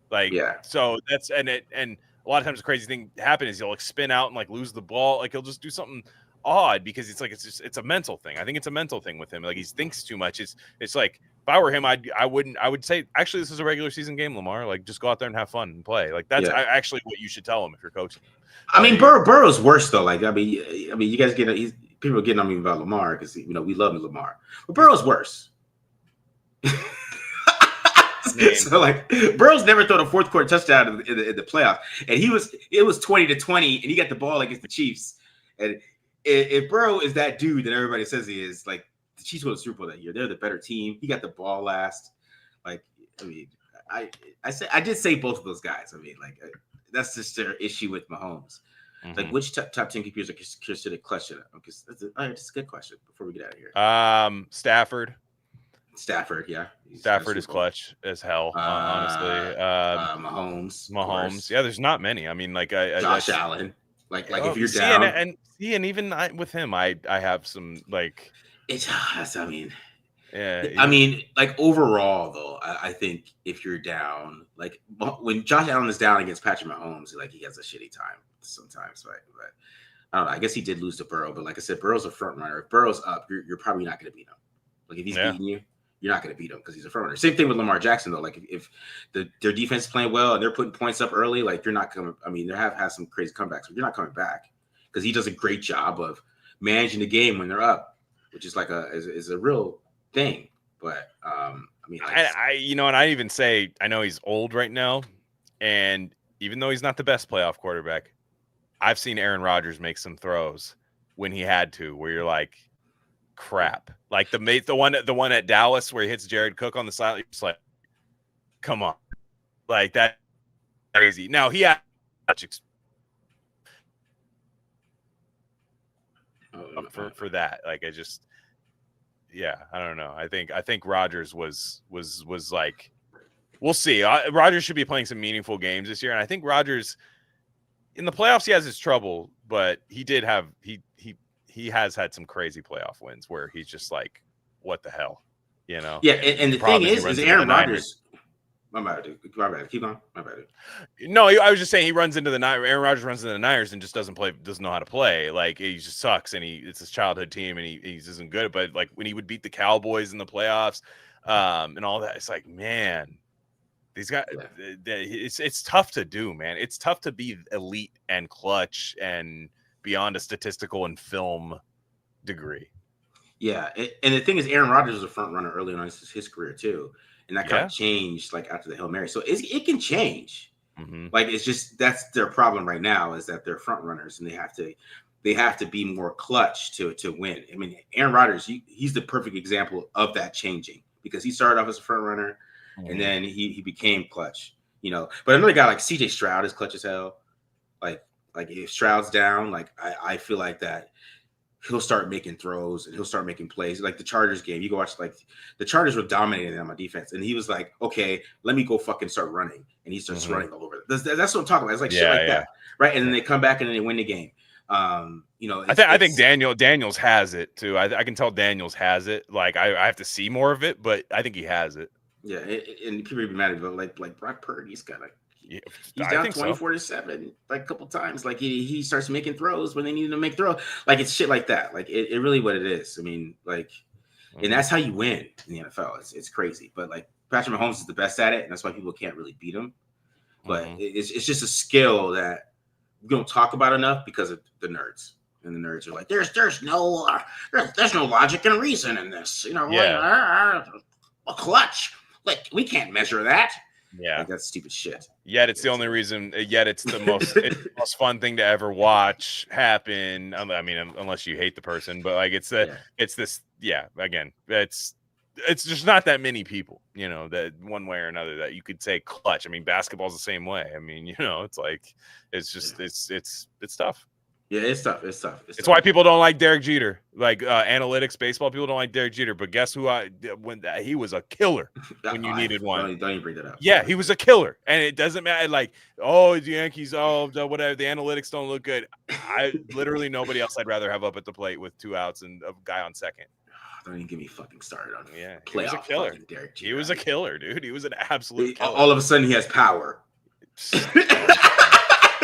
Like, so that's, and a lot of times the crazy thing happen is he'll like spin out and like lose the ball. Like he'll just do something odd because it's a mental thing. I think it's a mental thing with him. Like he thinks too much. It's like, if I were him, I would say, actually, this is a regular season game, Lamar. Like, just go out there and have fun and play. Like, that's actually what you should tell him if you're coaching. I mean, Burrow's worse though. Like, I mean, you guys people are getting on me about Lamar because we love Lamar, but Burrow's worse. So like, Burrow's never thrown a 4th quarter touchdown in the playoffs, and it was 20-20, and he got the ball against the Chiefs. And if Burrow is that dude that everybody says he is, like. The Chiefs won the Super Bowl that year. They're the better team. He got the ball last. Like, I mean, I did say both of those guys. I mean, like that's just their issue with Mahomes. Mm-hmm. Like, which top 10 computers are considered clutch? Because that's a good question. Before we get out of here, Stafford, yeah, Stafford is clutch as hell. Honestly, Mahomes. Yeah, there's not many. I mean, like Josh Allen. Like if you're down, and even with him, I have some like. I mean, like overall though, I think if you're down, like when Josh Allen is down against Patrick Mahomes, like he has a shitty time sometimes, right? But I don't know. I guess he did lose to Burrow, but like I said, Burrow's a front runner. If Burrow's up, you're probably not going to beat him. Like if he's beating you, you're not going to beat him because he's a front runner. Same thing with Lamar Jackson though. Like if their defense is playing well and they're putting points up early, like you're not coming. I mean, they have had some crazy comebacks, but you're not coming back because he does a great job of managing the game when they're up. Which is like is a real thing, but I mean, like, and I even say I know he's old right now, and even though he's not the best playoff quarterback, I've seen Aaron Rodgers make some throws when he had to, where you're like, crap, like the one at Dallas where he hits Jared Cook on the side, it's like, come on, Like that crazy. Now he had for that. Like I just, yeah, I don't know. I think Rodgers was like, we'll see. Rodgers should be playing some meaningful games this year, and I think Rodgers in the playoffs he has his trouble, but he has had some crazy playoff wins where he's just like, what the hell, you know? Yeah, and the thing is Aaron Rodgers. My bad. Keep on. My bad. No, I was just saying he runs into the Niners. Aaron Rodgers runs into the Niners and just doesn't know how to play. Like he just sucks, and it's his childhood team, and he isn't good. But like when he would beat the Cowboys in the playoffs, and all that, it's like, man, these guys, it's tough to do, man. It's tough to be elite and clutch and beyond a statistical and film degree. Yeah, and the thing is, Aaron Rodgers was a front runner early on in his career too. And that kind of changed like after the Hail Mary. So it can change. Mm-hmm. Like it's just that's their problem right now is that they're front runners and they have to be more clutch to win. I mean, Aaron Rodgers, he's the perfect example of that changing because he started off as a front runner and then he became clutch, you know. But another guy like CJ Stroud is clutch as hell. Like if Stroud's down, like I feel like that he'll start making throws and he'll start making plays. Like the Chargers game, you go watch, like the Chargers were dominating them on defense. And he was like, okay, let me go fucking start running. And he starts running all over. That's what I'm talking about. It's like shit like that. Right. And then they come back and then they win the game. You know, I think Daniels has it too. I can tell Daniels has it. Like I have to see more of it, but I think he has it. Yeah. And people be mad about like Brock Purdy's kind of, he's down 24-7 like a couple times. Like he starts making throws when they need him to make throws. Like it's shit like that. Like it really what it is. I mean, like, and that's how you win in the NFL. It's crazy. But like Patrick Mahomes is the best at it, and that's why people can't really beat him. But it's just a skill that we don't talk about enough because of the nerds. And the nerds are like, there's no logic and reason in this. You know, a clutch. Like we can't measure that. Yeah, like, that's stupid shit. Yet it's the only reason. Yet it's the most fun thing to ever watch happen. I mean, unless you hate the person, but like it's this. Yeah, again, it's just not that many people, you know, that one way or another that you could say clutch. I mean, basketball's the same way. I mean, you know, it's like it's just it's tough. Yeah, it's tough. It's why people don't like Derek Jeter. Like analytics, baseball people don't like Derek Jeter. But guess who? He was a killer when you needed one. Don't even bring that up. Yeah, he was a killer, and it doesn't matter. Like, oh, the Yankees, whatever. The analytics don't look good. I literally nobody else I'd rather have up at the plate with 2 outs and a guy on second. Don't even get me fucking started on. Yeah, he was a killer. Derek Jeter. He was a killer, dude. He was an absolute killer. All of a sudden, he has power.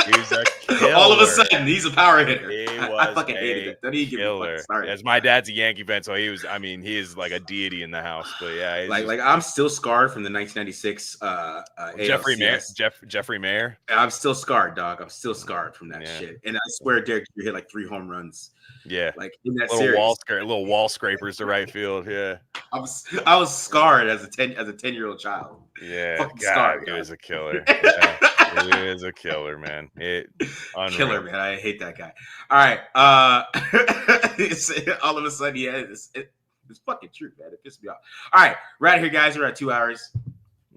He's a killer. All of a sudden, he's a power hitter. I fucking hated it. Don't even get me fucking started. As my dad's a Yankee fan, so he was. I mean, he is like a deity in the house. But yeah, like I'm still scarred from the 1996 Jeffrey Mayer. I'm still scarred, dog. I'm still scarred from that shit. And I swear, Derek Jeter hit like 3 home runs. Yeah, like in that little wall scrapers to right field. Yeah, I was scarred as a 10-year-old child. Yeah, fucking scarred. He was a killer. Yeah. He is a killer, man. Killer, man. I hate that guy. All right. All of a sudden, it's fucking true, man. It pisses me off. All right. We're out here, guys. We're at 2 hours.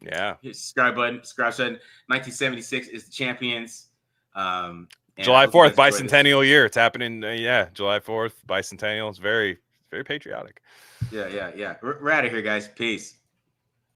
Yeah. Hit the subscribe button. Subscribe button. 1976 is the champions. July 4th, bicentennial year. It's happening. July 4th, bicentennial. It's very, very patriotic. Yeah. We're out of here, guys. Peace.